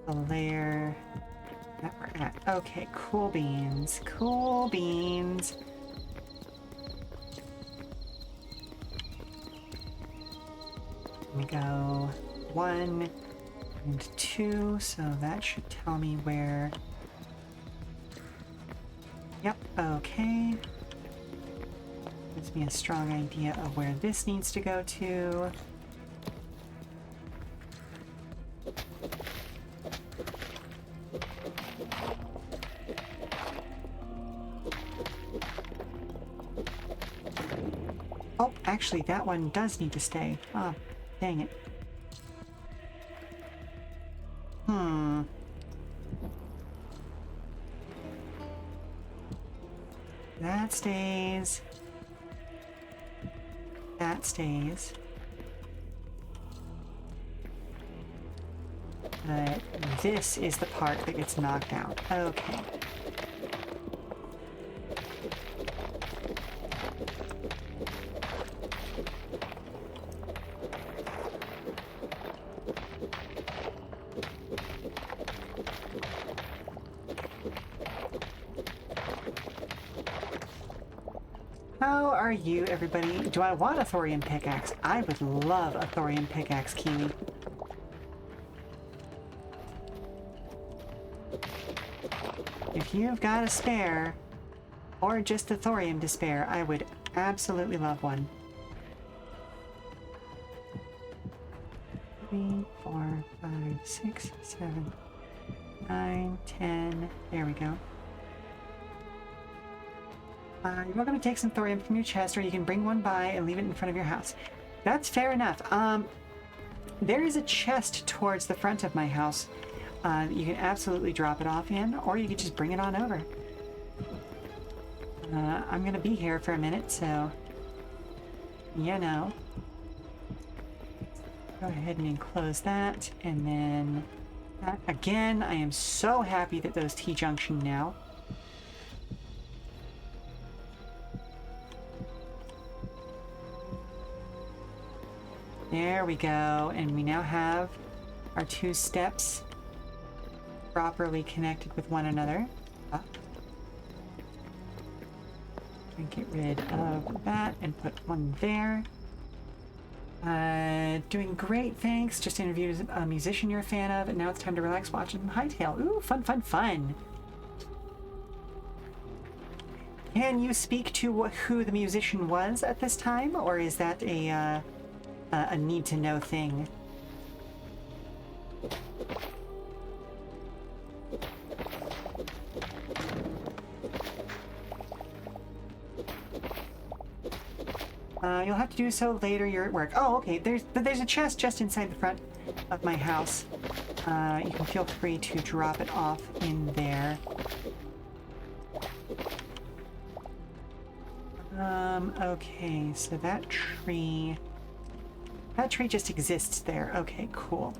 the layer that we're at. Okay, cool beans. Cool beans. We go 1 and 2, so that should tell me where. Yep, okay. Gives me a strong idea of where this needs to go to. Oh, actually, that one does need to stay. Oh, dang it. That stays. That stays. But this is the part that gets knocked out. Okay. How are you, everybody? Do I want a thorium pickaxe? I would love a thorium pickaxe, Kiwi. If you've got a spare, or just a thorium to spare, I would absolutely love one. 3, 4, 5, 6, 7, 9, 10. There we go. You're welcome to take some thorium from your chest, or you can bring one by and leave it in front of your house. That's fair enough. There is a chest towards the front of my house that you can absolutely drop it off in, or you could just bring it on over. I'm gonna be here for a minute, so you know. Go ahead and enclose that, and then that. Again, I am so happy that those T-junction now. There we go, and we now have our 2 steps properly connected with one another. Up. And get rid of that and put one there. Doing great, thanks. Just interviewed a musician you're a fan of, and now it's time to relax watching Hytale. Ooh, fun, fun, fun. Can you speak to who the musician was at this time, or is that a need-to-know thing? You'll have to do so later. You're at work. Oh, okay. There's a chest just inside the front of my house. You can feel free to drop it off in there. Okay, so that tree just exists there. Okay, cool.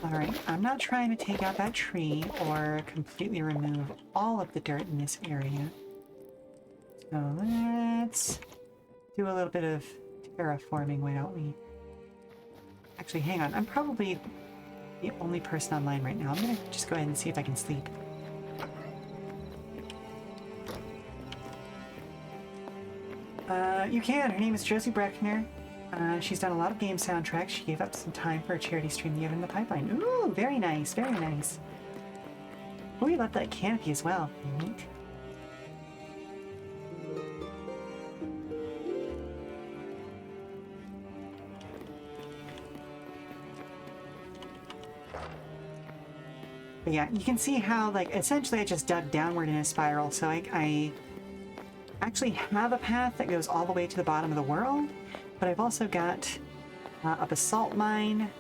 Alright, I'm not trying to take out that tree or completely remove all of the dirt in this area. So let's do a little bit of terraforming, why don't we? Actually, hang on. I'm probably the only person online right now. I'm gonna just go ahead and see if I can sleep. You can. Her name is Josie Breckner. She's done a lot of game soundtracks. She gave up some time for a charity stream the other in the pipeline. Ooh, very nice, very nice. Oh, we love that canopy as well. Neat. But yeah, you can see how, like, essentially I just dug downward in a spiral, so I actually have a path that goes all the way to the bottom of the world, but I've also got a basalt mine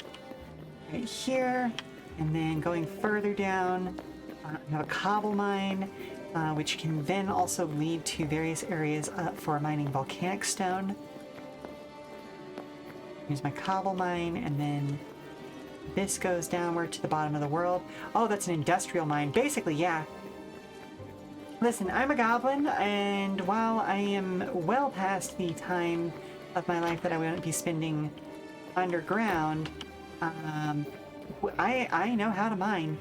right here, and then going further down, I have a cobble mine, which can then also lead to various areas for mining volcanic stone. Here's my cobble mine, and then this goes downward to the bottom of the world. Oh, that's an industrial mine. Basically, yeah. Listen, I'm a goblin, and while I am well past the time of my life that I wouldn't be spending underground, I know how to mine.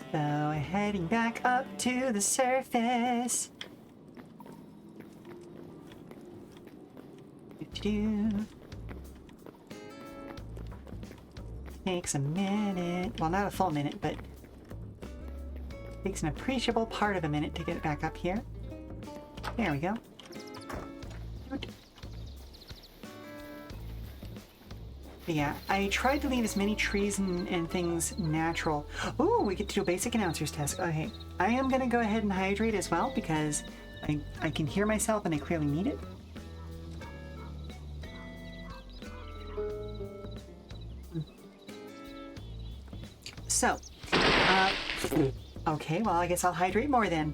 So, heading back up to the surface. Do-do-do. Takes a minute. Well, not a full minute, but takes an appreciable part of a minute to get it back up here. There we go. But yeah, I tried to leave as many trees and things natural. Ooh, we get to do a basic announcer's test. Okay, I am going to go ahead and hydrate as well because I can hear myself and I clearly need it. So, okay, well, I guess I'll hydrate more then.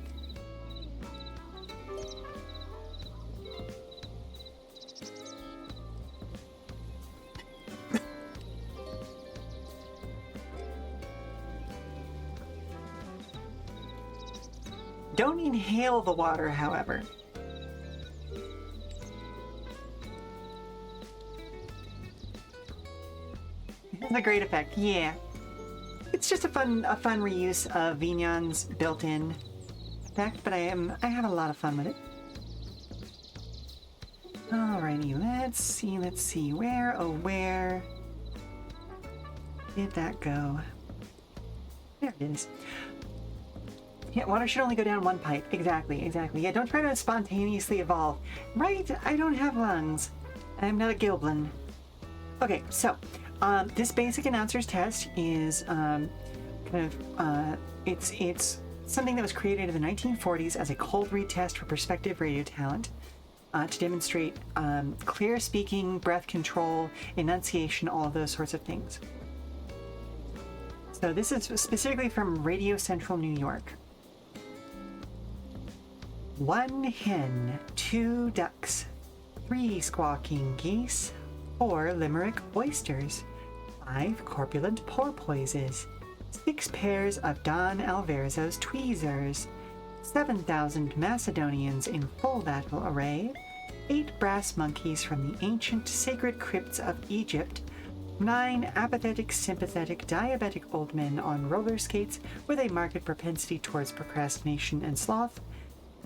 Don't inhale the water, however. It has a great effect, yeah. It's just a fun reuse of Vignon's built-in effect, but I have a lot of fun with it. Alrighty, let's see, where did that go? There it is. Yeah, water should only go down one pipe. Exactly. Yeah, don't try to spontaneously evolve. Right? I don't have lungs. I'm not a Gilblin. Okay, so, this basic announcer's test is, it's something that was created in the 1940s as a cold read test for prospective radio talent to demonstrate clear speaking, breath control, enunciation, all of those sorts of things. So this is specifically from Radio Central New York. 1 hen, 2 ducks, 3 squawking geese, 4 Limerick oysters, 5 corpulent porpoises, 6 pairs of Don Alverzo's tweezers, 7,000 Macedonians in full battle array, 8 brass monkeys from the ancient sacred crypts of Egypt, 9 apathetic, sympathetic, diabetic old men on roller skates with a marked propensity towards procrastination and sloth,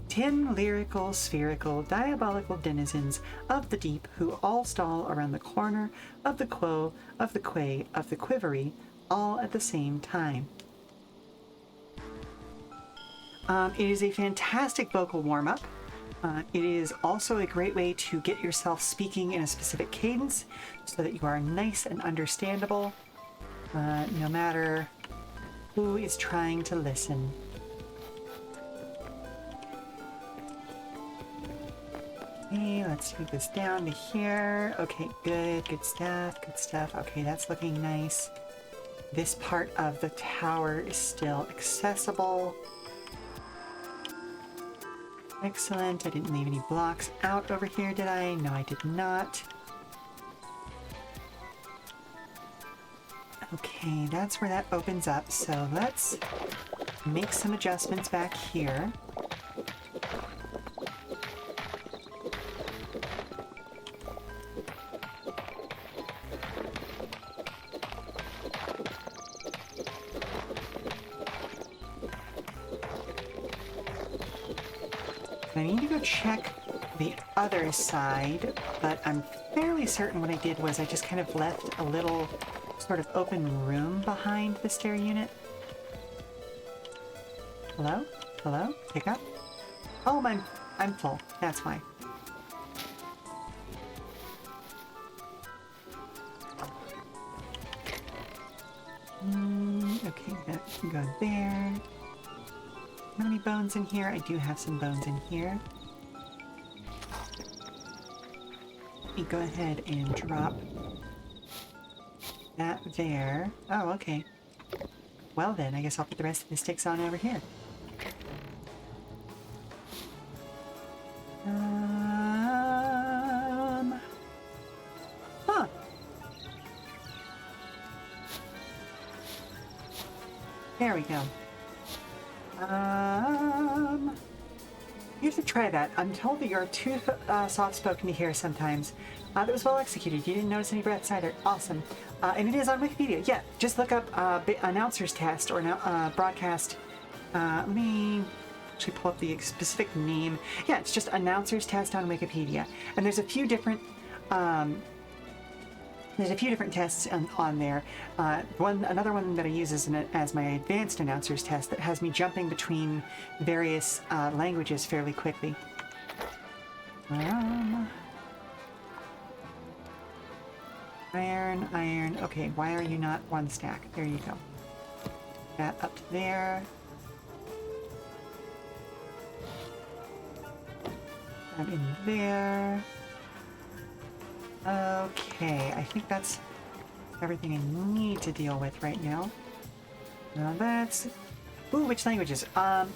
10 lyrical, spherical, diabolical denizens of the deep who all stall around the corner of the quo, of the quay, of the quivery, all at the same time. It is a fantastic vocal warm-up. It is also a great way to get yourself speaking in a specific cadence so that you are nice and understandable, no matter who is trying to listen. Okay, let's take this down to here. Okay, good stuff. Okay, that's looking nice. This part of the tower is still accessible. Excellent. I didn't leave any blocks out over here, did I? No, I did not. Okay, that's where that opens up. So let's make some adjustments back here. I need to go check the other side, but I'm fairly certain what I did was I just kind of left a little sort of open room behind the stair unit. Hello? Hello? Pick up? Oh, I'm full. That's why. Okay, that can go there. How many bones in here? I do have some bones in here. Let me go ahead and drop that there. Oh, okay. Well then, I guess I'll put the rest of the sticks on over here. Huh. There we go. You have to try that. I'm told that you're too soft-spoken to hear sometimes. That was well executed. You didn't notice any breaths either. Awesome. And it is on Wikipedia. Yeah, just look up announcer's test or broadcast. Let me actually pull up the specific name. Yeah, it's just announcer's test on Wikipedia. And there's a few different tests on there. Another one that I use as my advanced announcer's test that has me jumping between various languages fairly quickly. Iron. Okay, why are you not one stack? There you go. That up to there. That in there. Okay, I think that's everything I need to deal with right now. Now that's... Ooh, which languages?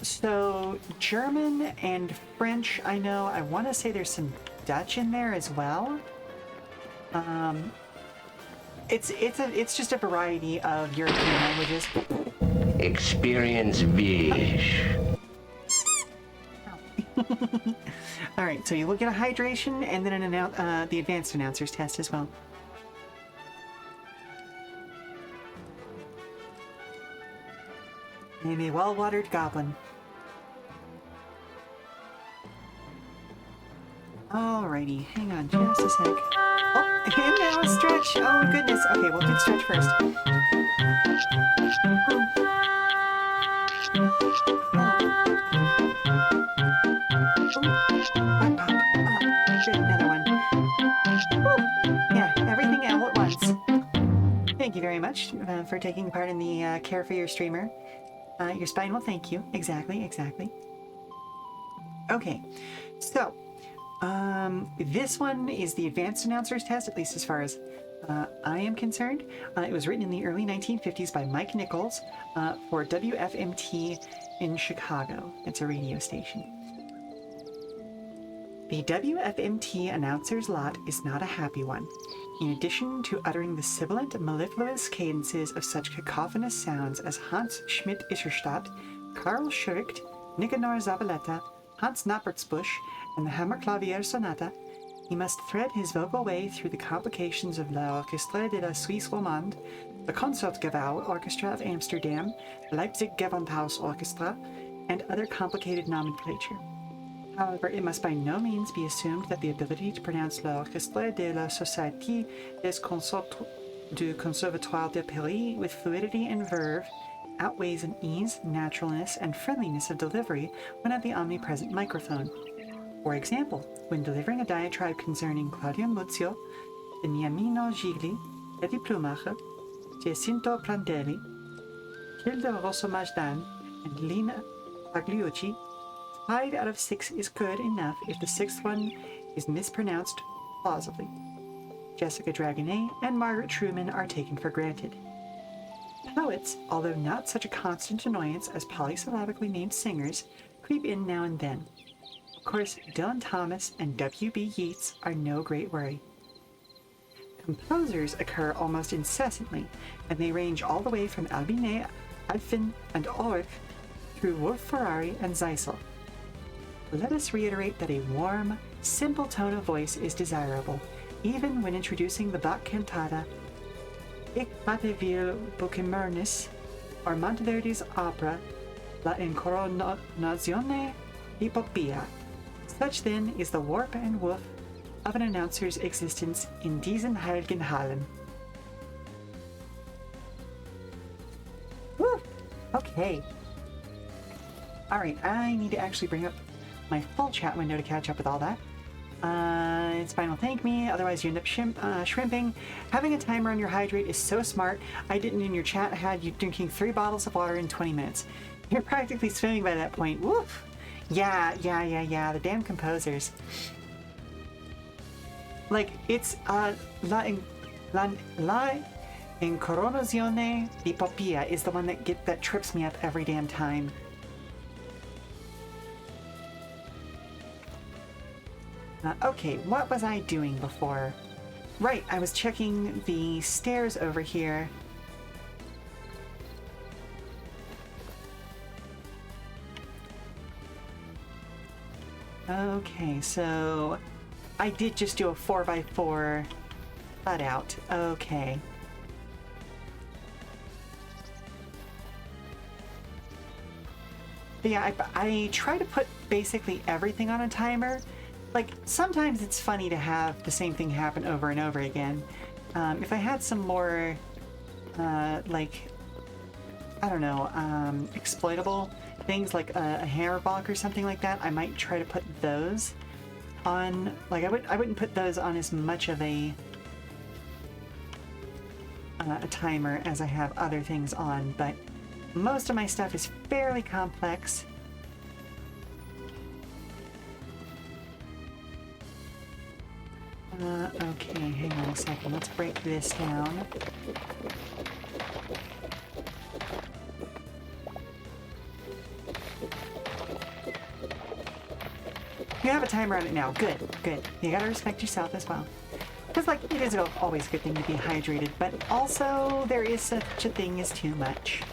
So German and French, I know. I want to say there's some Dutch in there as well. It's just a variety of European languages. Experience Vish. All right, so you will get a hydration and then the advanced announcer's test as well. I'm a well-watered goblin. Alrighty, hang on just a sec. Oh, and now a stretch. Oh goodness. Okay, we'll do the stretch first. Another one. Yeah, everything all at once. Thank you very much for taking part in the Care for Your Streamer. Your spine will thank you. Exactly. Okay, so this one is the advanced announcer's test, at least as far as I am concerned. It was written in the early 1950s by Mike Nichols for WFMT in Chicago. It's a radio station. The WFMT announcer's lot is not a happy one. In addition to uttering the sibilant, mellifluous cadences of such cacophonous sounds as Hans Schmidt-Ischerstadt, Karl Schuricht, Nicanor Zavaleta, Hans Nappertsbusch, and the Hammerklavier Sonata, he must thread his vocal way through the complications of l'Orchestre de la Suisse Romande, the Concertgebouw Orchestra of Amsterdam, the Leipzig Gewandhaus Orchestra, and other complicated nomenclature. However, it must by no means be assumed that the ability to pronounce l'Orchestre de la Société des Concerts du Conservatoire de Paris with fluidity and verve outweighs an ease, naturalness, and friendliness of delivery when at the omnipresent microphone. For example, when delivering a diatribe concerning Claudio Muzio, Beniamino Gigli, Eddie Plumacher, Giacinto Prandelli, Hilda Rosso-Majdan, and Lina Pagliucci, 5 out of 6 is good enough if the 6th one is mispronounced plausibly. Jessica Dragonet and Margaret Truman are taken for granted. Poets, although not such a constant annoyance as polysyllabically named singers, creep in now and then. Of course, Dylan Thomas and W.B. Yeats are no great worry. Composers occur almost incessantly, and they range all the way from Albinet, Alphin, and Ulrich through Wolf Ferrari and Zeissel. Let us reiterate that a warm, simple tone of voice is desirable, even when introducing the Bach cantata Ich hatte will Bucimurnis, or Monteverdi's opera La Incoronazione di Poppia. Such then is the warp and woof of an announcer's existence in diesen heiligen Hallen. Woo! Okay. Alright, I need to actually bring up my full chat window to catch up with all that. It's fine, will thank me, otherwise you end up shrimping. Having a timer on your hydrate is so smart. I didn't in your chat had you drinking 3 bottles of water in 20 minutes. You're practically swimming by that point. Woof! Yeah, the damn composers. Like, it's, la incoronazione di Popia is the one that trips me up every damn time. Okay, what was I doing before? Right, I was checking the stairs over here. Okay, so I did just do a 4x4 cut out. Okay. But yeah, I try to put basically everything on a timer. Like, sometimes it's funny to have the same thing happen over and over again. If I had some more, like, I don't know, exploitable things like a hammer block or something like that, I might try to put those on. Like, I wouldn't put those on as much of a timer as I have other things on, but most of my stuff is fairly complex. Okay, hang on a second. Let's break this down. You have a timer on it now. Good, good. You gotta respect yourself as well. Because, like, it is always a good thing to be hydrated, but also there is such a thing as too much.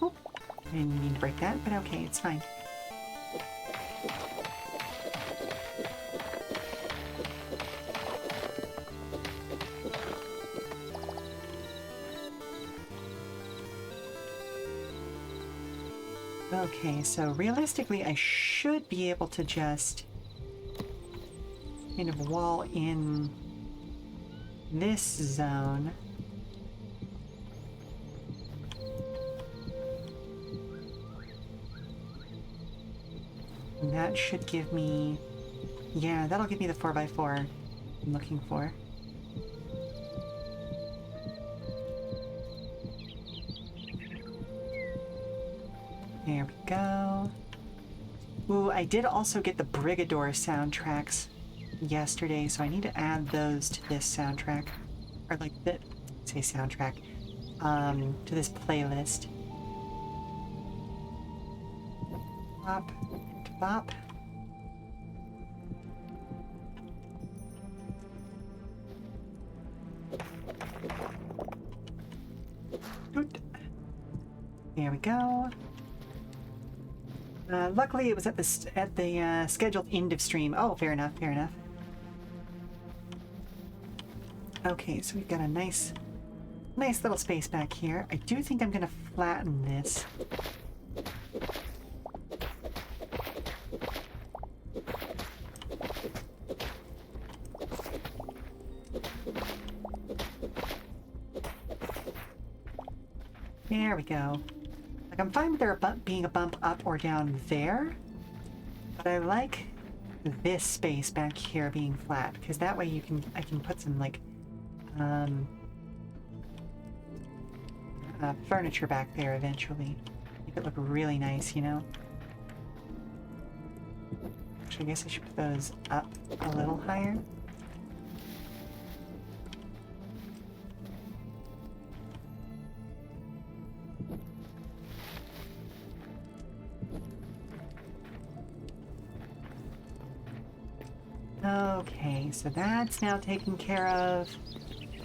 I didn't mean to break that, but okay, it's fine. Okay, so realistically, I should be able to just kind of wall in this zone. And that should give me... Yeah, that'll give me the 4x4 I'm looking for. There we go. Ooh, I did also get the Brigador soundtracks yesterday, so I need to add those to this soundtrack. Or like, say soundtrack. To this playlist. Bop, bop. There we go. Luckily, it was at the scheduled end of stream. Oh, fair enough, fair enough. Okay, so we've got a nice little space back here. I do think I'm gonna flatten this. There we go. Like, I'm fine with there being a bump up or down there, but I like this space back here being flat, because that way I can put some, like, furniture back there eventually. Make it look really nice, you know? Actually, I guess I should put those up a little higher. Okay, so that's now taken care of.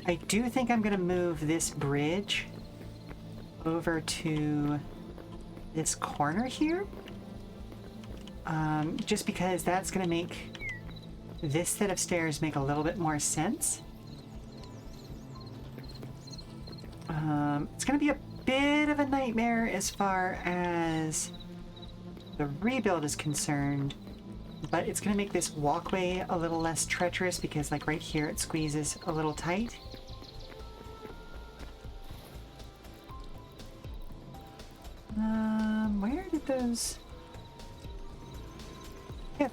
I do think I'm going to move this bridge over to this corner here. Just because that's going to make this set of stairs make a little bit more sense. It's going to be a bit of a nightmare as far as the rebuild is concerned, but it's going to make this walkway a little less treacherous because, like, right here it squeezes a little tight. Where did those... Yep.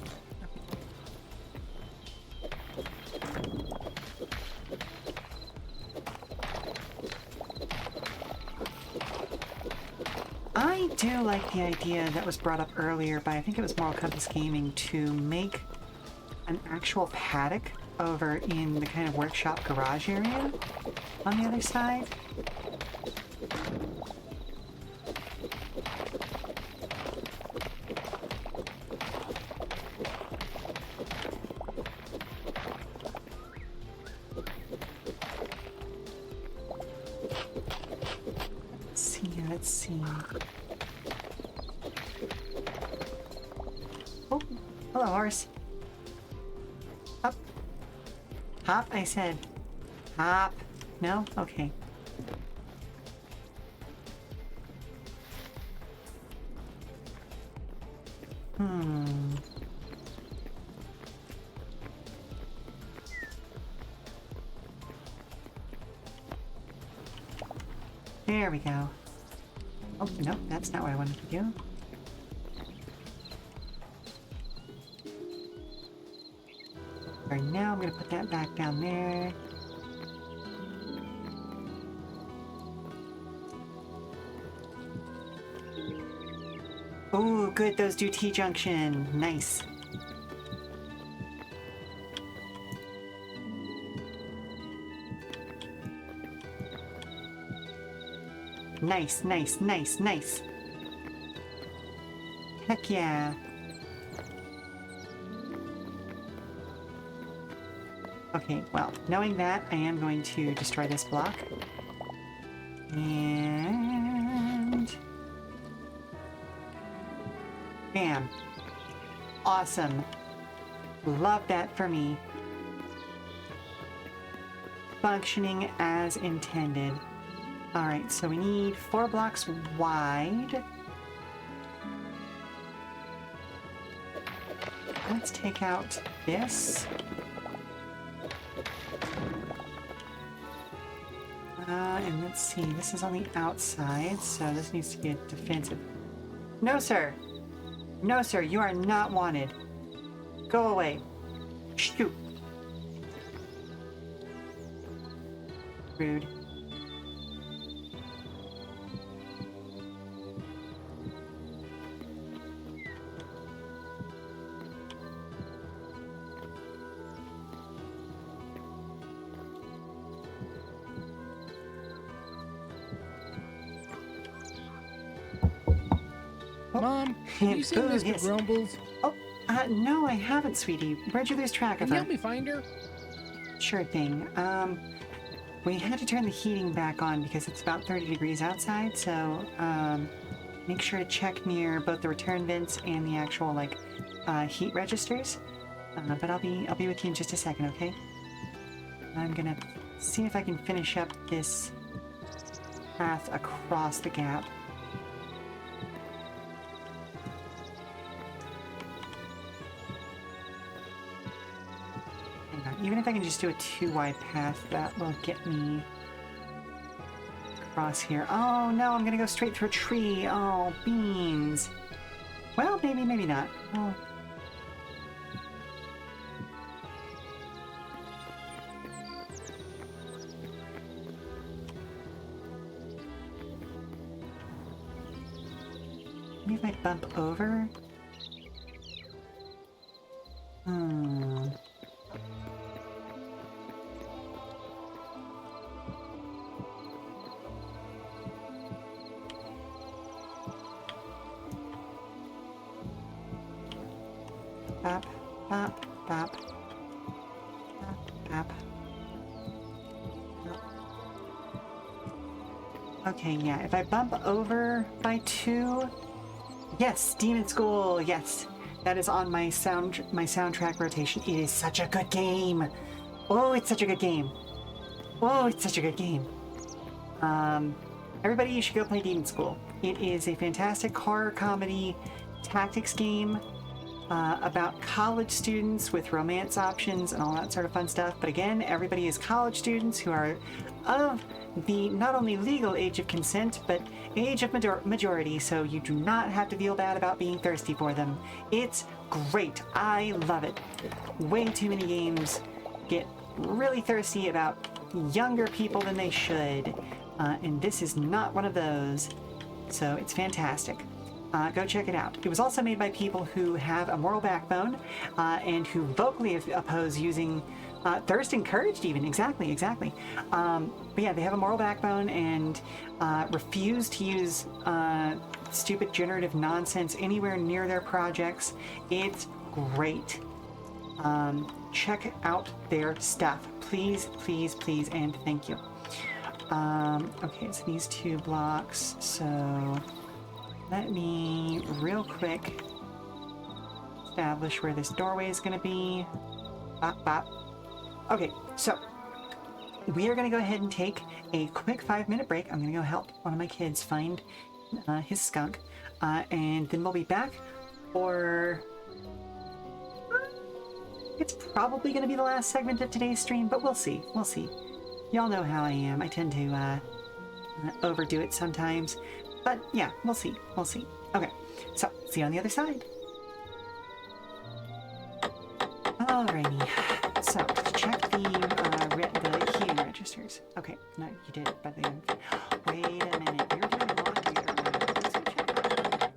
I do like the idea that was brought up earlier by, I think it was Moral Compass Gaming, to make an actual paddock over in the kind of workshop garage area on the other side. Let's see. Oh, hello, horse. Hop. Hop, I said. Hop. No? Okay. There we go. Oh, no, that's not what I wanted to do. Right now, I'm going to put that back down there. Ooh, good, those do T-junction. Nice. Nice, nice, nice, nice. Heck yeah. Okay, well, knowing that, I am going to destroy this block. And... bam. Awesome. Love that for me. Functioning as intended. Alright, so we need 4 blocks wide. Let's take out this. And let's see, this is on the outside, so this needs to be a defensive. No, sir! No, sir, you are not wanted. Go away. Shoot. Rude. Mom, have you seen Boo, Mr. yes. Grumbles? Oh, no, I haven't, sweetie. Where'd you lose track of Can you her? help me find her? Sure thing. We had to turn the heating back on because it's about 30 degrees outside, so, make sure to check near both the return vents and the actual, like, heat registers. But I'll be with you in just a second, okay? I'm gonna see if I can finish up this path across the gap. Even if I can just do a 2-wide path, that will get me across here. Oh no, I'm gonna go straight through a tree. Oh, beans. Well, maybe, maybe not. Oh. Maybe if I bump over? Bop, bop, bop. Bop, bop. Okay, yeah, if I bump over by 2... Yes, Demon School, yes. That is on my soundtrack rotation. It is such a good game. Oh, it's such a good game. Oh, it's such a good game. everybody, you should go play Demon School. It is a fantastic horror comedy tactics game about college students with romance options and all that sort of fun stuff. But again, everybody is college students who are of the not only legal age of consent, but age of majority, so you do not have to feel bad about being thirsty for them. It's great. I love it. Way too many games get really thirsty about younger people than they should, and this is not one of those, so it's fantastic. Go check it out. It was also made by people who have a moral backbone and who vocally oppose using thirst encouraged even. Exactly. But yeah, they have a moral backbone and refuse to use stupid generative nonsense anywhere near their projects. It's great. Check out their stuff. Please, and thank you. Okay, so these 2 blocks, so let me real quick establish where this doorway is going to be. Bop, bop. Okay, so we are going to go ahead and take a quick 5-minute break. I'm going to go help one of my kids find his skunk, and then we'll be back for... It's probably going to be the last segment of today's stream, but we'll see. Y'all know how I am. I tend to overdo it sometimes. But yeah, we'll see. Okay, so see you on the other side. Alrighty, so check the queuing registers. Okay, no, you did, but then... Wait a minute, you're doing laundry earlier. Let's go check that.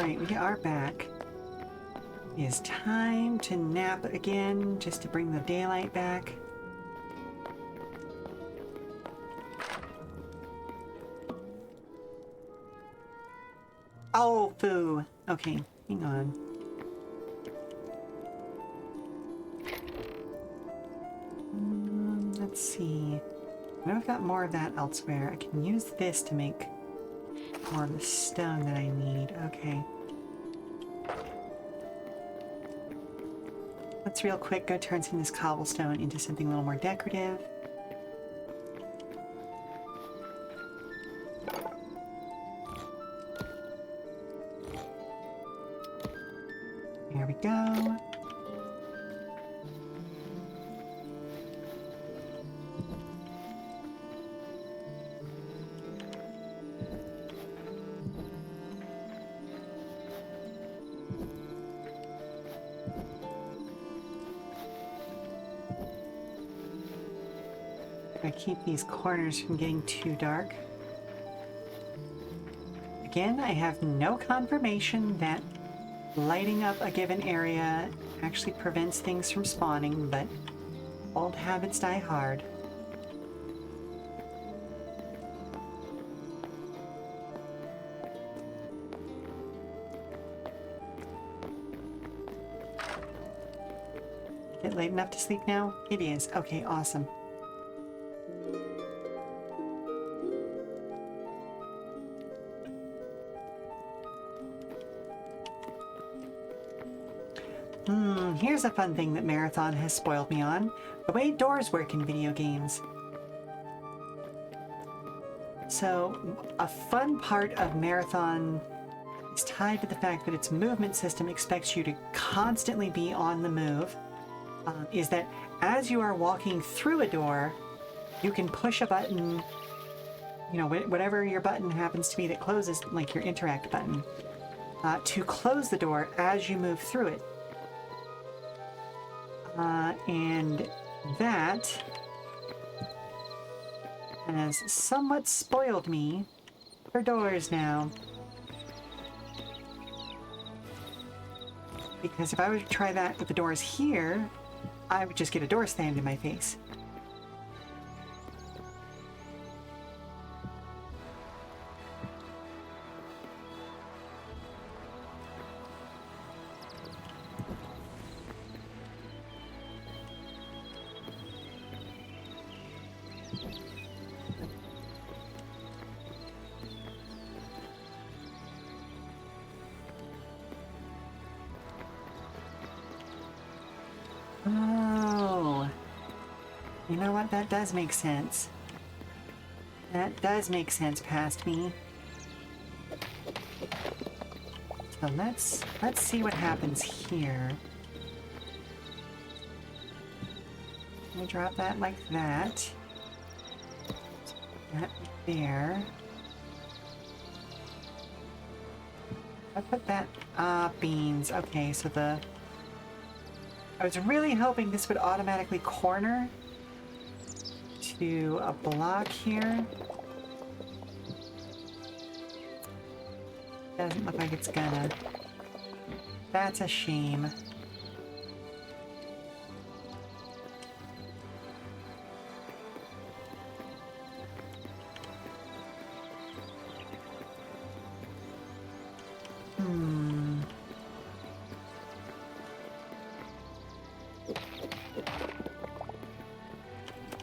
Alright, we are back. It is time to nap again, just to bring the daylight back. Oh, foo! Okay, hang on. Let's see. I know I've got more of that elsewhere. I can use this to make more of the stone that I need. Okay. Let's real quick go turn some of this cobblestone into something a little more decorative. There we go. I keep these corners from getting too dark. Again, I have no confirmation that lighting up a given area actually prevents things from spawning, but old habits die hard. Is it late enough to sleep now? It is. Okay, awesome. Here's a fun thing that Marathon has spoiled me on. The way doors work in video games. So, a fun part of Marathon is tied to the fact that its movement system expects you to constantly be on the move. Is that as you are walking through a door, you can push a button, you know, whatever your button happens to be that closes, like your interact button, to close the door as you move through it. And that has somewhat spoiled me for doors now. Because if I were to try that with the doors here, I would just get a door slammed in my face. Oh, you know what? That does make sense. That does make sense past me. So let's see what happens here. I'm gonna drop that like that. That there. I put that beans. Okay, so I was really hoping this would automatically corner to a block here. Doesn't look like it's gonna. That's a shame.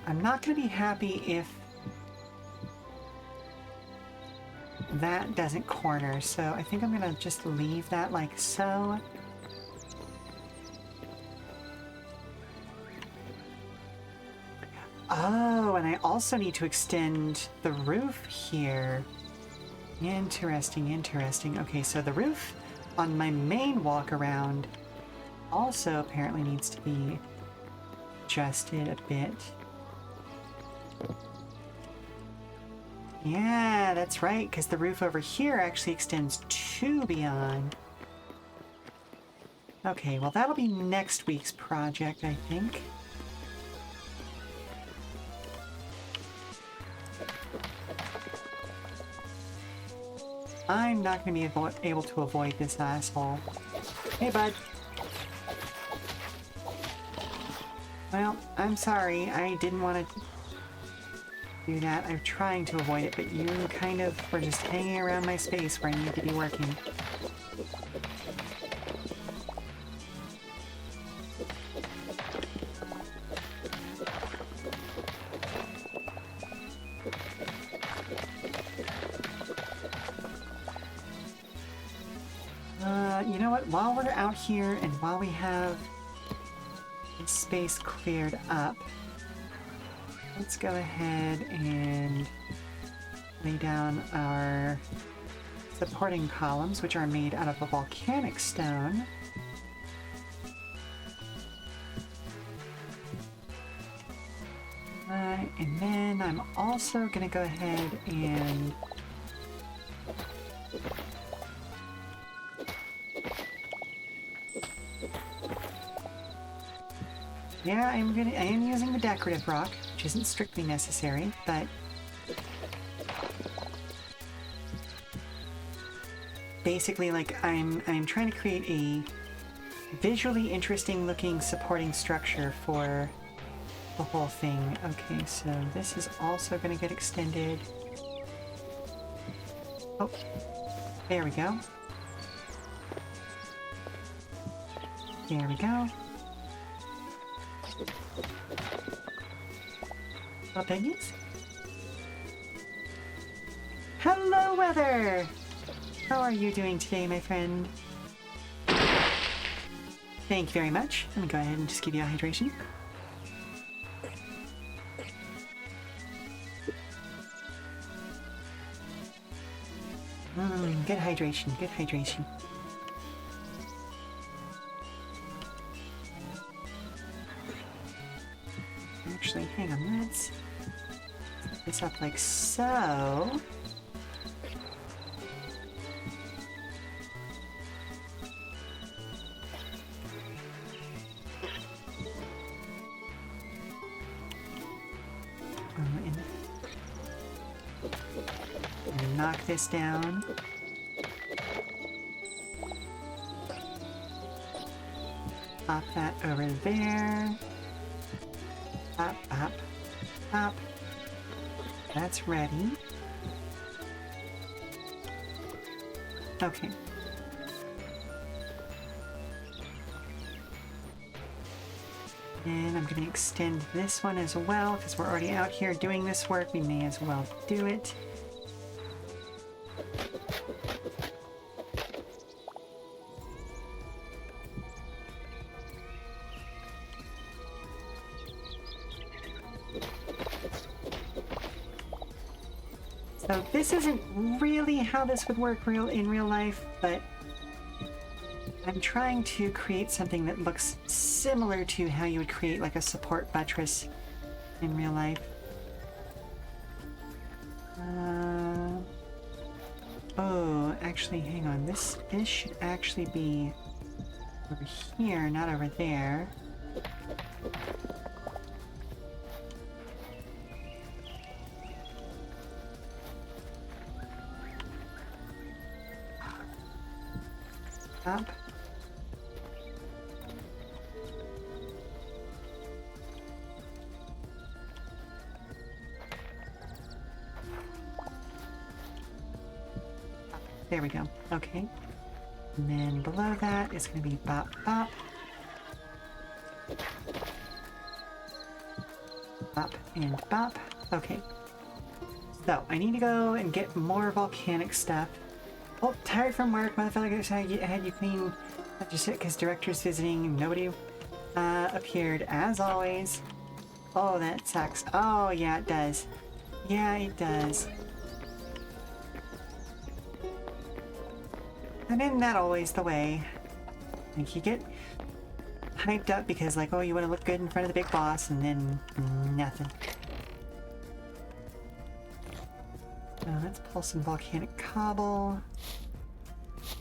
I'm not going to be happy if that doesn't corner, so I think I'm going to just leave that like so. Oh, and I also need to extend the roof here. Interesting, interesting. Okay, so the roof on my main walk around also apparently needs to be adjusted a bit. Yeah, that's right, because the roof over here actually extends to beyond. Okay, well that'll be next week's project, I think. I'm not going to be able to avoid this asshole. Hey, bud. Well, I'm sorry. I didn't want to do that. I'm trying to avoid it, but you kind of were just hanging around my space where I need to be working. You know what? While we're out here and while we have this space cleared up, let's go ahead and lay down our supporting columns, which are made out of a volcanic stone. And then I'm also going to go ahead and yeah, I am using the decorative rock, which isn't strictly necessary, but basically, like, I'm trying to create a visually interesting looking supporting structure for the whole thing. Okay, so this is also going to get extended. Oh, there we go. There we go. Hello, piggies. Hello, Weather! How are you doing today, my friend? Thank you very much. Let me go ahead and just give you a hydration. Good hydration, good hydration. Actually, hang on, let's set this up like so. And knock this down. Pop that over there. Pop, pop, pop. That's ready. Okay. And I'm going to extend this one as well, because we're already out here doing this work. We may as well do it. So this isn't really how this would work in real life, but I'm trying to create something that looks similar to how you would create like a support buttress in real life. Oh, actually, hang on. This should actually be over here, not over there. Up. There we go. Okay. And then below that is going to be bop bop. Bop and bop. Okay. So, I need to go and get more volcanic stuff. Oh, tired from work, motherfucker. I had you clean. Just because director's visiting. Nobody appeared, as always. Oh, that sucks. Oh, yeah, it does. Yeah, it does. And isn't that always the way? Like, you get hyped up because, like, oh, you want to look good in front of the big boss, and then nothing. Let's pull some volcanic cobble.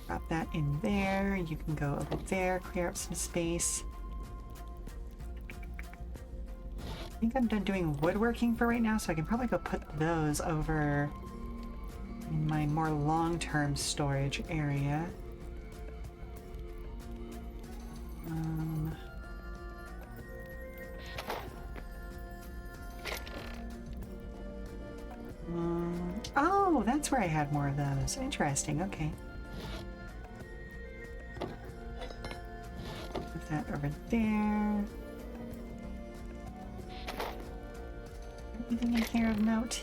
Drop that in there. You can go over there, clear up some space. I think I'm done doing woodworking for right now, so I can probably go put those over in my more long-term storage area. Oh, that's where I had more of those. Interesting, okay. Put that over there. Anything in here of note?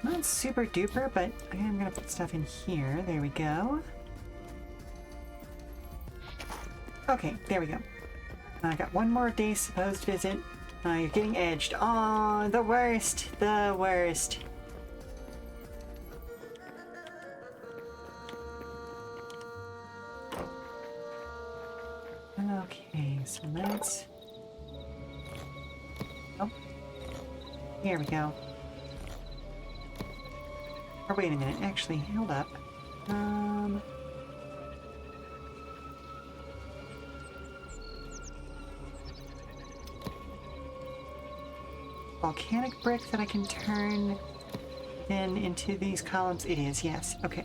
Not super duper, but I'm gonna put stuff in here. There we go. Okay, there we go. I got one more day's supposed visit. You're getting edged. Oh, the worst. The worst. Okay, so let's... Oh. Here we go. Or wait a minute. Actually, hold up. Volcanic brick that I can turn then into these columns. It is, yes. Okay.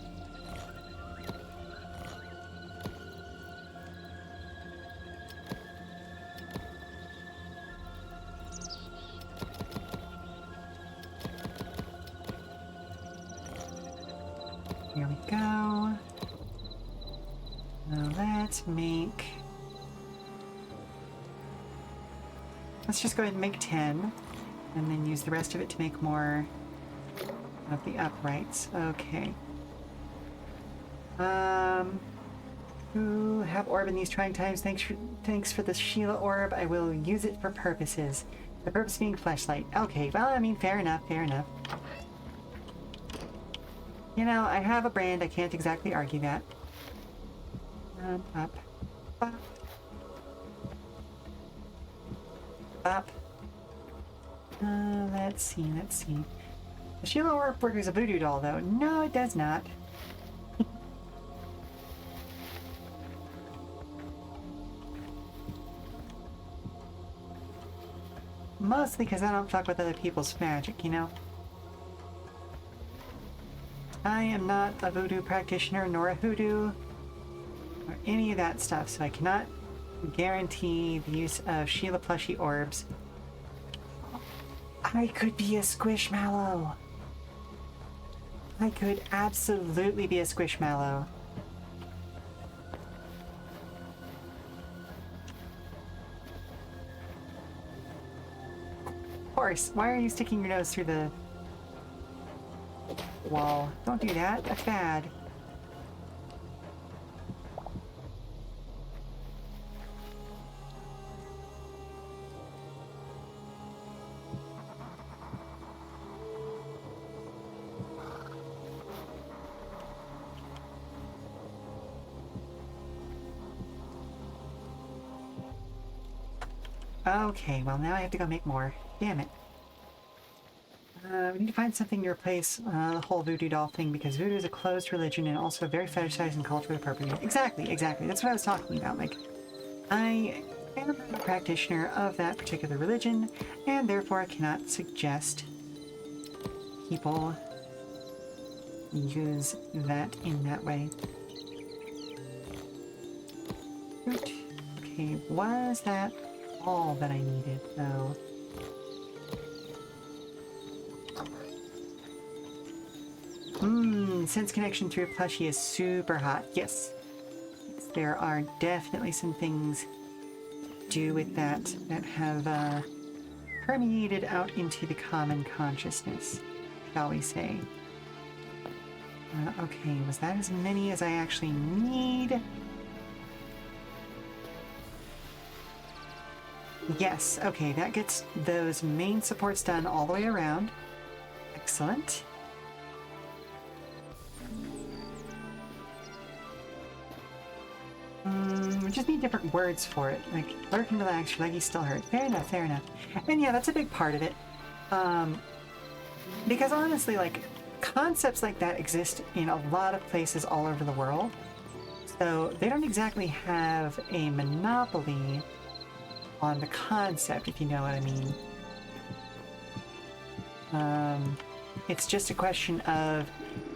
Here we go. Now let's make... Let's just go ahead and make 10. And then use the rest of it to make more of the uprights. Okay. Who have orb in these trying times? Thanks for the Sheela orb. I will use it for purposes. The purpose being fleshlight. Okay, well, I mean, fair enough, fair enough. You know, I have a brand. I can't exactly argue that. Up. Bop. Bop. Let's see. The Sheela orb works as a voodoo doll, though. No, it does not. Mostly because I don't fuck with other people's magic, you know? I am not a voodoo practitioner, nor a hoodoo, or any of that stuff, so I cannot guarantee the use of Sheela plushie orbs. I could be a squishmallow. I could absolutely be a squishmallow. Horse, why are you sticking your nose through the wall? Don't do that. That's bad. Okay, well now I have to go make more. Damn it. We need to find something to replace the whole voodoo doll thing, because voodoo is a closed religion and also very fetishized and culturally appropriate. Exactly. That's what I was talking about. Like, I am a practitioner of that particular religion, and therefore I cannot suggest people use that in that way. Okay, was that all that I needed, though? Sense connection through plushie is super hot. Yes. There are definitely some things to do with that have permeated out into the common consciousness, shall we say. Okay, was that as many as I actually need? Yes, okay, that gets those main supports done all the way around. Excellent. We just need different words for it. Like, lurk and relax, your leggies still hurt. Fair enough, fair enough. And yeah, that's a big part of it. Because honestly, like, concepts like that exist in a lot of places all over the world. So they don't exactly have a monopoly on the concept, if you know what I mean. It's just a question of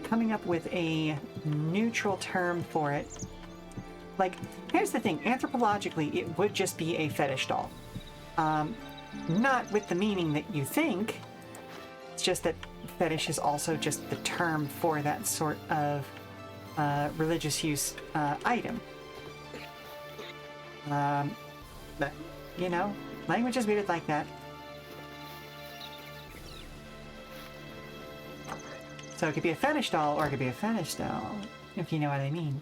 coming up with a neutral term for it. Like, here's the thing, anthropologically, it would just be a fetish doll. Not with the meaning that you think. It's just that fetish is also just the term for that sort of religious use item. But, you know, language is weird like that. So it could be a fetish doll, or it could be a fetish doll, if you know what I mean.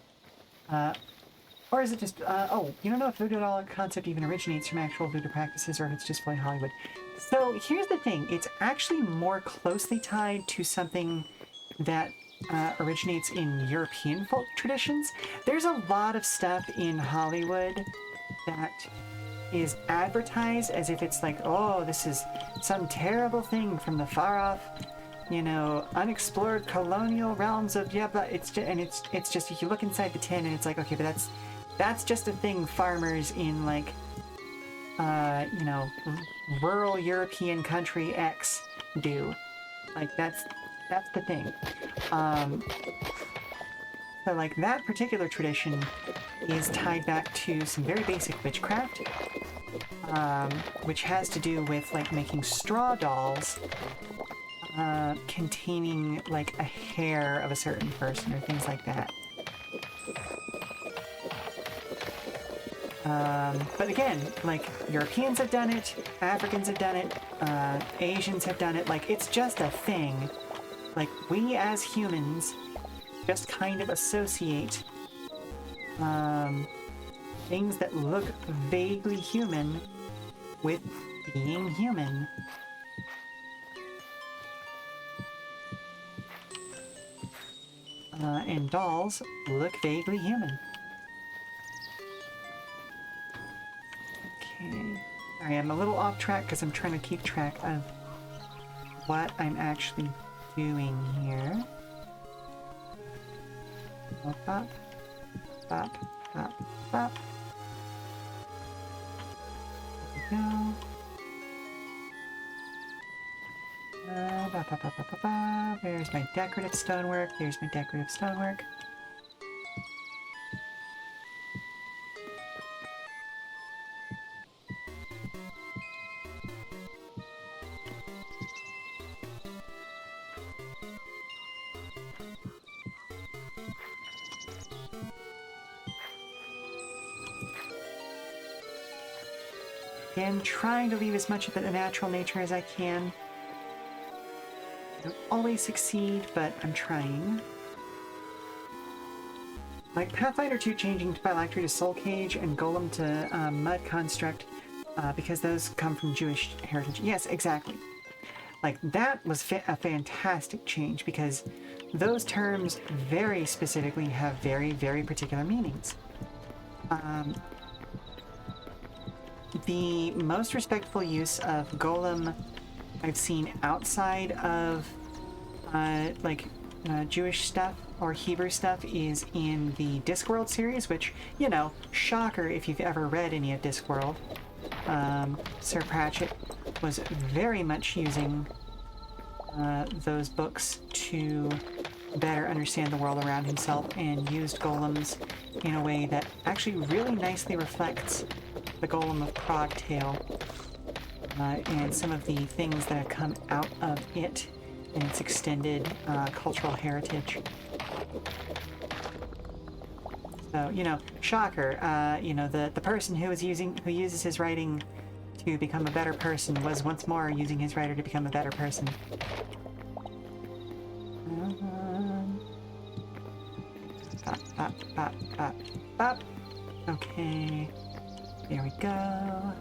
Or is it just, oh, you don't know if voodoo doll concept even originates from actual voodoo practices, or if it's just fully Hollywood. So here's the thing, it's actually more closely tied to something that originates in European folk traditions. There's a lot of stuff in Hollywood that is advertised as if it's like, oh, this is some terrible thing from the far off, you know, unexplored colonial realms of it's just if you look inside the tin and it's like, okay, but that's just a thing farmers in like you know, rural European country X do. Like that's the thing. So like that particular tradition is tied back to some very basic witchcraft, which has to do with like making straw dolls containing like a hair of a certain person or things like that. But again, like Europeans have done it, Africans have done it, Asians have done it. Like it's just a thing. Like we as humans just kind of associate things that look vaguely human with being human. And dolls look vaguely human. Okay. Sorry, I'm a little off track because I'm trying to keep track of what I'm actually doing here. Bop, bop, bop, bop, bop. There we go. Ba, ba, ba, ba, ba, ba. There's my decorative stonework. There's my decorative stonework. Again, trying to leave as much of it a natural nature as I can. I don't always succeed, but I'm trying. Like Pathfinder 2 changing Phylactery to Soul Cage and Golem to Mud Construct, because those come from Jewish heritage. Yes, exactly. Like that was a fantastic change because those terms very specifically have very, very particular meanings. The most respectful use of Golem I've seen outside of Jewish stuff or Hebrew stuff is in the Discworld series, which, you know, shocker if you've ever read any of Discworld. Sir Pratchett was very much using those books to better understand the world around himself and used golems in a way that actually really nicely reflects the Golem of Prague-Tale and some of the things that have come out of it and its extended cultural heritage. So, you know, shocker, you know, the person who uses his writing to become a better person was once more using his writer to become a better person. Bop, bop, bop, bop, bop. Okay. There we go.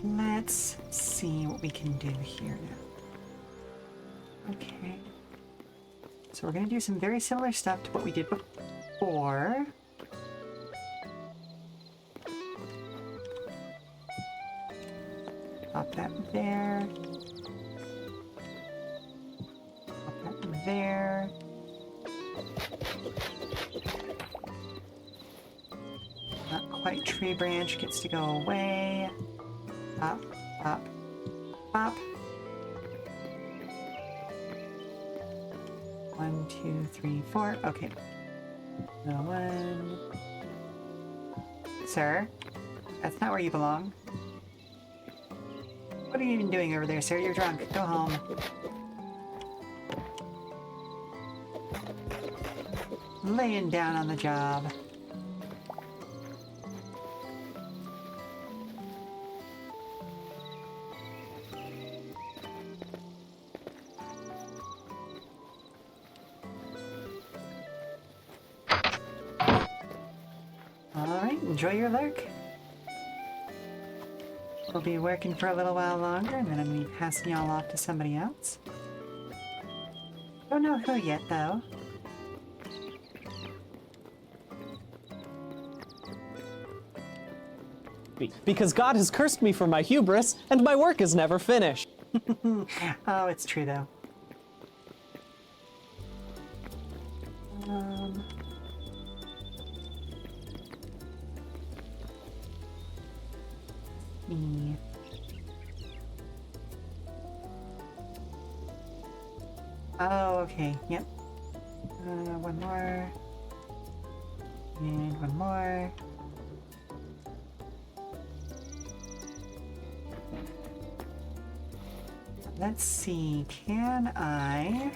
Let's see what we can do here now. Okay. So we're going to do some very similar stuff to what we did before. Pop that there. Pop that there. Not quite tree branch gets to go away. Pop, pop, pop. 1, 2, 3, 4. Okay. No one. Sir, that's not where you belong. What are you even doing over there, sir? You're drunk. Go home. Laying down on the job. Alright, enjoy your lurk. We'll be working for a little while longer, and then I'm going to be passing y'all off to somebody else. Don't know who yet, though. Because God has cursed me for my hubris, and my work is never finished. Oh, it's true, though. See. Oh, okay. Yep. One more. And one more. Let's see, can I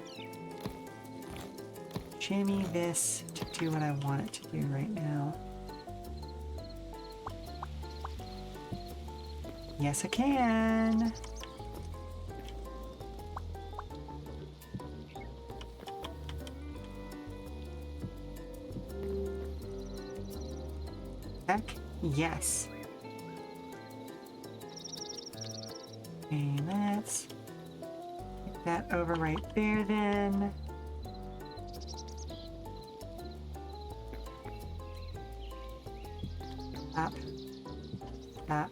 shimmy this to do what I want it to do right now? Yes, I can. Heck, yes. Okay, let's get that over right there then. Up, up,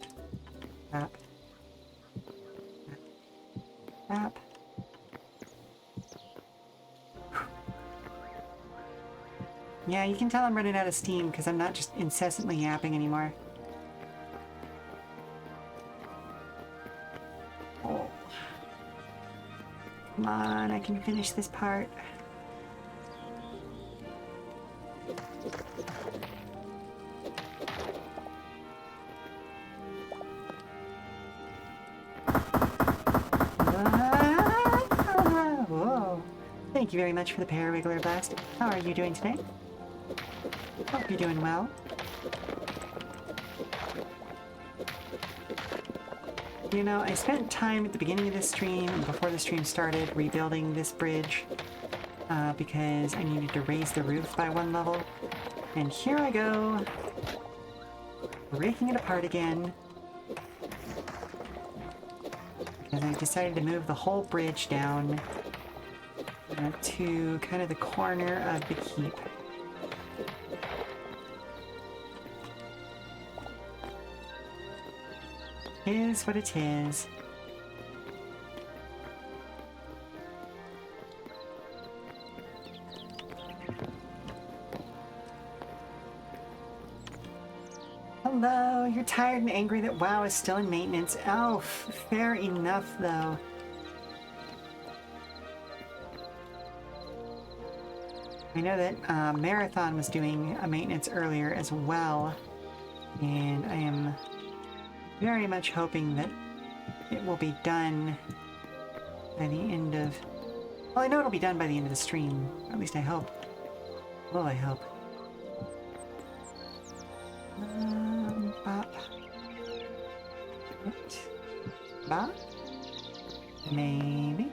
up, up. Yeah, you can tell I'm running out of steam because I'm not just incessantly yapping anymore. Oh. Come on, I can finish this part. Whoa. Thank you very much for the Parawiggler Blast. How are you doing today? Hope you're doing well. You know, I spent time at the beginning of this stream and before the stream started rebuilding this bridge because I needed to raise the roof by one level. And here I go, breaking it apart again. Because I decided to move the whole bridge down to kind of the corner of the keep. Is what it is. Hello, you're tired and angry that WoW is still in maintenance. Oh, fair enough, though. I know that Marathon was doing a maintenance earlier as well, and I am very much hoping that it will be done by the end of... Well, I know it'll be done by the end of the stream. At least I hope. Well, I hope. Bop. What? Bop? Maybe.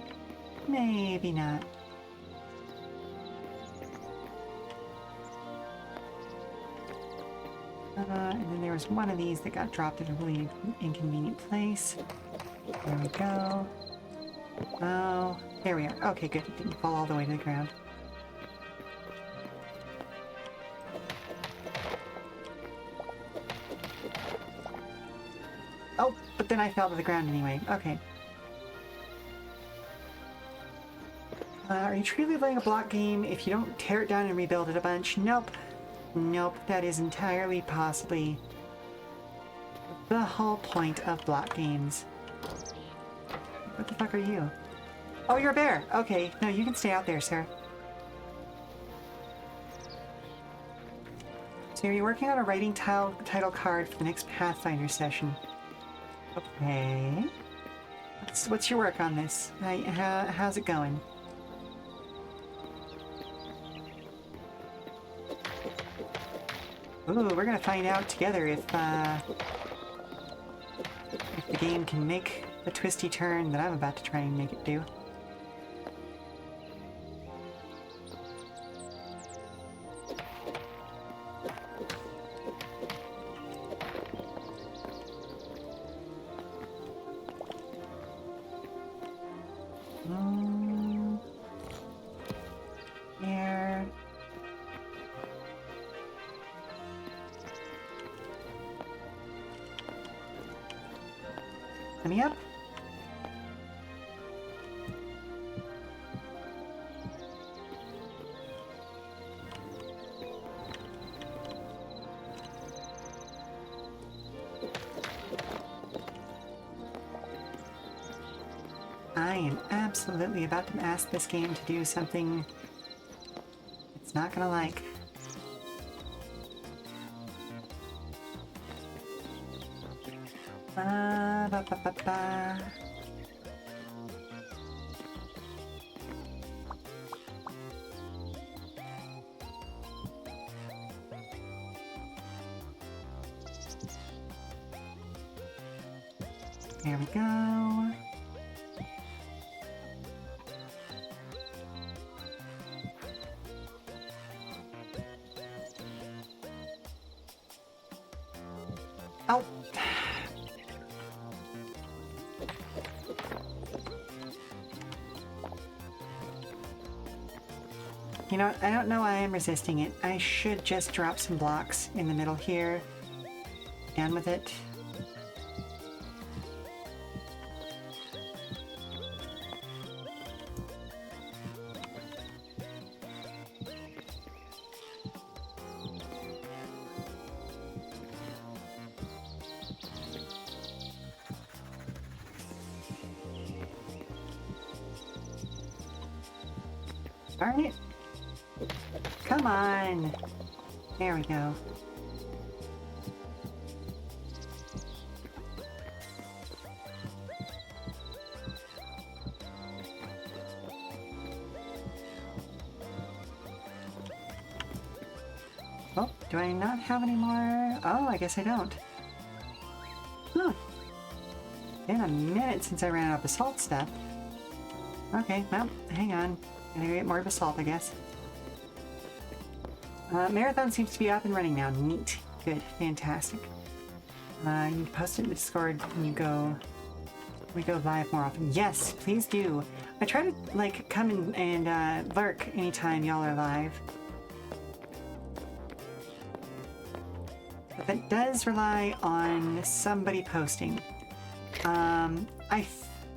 Maybe not. And then there was one of these that got dropped at a really inconvenient place. There we go. Oh, there we are. Okay, good. It didn't fall all the way to the ground. Oh, but then I fell to the ground anyway. Okay. Are you truly playing a block game if you don't tear it down and rebuild it a bunch? Nope. Nope, that is entirely possibly the whole point of block games. What the fuck are you? Oh, you're a bear! Okay, no, you can stay out there, sir. So you're working on a writing title card for the next Pathfinder session. Okay. What's your work on this? How's it going? Ooh, we're gonna find out together if the game can make the twisty turn that I'm about to try and make it do. Here. Let me up. I am absolutely about to ask this game to do something it's not gonna like. Ba, ba, ba, ba. There we go. Oh. You know what? I don't know why I'm resisting it. I should just drop some blocks in the middle here. Down with it. Darn it. Come on. There we go. Oh, do I not have any more? Oh, I guess I don't. Huh. Been a minute since I ran out of basalt stuff. Okay, well, hang on. Gonna get more basalt, I guess. Marathon seems to be up and running now. Neat. Good. Fantastic. You post it in the Discord when we go live more often. Yes, please do. I try to, like, come in and lurk anytime y'all are live. But that does rely on somebody posting. I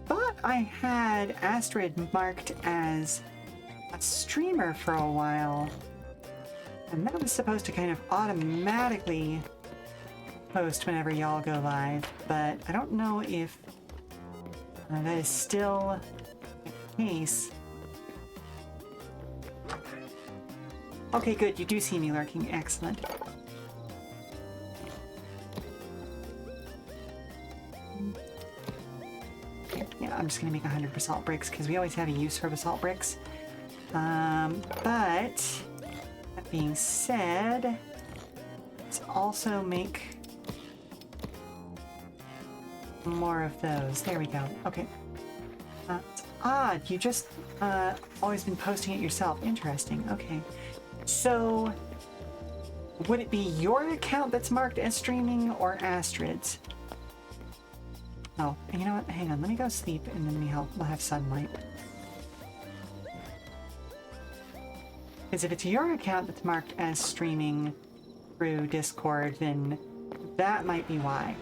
thought I had Astrid marked as a streamer for a while. And that was supposed to kind of automatically post whenever y'all go live, but I don't know if that is still the case. Okay, good. You do see me lurking. Excellent. Yeah, I'm just gonna make 100 basalt bricks because we always have a use for basalt bricks. But that being said, let's also make more of those. There we go. Okay. It's odd. You just always been posting it yourself. Interesting. Okay. So, would it be your account that's marked as streaming or Astrid's? Oh, you know what? Hang on. Let me go sleep and then we'll have sunlight. Because if it's your account that's marked as streaming through Discord, then that might be why.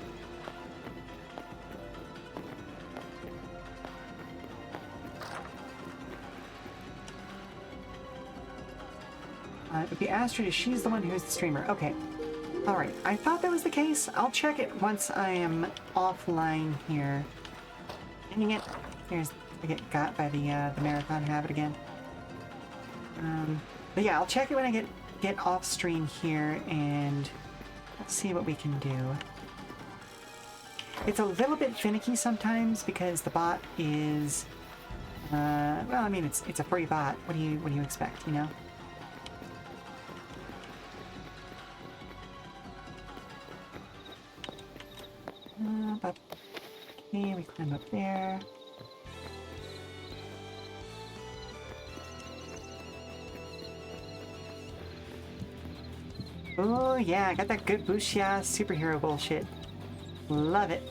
It would be Astrid, she's the one who's the streamer. Okay. Alright, I thought that was the case. I'll check it once I am offline here. Dang it. Here's, I get got by the marathon habit again. But yeah, I'll check it when I get off stream here, and let's see what we can do. It's a little bit finicky sometimes because the bot is, well, I mean, it's a free bot. What do you expect, you know? Okay, we climb up there. Oh yeah, I got that good Wuxia superhero bullshit. Love it.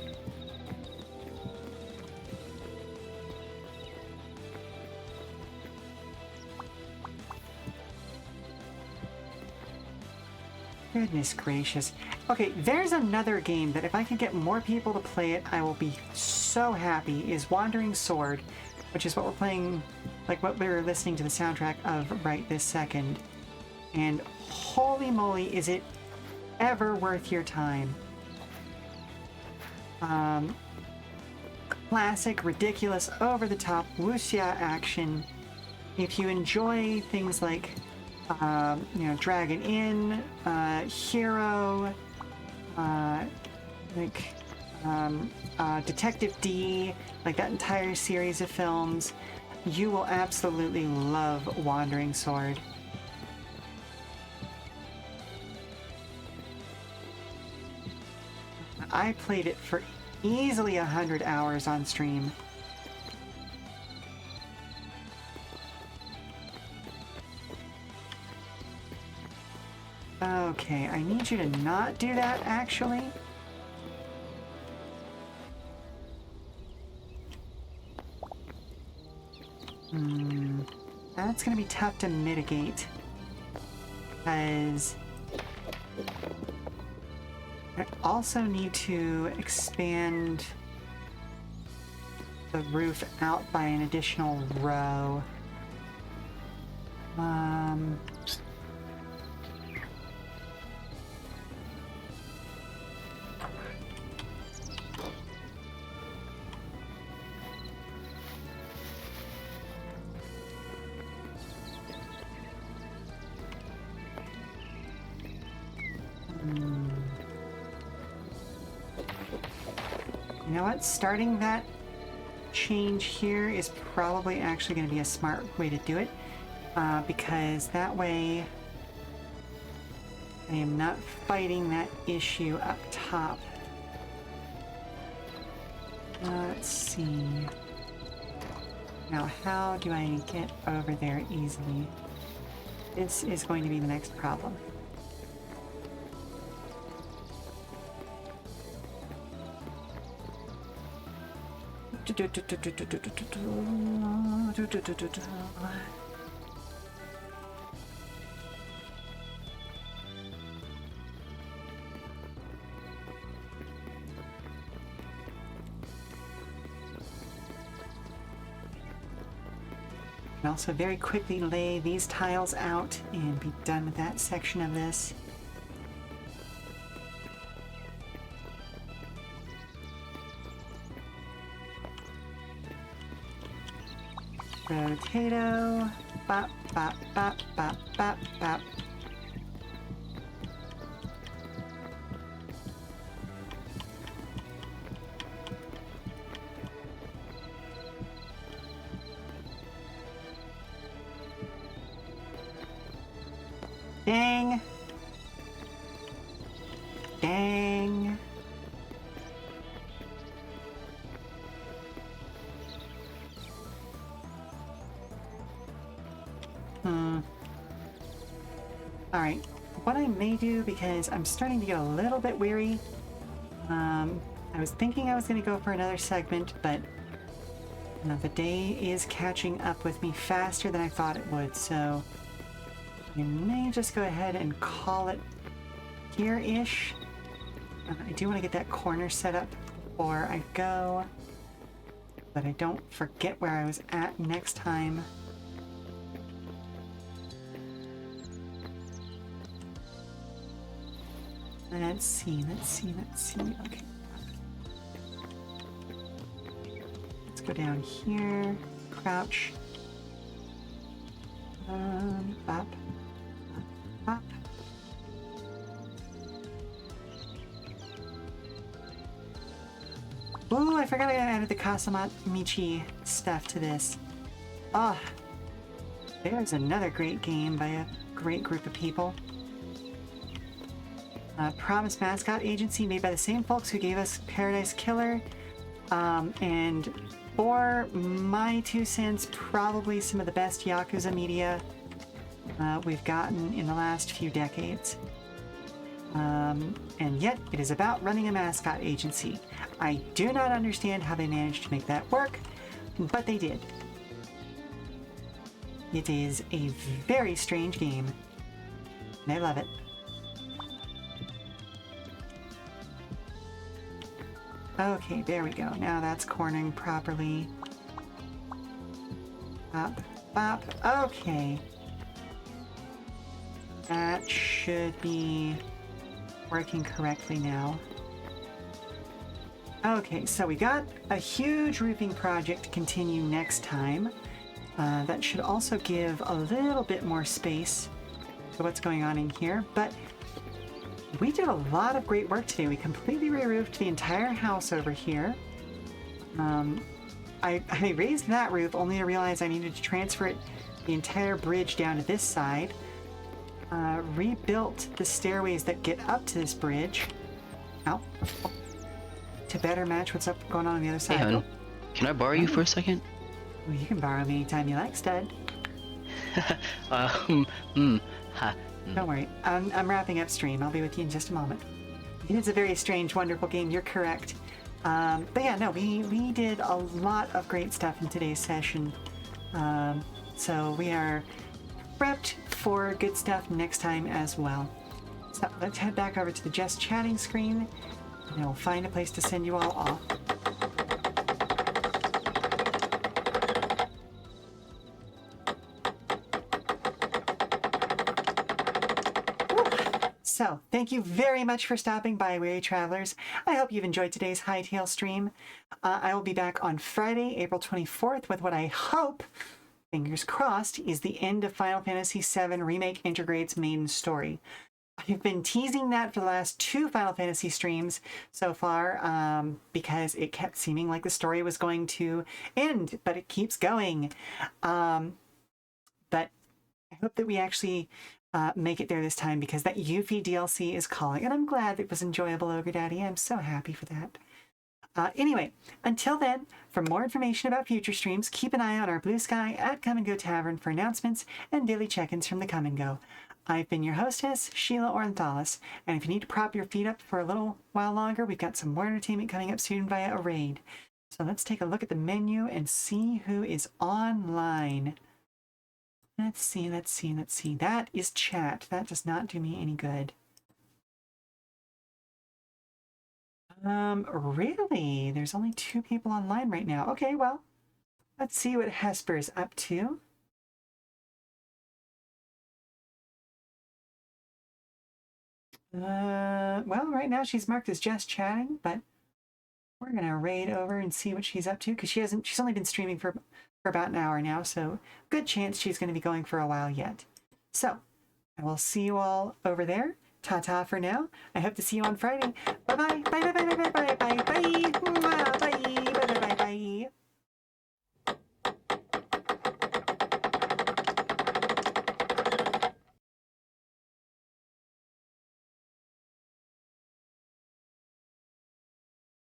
Goodness gracious. Okay, there's another game that if I can get more people to play it, I will be so happy, is Wandering Sword, which is what we're playing, like what we're listening to the soundtrack of right this second. And holy moly, is it ever worth your time. Classic, ridiculous, over-the-top wuxia action. If you enjoy things like, you know, Dragon Inn, Hero, Detective D, like that entire series of films, you will absolutely love Wandering Sword. I played it for easily 100 hours on stream. Okay, I need you to not do that, actually. That's gonna be tough to mitigate, because I also need to expand the roof out by an additional row. You know what? Starting that change here is probably actually going to be a smart way to do it, because that way I am not fighting that issue up top. Let's see. Now, how do I get over there easily? This is going to be the next problem. And also very quickly lay these tiles out and be done with that section of this. Potato, bop, bop, bop, bop, bop, bop. Dang. Dang. Alright, what I may do, because I'm starting to get a little bit weary, I was thinking I was going to go for another segment, but you know, the day is catching up with me faster than I thought it would, so I may just go ahead and call it here-ish. I do want to get that corner set up before I go, but I don't forget where I was at next time. Let's see. Okay. Let's go down here. Crouch. Up. Up. Ooh, I forgot I added the Kasamichi stuff to this. Ah, there's another great game by a great group of people. Promise Mascot Agency, made by the same folks who gave us Paradise Killer. And for my 2 cents, probably some of the best Yakuza media we've gotten in the last few decades. And yet, it is about running a mascot agency. I do not understand how they managed to make that work, but they did. It is a very strange game, and I love it. Okay, there we go. Now that's cornering properly. Bop, bop. Okay. That should be working correctly now. Okay, so we got a huge roofing project to continue next time. That should also give a little bit more space to what's going on in here, but we did a lot of great work today. We completely re-roofed the entire house over here. I raised that roof only to realize I needed to transfer the entire bridge down to this side. Rebuilt the stairways that get up to this bridge. Ow. To better match what's going on the other side. Hey, hon. Can I borrow you for a second? Well, you can borrow me anytime you like, stud. Ha. Don't worry. I'm wrapping up stream. I'll be with you in just a moment. It's a very strange, wonderful game. You're correct. But yeah, no, we did a lot of great stuff in today's session. So we are prepped for good stuff next time as well. So let's head back over to the Just Chatting screen, and we'll find a place to send you all off. So, thank you very much for stopping by, weary travelers. I hope you've enjoyed today's Hytale stream. I will be back on Friday, April 24th, with what I hope, fingers crossed, is the end of Final Fantasy VII Remake Intergrade's main story. I've been teasing that for the last 2 Final Fantasy streams so far, because it kept seeming like the story was going to end, but it keeps going. But I hope that we actually make it there this time, because that Yuffie DLC is calling, and I'm glad it was enjoyable, Ogre Daddy. I'm so happy for that. Anyway, until then, for more information about future streams, keep an eye on our Blue Sky at Come and Go Tavern for announcements and daily check-ins from the Come and Go. I've been your hostess, Sheela Ornthalis, and if you need to prop your feet up for a little while longer, we've got some more entertainment coming up soon via a raid. So let's take a look at the menu and see who is online. Let's see. That is chat. That does not do me any good. Really? There's only 2 people online right now. Okay, well, let's see what Hesper's up to. Well, right now she's marked as just chatting, but we're gonna raid over and see what she's up to, because she's only been streaming for about an hour now, so good chance she's going to be going for a while yet. So, I will see you all over there. Ta-ta for now. I hope to see you on Friday. Bye-bye. Bye-bye.